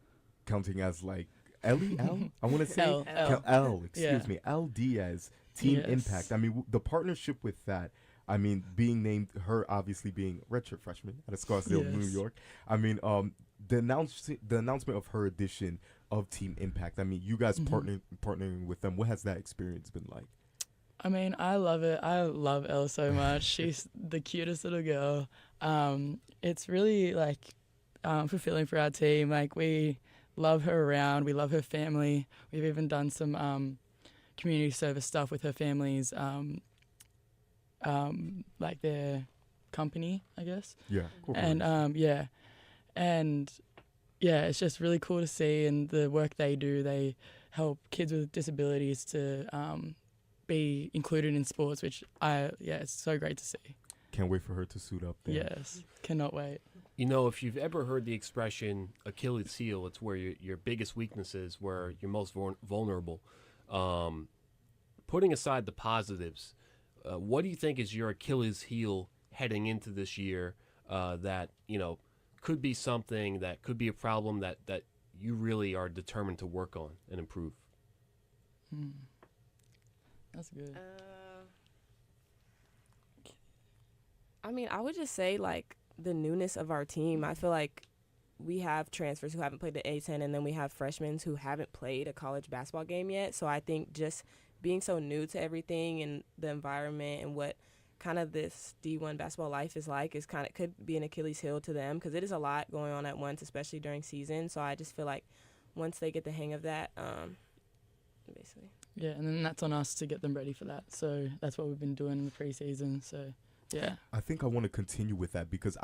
counting as like Ellie L. I want to say L. Excuse me, L Diaz. Team Yes. Impact. I mean, the partnership with that. I mean, being named, her obviously being redshirt freshman at Scarsdale, New Yes. York. I mean, the announcement of her addition of Team Impact. I mean, you guys partnering with them. What has that experience been like? I mean, I love it. I love Elle so much. She's the cutest little girl. It's really like fulfilling for our team. Like we love her around. We love her family. We've even done some community service stuff with her families, like their company, I guess. Yeah. And it's just really cool to see, and the work they do. They help kids with disabilities to be included in sports, which it's so great to see. Can't wait for her to suit up there. Yes, cannot wait. If you've ever heard the expression Achilles heel, it's where your biggest weakness is, where you're most vulnerable. Putting aside the positives, what do you think is your Achilles heel heading into this year that, could be something that could be a problem that you really are determined to work on and improve? That's good. I mean, I would just say like the newness of our team. I feel like we have transfers who haven't played the A10, and then we have freshmen who haven't played a college basketball game yet. So I think just being so new to everything and the environment and what kind of this D1 basketball life is like is kind of could be an Achilles heel to them because it is a lot going on at once, especially during season. So I just feel like once they get the hang of that, basically. Yeah, and then that's on us to get them ready for that. So that's what we've been doing in the preseason. So, yeah. I think I want to continue with that because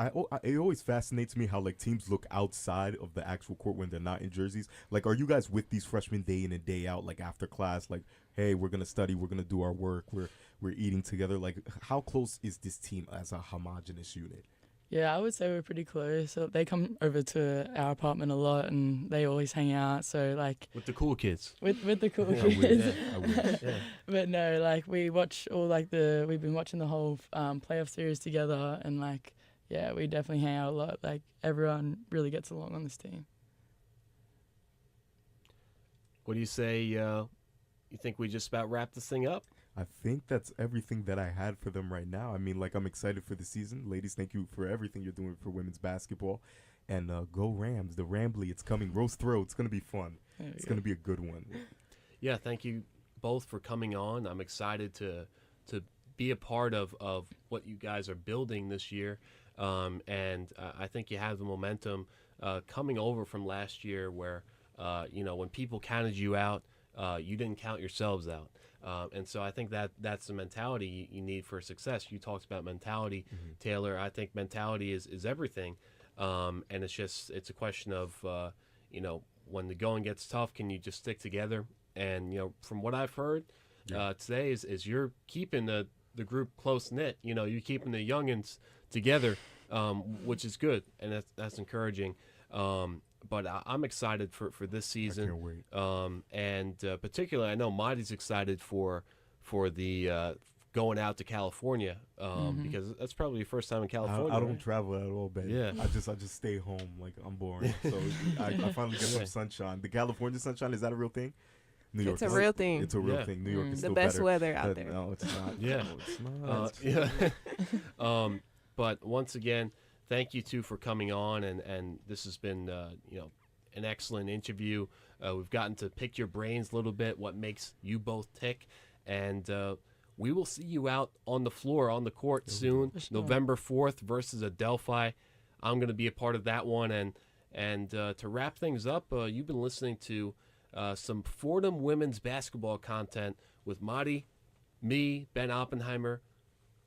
it always fascinates me how like teams look outside of the actual court when they're not in jerseys. Like, are you guys with these freshmen day in and day out, like after class, like, hey, we're gonna study, we're gonna do our work, we're eating together. Like, how close is this team as a homogenous unit? Yeah, I would say we're pretty close. So they come over to our apartment a lot, and they always hang out. So like with the cool kids. With the cool Yeah, kids. I wish. Yeah. But no, like we watch all like we've been watching the whole playoff series together, and like yeah, we definitely hang out a lot. Like everyone really gets along on this team. What do you say? You think we just about wrap this thing up? I think that's everything that I had for them right now. I mean, like, I'm excited for the season. Ladies, thank you for everything you're doing for women's basketball. And go Rams, the Rambly, it's coming. Roast throw, it's going to be fun. It's going to be a good one. Yeah, thank you both for coming on. I'm excited to be a part of what you guys are building this year. And I think you have the momentum coming over from last year where, when people counted you out, you didn't count yourselves out. And so I think that's the mentality you need for success. You talked about mentality, Taylor. I think mentality is everything. And it's a question of, when the going gets tough, can you just stick together? And, from what I've heard today is you're keeping the group close knit. You're keeping the youngins together, which is good. And that's encouraging. But I'm excited for this season. I can't wait. And particularly, I know Marty's excited for the going out to California because that's probably your first time in California. I don't travel at all, baby. Yeah. I just stay home. Like, I'm boring. So I finally get some sunshine. The California sunshine, is that a real thing? New York. It's a real thing. It's a real thing. New York is the still best better. weather out there. No, it's not. Yeah. No, it's not. Yeah. But once again, thank you two for coming on, and this has been an excellent interview. We've gotten to pick your brains a little bit, what makes you both tick, and we will see you out on the floor, on the court soon. November 4th versus Adelphi. I'm going to be a part of that one, and to wrap things up, you've been listening to some Fordham women's basketball content with Marty, me, Ben Oppenheimer,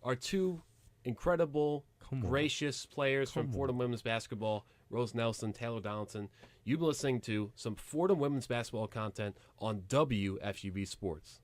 our two incredible, gracious players from Fordham women's basketball, Rose Nelson, Taylor Donaldson. You've been listening to some Fordham women's basketball content on WFUV Sports.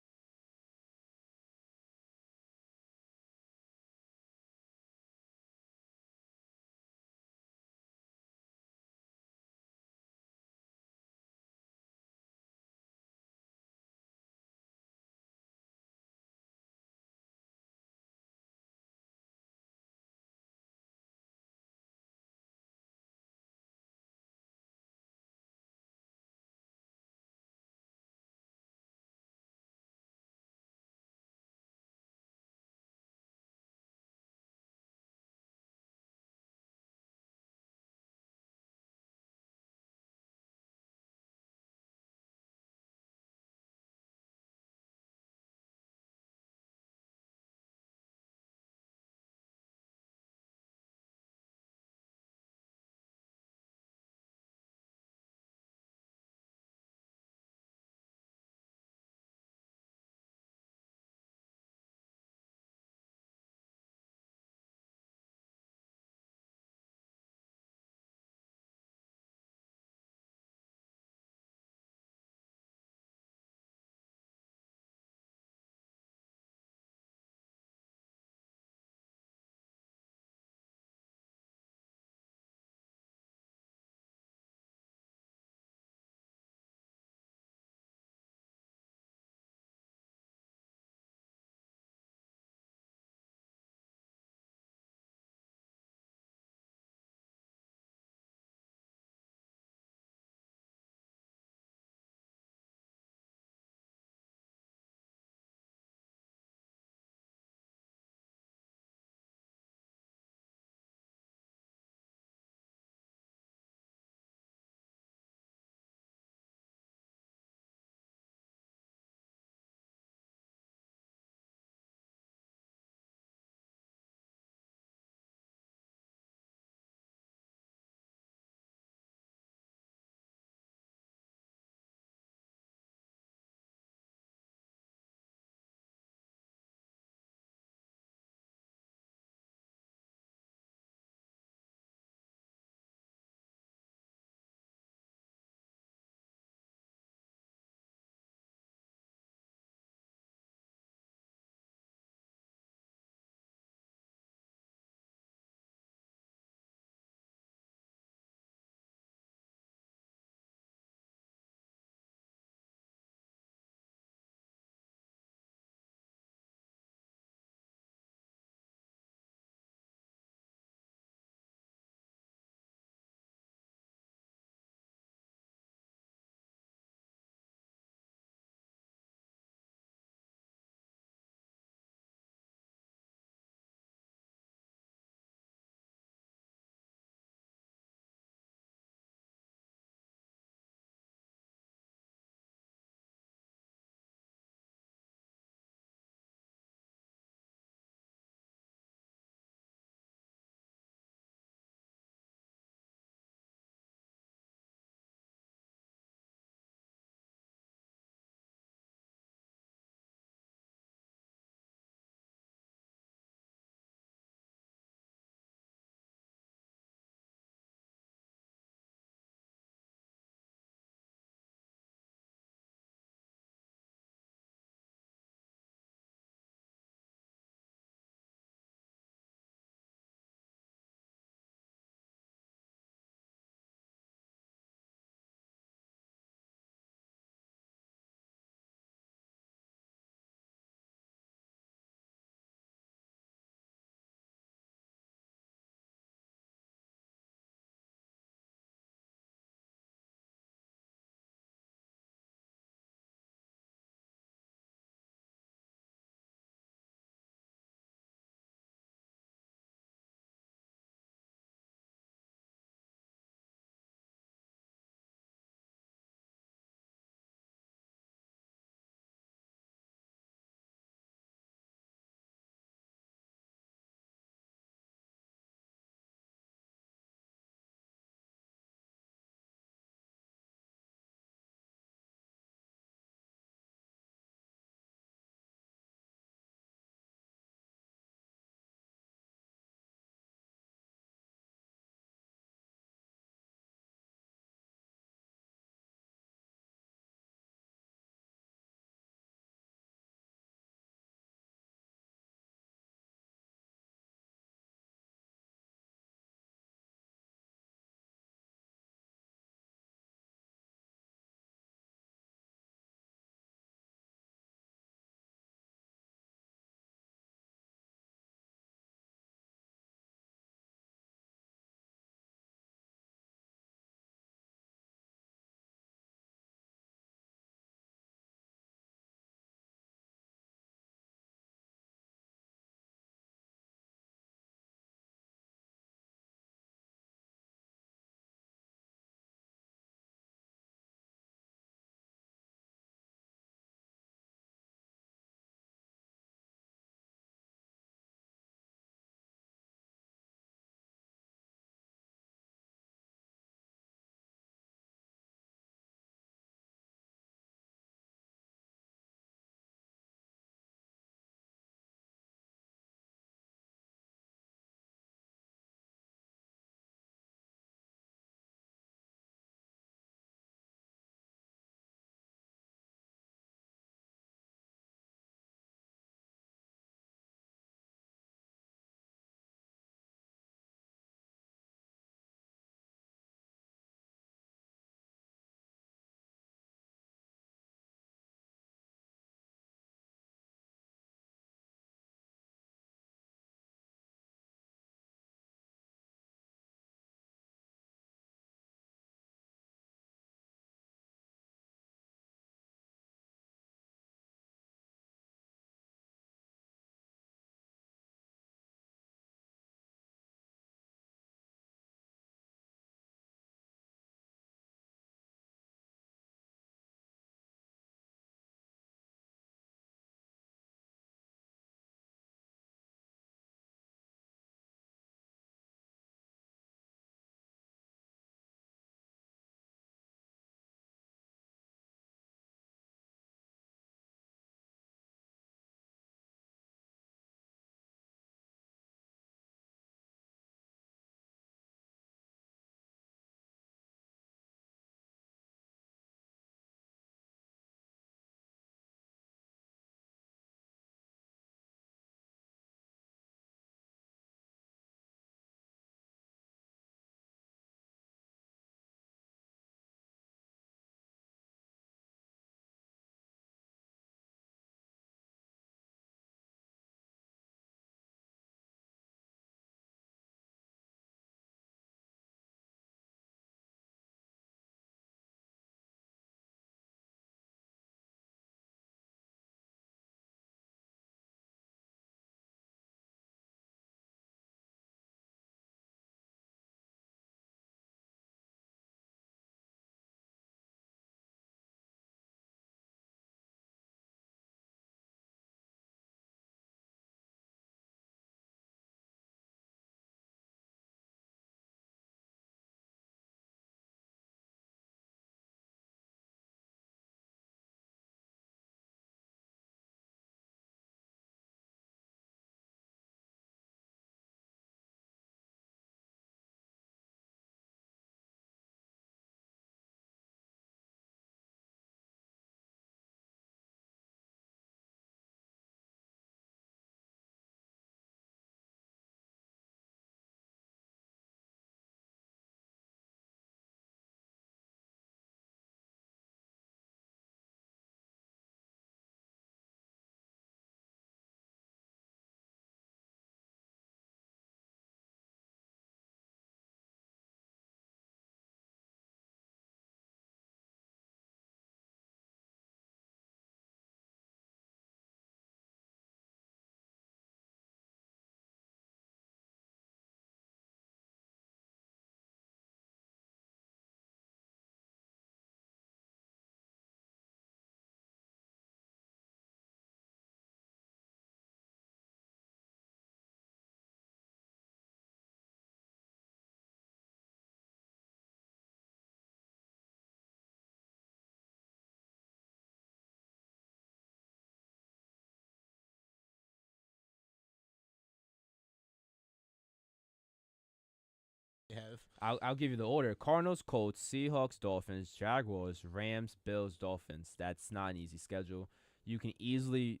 I'll give you the order: Cardinals, Colts, Seahawks, Dolphins, Jaguars, Rams, Bills, Dolphins. That's not an easy schedule. You can easily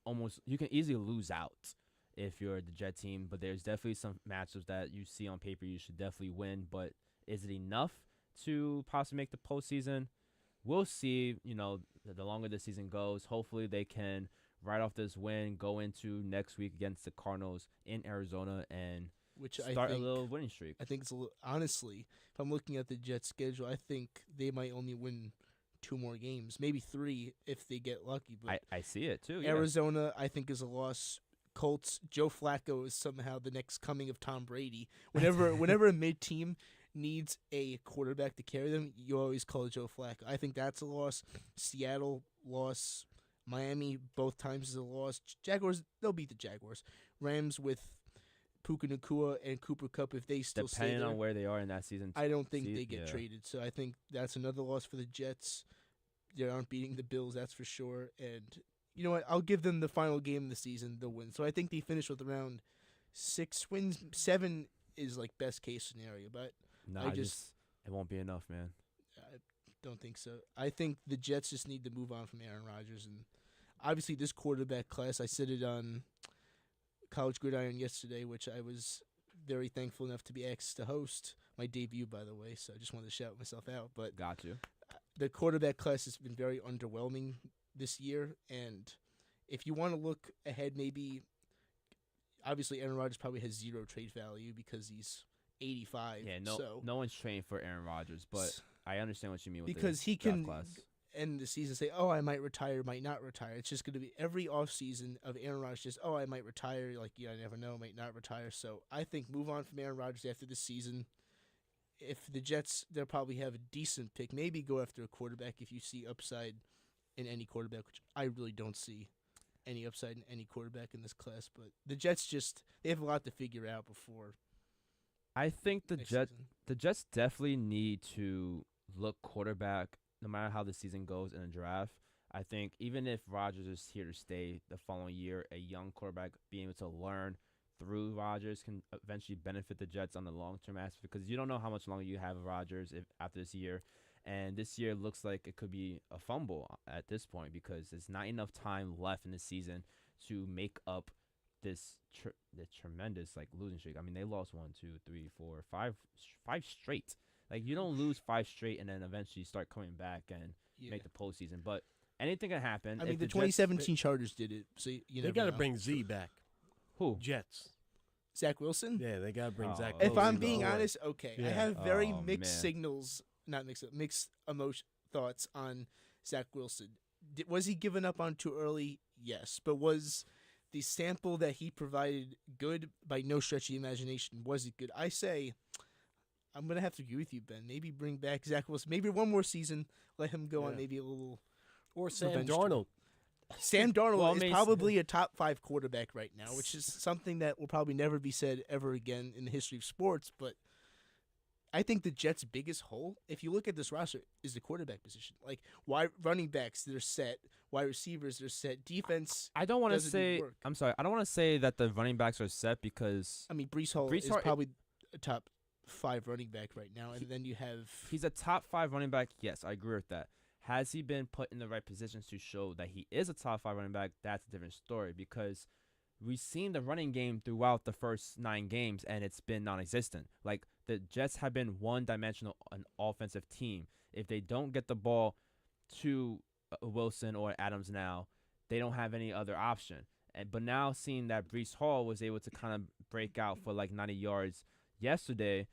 lose out if you're the Jet team, but there's definitely some matchups that you see on paper you should definitely win. But is it enough to possibly make the postseason? We'll see. The longer the season goes, hopefully they can ride off this win, go into next week against the Cardinals in Arizona, and start a little winning streak. I think honestly, if I'm looking at the Jets' schedule, I think they might only win 2 more games, maybe 3 if they get lucky. But I see it too. Arizona, I think, is a loss. Colts, Joe Flacco is somehow the next coming of Tom Brady. Whenever a mid-team needs a quarterback to carry them, you always call Joe Flacco. I think that's a loss. Seattle, loss. Miami, both times is a loss. Jaguars, they'll beat the Jaguars. Rams with Puka Nacua and Cooper Kupp, if they still stay depending there, on where they are in that season. I don't think they get traded. So I think that's another loss for the Jets. They aren't beating the Bills, that's for sure. And you know what? I'll give them the final game of the season, they'll win. So I think they finish with around 6 wins. 7 is like best case scenario, but it won't be enough, man. I don't think so. I think the Jets just need to move on from Aaron Rodgers, and obviously this quarterback class, I said it on College Gridiron yesterday, which I was very thankful enough to be asked to host my debut, by the way, so I just wanted to shout myself out. But got you. The quarterback class has been very underwhelming this year, and if you want to look ahead, maybe obviously Aaron Rodgers probably has 0 trade value because he's 85. Yeah, so no one's trained for Aaron Rodgers, but I understand what you mean with because the he can class. end the season say, oh, I might retire, might not retire. It's just going to be every offseason of Aaron Rodgers just, oh, I might retire. Like, I never know, might not retire. So I think move on from Aaron Rodgers after this season. If the Jets, they'll probably have a decent pick. Maybe go after a quarterback if you see upside in any quarterback, which I really don't see any upside in any quarterback in this class. But the Jets they have a lot to figure out before. I think the Jets definitely need to look quarterback no matter how the season goes in a draft. I think even if Rodgers is here to stay the following year, a young quarterback being able to learn through Rodgers can eventually benefit the Jets on the long-term aspect because you don't know how much longer you have of Rodgers after this year. And this year looks like it could be a fumble at this point because there's not enough time left in the season to make up this the tremendous losing streak. I mean, they lost 1, 2, 3, 4, 5 straight. Like, you don't lose 5 straight and then eventually start coming back and make the postseason. But anything can happen. I mean, the 2017 Chargers did it, so they got to bring Z back. Who? Jets. Zach Wilson? Yeah, they got to bring Zach Wilson. If I'm being honest, okay. Yeah. I have very mixed signals, mixed emotion thoughts on Zach Wilson. Was he given up on too early? Yes. But was the sample that he provided good? By no stretch of the imagination. Was it good? I say, I'm going to have to agree with you, Ben. Maybe bring back Zach Wilson. Maybe one more season. Let him go on maybe a little. Or Sam Darnold. Sam Darnold is probably a top 5 quarterback right now, which is something that will probably never be said ever again in the history of sports. But I think the Jets' biggest hole, if you look at this roster, is the quarterback position. Like, wide running backs, they're set. Wide receivers, they're set. Defense, I don't want to say. I'm sorry. I don't want to say that the running backs are set because I mean Breece Hall is probably a top 5 running back right now, and then you have. He's a top 5 running back. Yes, I agree with that. Has he been put in the right positions to show that he is a top 5 running back? That's a different story because we've seen the running game throughout the first 9 games, and it's been non-existent. Like, the Jets have been one-dimensional, an offensive team. If they don't get the ball to Wilson or Adams now, they don't have any other option. But now seeing that Breece Hall was able to kind of break out for 90 yards yesterday,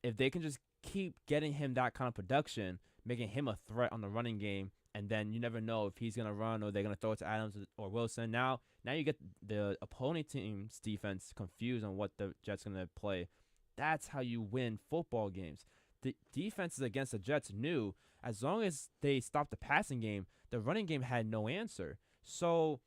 if they can just keep getting him that kind of production, making him a threat on the running game, and then you never know if he's going to run or they're going to throw it to Adams or Wilson. Now you get the opponent team's defense confused on what the Jets are going to play. That's how you win football games. The defenses against the Jets knew as long as they stopped the passing game, the running game had no answer. So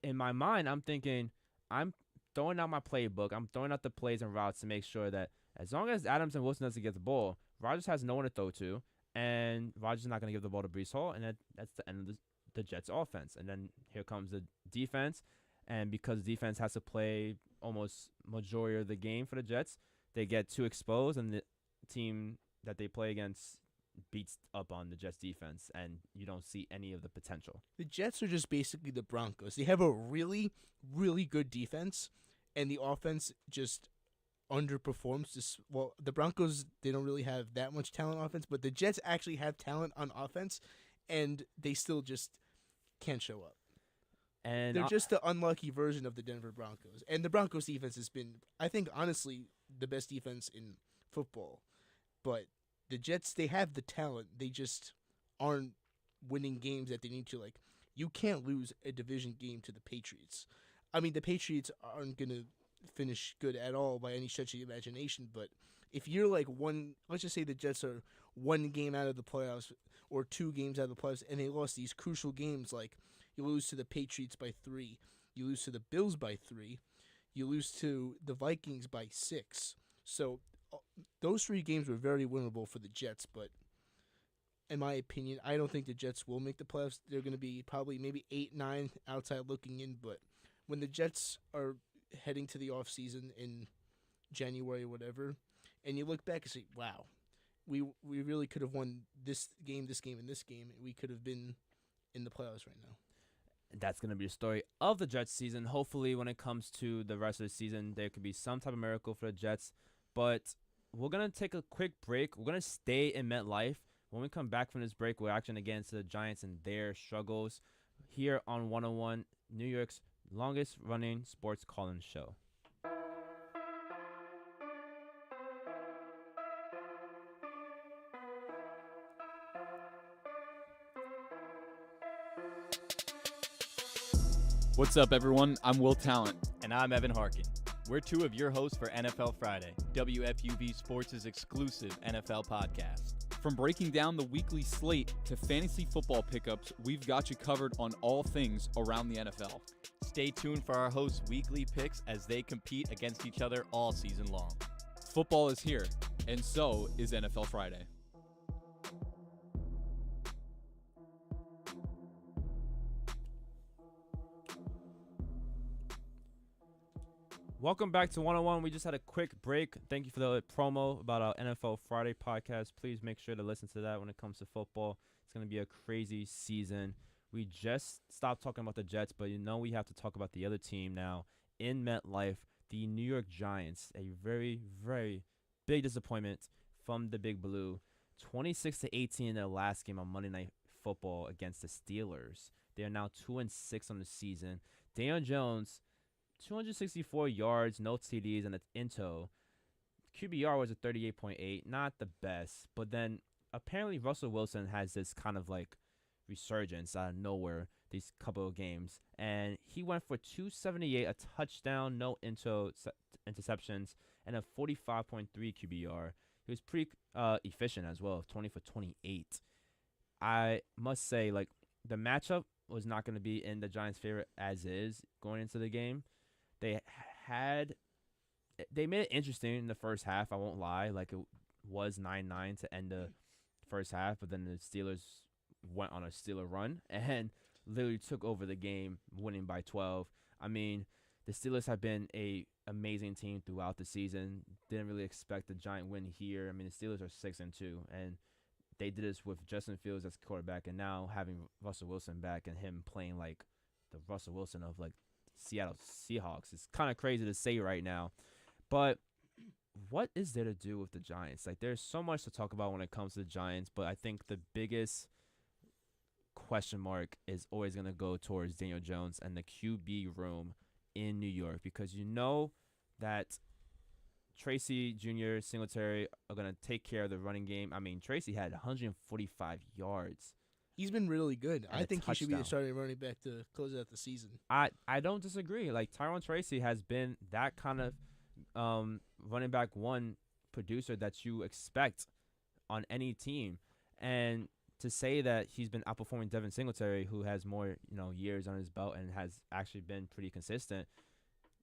in my mind, I'm thinking I'm throwing out my playbook. I'm throwing out the plays and routes to make sure that as long as Adams and Wilson doesn't get the ball, Rodgers has no one to throw to. And Rodgers is not going to give the ball to Breece Hall, and that's the end of the Jets' offense. And then here comes the defense, and because defense has to play almost majority of the game for the Jets, they get too exposed, and team that they play against beats up on the Jets defense, and you don't see any of the potential. The Jets are just basically the Broncos. They have a really, really good defense, and the offense just underperforms. Well, the Broncos, they don't really have that much talent on offense, but the Jets actually have talent on offense, and they still just can't show up. And they're just the unlucky version of the Denver Broncos. And the Broncos defense has been, I think, honestly, the best defense in football. But the Jets, they have the talent. They just aren't winning games that they need to. Like, you can't lose a division game to the Patriots. I mean, the Patriots aren't going to finish good at all by any stretch of the imagination. But if you're like let's just say the Jets are 1 game out of the playoffs or 2 games out of the playoffs, and they lost these crucial games, like you lose to the Patriots by 3, you lose to the Bills by 3, you lose to the Vikings by 6. So those 3 games were very winnable for the Jets, but in my opinion, I don't think the Jets will make the playoffs. They're going to be probably maybe 8-9 outside looking in, but when the Jets are heading to the offseason in January or whatever, and you look back and say, wow, we really could have won this game, and this game, and we could have been in the playoffs right now. That's going to be the story of the Jets season. Hopefully, when it comes to the rest of the season, there could be some type of miracle for the Jets. But we're going to take a quick break. We're going to stay in MetLife. When we come back from this break, we're actually against the Giants and their struggles here on 101, New York's longest-running sports call-in show. What's up, everyone? I'm Will Talent. And I'm Evan Harkin. We're 2 of your hosts for NFL Friday, WFUV Sports' exclusive NFL podcast. From breaking down the weekly slate to fantasy football pickups, we've got you covered on all things around the NFL. Stay tuned for our hosts' weekly picks as they compete against each other all season long. Football is here, and so is NFL Friday. Welcome back to 101. We just had a quick break. Thank you for the promo about our NFL Friday podcast. Please make sure to listen to that when it comes to football. It's going to be a crazy season. We just stopped talking about the Jets, but we have to talk about the other team now in MetLife, the New York Giants, a very, very big disappointment from the Big Blue. 26-18 in their last game on Monday Night Football against the Steelers. They are now 2-6 on the season. Daniel Jones, 264 yards, no TDs, and it's into. QBR was a 38.8, not the best. But then apparently Russell Wilson has this kind of like resurgence out of nowhere these couple of games. And he went for 278, a touchdown, no interceptions, and a 45.3 QBR. He was pretty efficient as well, 20 for 28. I must say, like, the matchup was not going to be in the Giants' favor as is going into the game. They made it interesting in the first half, I won't lie. Like, it was 9-9 to end the first half, but then the Steelers went on a Steeler run and literally took over the game, winning by 12. I mean, the Steelers have been a amazing team throughout the season. Didn't really expect the Giant win here. I mean, the Steelers are 6-2, and they did this with Justin Fields as quarterback, and now having Russell Wilson back and him playing like the Russell Wilson of like Seattle Seahawks. It's kind of crazy to say right now, but what is there to do with the Giants? Like, there's so much to talk about when it comes to the Giants, but I think the biggest question mark is always going to go towards Daniel Jones and the QB room in New York, because you know that Tracy Jr., Singletary are going to take care of the running game. I mean, Tracy had 145 yards. He's been really good. I think he should be the touchdown. starting running back to close out the season. I don't disagree. Like, Tyron Tracy has been that kind of running back one producer that you expect on any team. And to say that he's been outperforming Devin Singletary, who has more years on his belt and has actually been pretty consistent,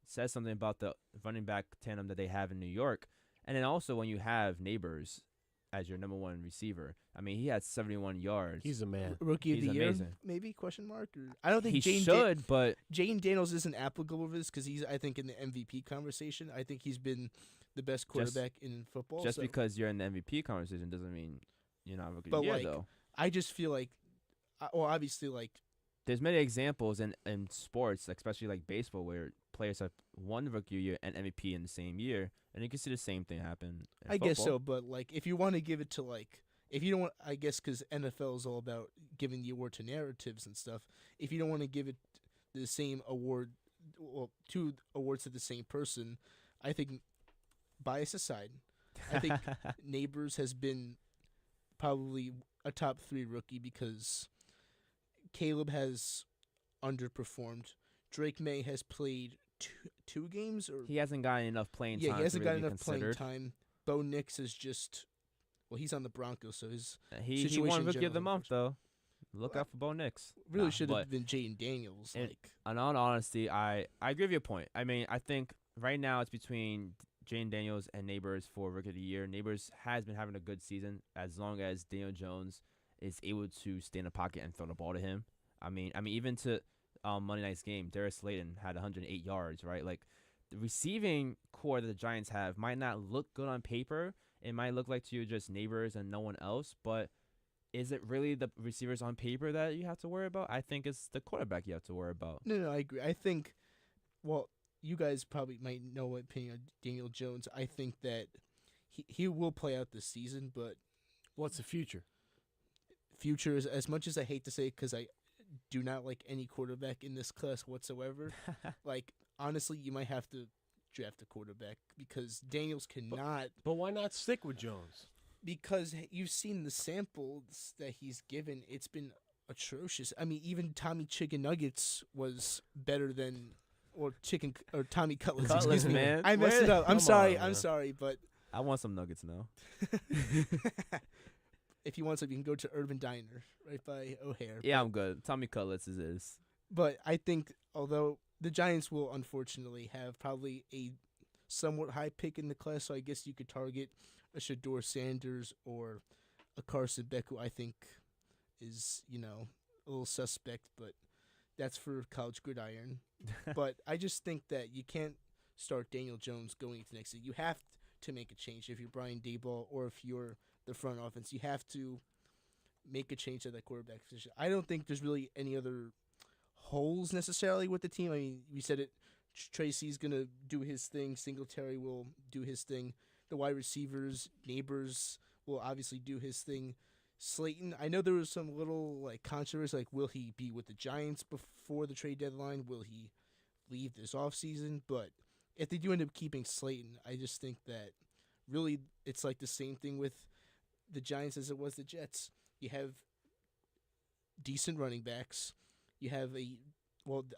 says something about the running back tandem that they have in New York. And then also when you have Neighbors as your number one receiver. I mean, he had 71 yards. He's a man. Rookie of He's the year, amazing. maybe question mark. Or, I don't think He Jane should, but Jane Daniels isn't applicable for this because he's, I think, in the MVP conversation. I think he's been the best quarterback in football. just so. because you're in the MVP conversation doesn't mean you're not rookie of But the year, like, though. I just feel like, well, obviously, like There's many examples in sports, especially like baseball, where players have won rookie year and MVP in the same year, and you can see the same thing happen in I guess football. so. But like, if you want to give it to like, if you don't want, I guess because NFL is all about giving the award to narratives and stuff. If you don't want to give it the same award, well, two awards to the same person, I think, bias aside, I think Neighbors has been probably a top 3 rookie because Caleb has underperformed. Drake May has played two games, or He hasn't gotten enough playing time. he hasn't to really got be enough playing considered. time. Bo Nix is just, well, he's on the Broncos, so his He situation won rookie of the generally month though. Look out for Bo Nix. really Nah, should have but been Jaden Daniels. Like, in all honesty, I agree with your point. I mean, I think right now it's between Jane Daniels and Neighbors for rookie of the year. Neighbors has been having a good season as long as Daniel Jones is able to stay in the pocket and throw the ball to him. I mean, even to Monday night's game, Darius Slayton had 108 yards, right? Like, the receiving core that the Giants have might not look good on paper. It might look like to you just Neighbors and no one else, but is it really the receivers on paper that you have to worry about? I think it's the quarterback you have to worry about. no, I agree. I think, well, you guys probably might know my opinion on Daniel Jones. I think that he will play out this season, but what's the future? Future is, as much as I hate to say it, because I do not like any quarterback in this class whatsoever. Like, honestly, you might have to draft a quarterback because Daniels cannot. But why not stick with Jones? Because you've seen the samples that he's given. It's been atrocious. I mean, even Tommy Chicken Nuggets was better than, or Tommy Cutlets. Excuse me, man. I messed it up. I'm Come sorry. on, I'm man. sorry, but I want some nuggets now. if you want some, you can go to Urban Diner right by O'Hare. Yeah, I'm good. Tommy Cutlets is. But I think, although the Giants will unfortunately have probably a somewhat high pick in the class, so I guess you could target a Shador Sanders or a Carson Beck, who I think is, a little suspect, but that's for College Gridiron. But I just think that you can't start Daniel Jones going into next season. You have to make a change if you're Brian Daboll or if you're the front offense. You have to make a change at that quarterback position. I don't think there's really any other holes necessarily with the team. I mean, we said it. Tracy's going to do his thing. Singletary will do his thing. The wide receivers, Neighbors will obviously do his thing. Slayton, I know there was some little controversy, will he be with the Giants before the trade deadline? Will he leave this offseason? But if they do end up keeping Slayton, I just think that really it's like the same thing with the Giants as it was the Jets. You have decent running backs. You have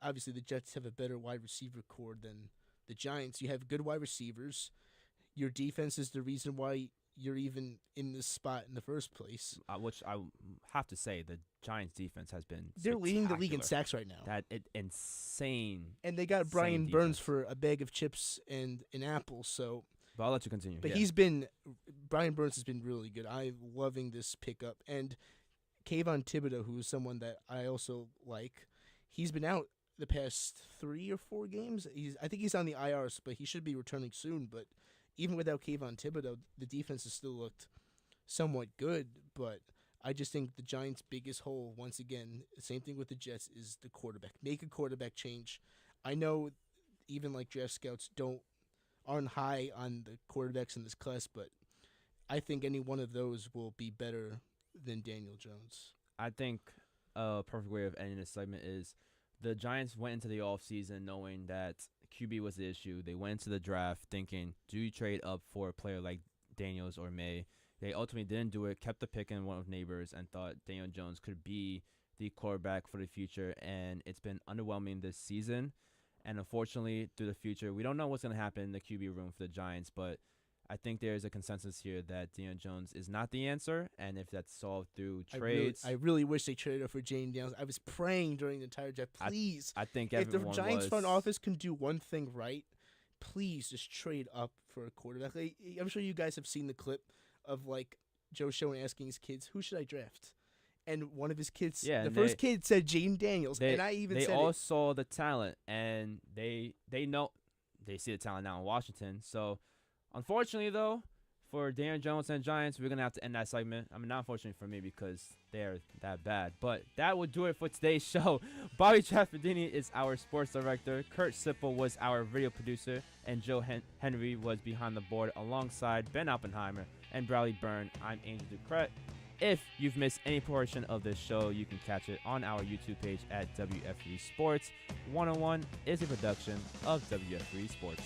obviously the Jets have a better wide receiver core than the Giants. You have good wide receivers. Your defense is the reason why you're even in this spot in the first place. Which I have to say, the Giants' defense has been They're leading the league in spectacular. sacks right now. Insane. And they got insane Brian defense. Burns for a bag of chips and an apple. So, But I'll let you continue. but Yeah. Brian Burns has been really good. I'm loving this pickup. And Kayvon Thibodeau, who is someone that I also like, he's been out the past 3 or 4 games. I think he's on the IR, but he should be returning soon. But even without Kayvon Thibodeau, the defense has still looked somewhat good. But I just think the Giants' biggest hole, once again, same thing with the Jets, is the quarterback. Make a quarterback change. I know even draft scouts aren't high on the quarterbacks in this class, but I think any one of those will be better than Daniel Jones. I think a perfect way of ending this segment is the Giants went into the offseason knowing that QB was the issue. They went into the draft thinking, do you trade up for a player like Daniels or May? They ultimately didn't do it, kept the pick in one of Neighbors, and thought Daniel Jones could be the quarterback for the future, and it's been underwhelming this season. And unfortunately, through the future, we don't know what's going to happen in the QB room for the Giants, but I think there's a consensus here that Daniel Jones is not the answer, and if that's solved through trades, I really wish they traded up for Jane Daniels. I was praying during the entire draft, please. I think if the everyone Giants was. front office can do one thing right, please just trade up for a quarterback. I'm sure you guys have seen the clip of Joe Schoen asking his kids, "Who should I draft?" And one of his kids, Yeah, the and first kid said Jaden Daniels, They, and I even they said all it. saw the talent, and they know they see the talent now in Washington. So, unfortunately, though, for Daniel Jones and Giants, we're gonna have to end that segment. I mean, not unfortunately for me because they're that bad, but that would do it for today's show. Bobby Traffordini is our sports director. Kurt Sipple was our video producer, and Joe Henry was behind the board alongside Ben Oppenheimer and Bradly Birne. I'm Angel Ducret. If you've missed any portion of this show, you can catch it on our YouTube page at WFUV Sports. 101 is a production of WFUV Sports.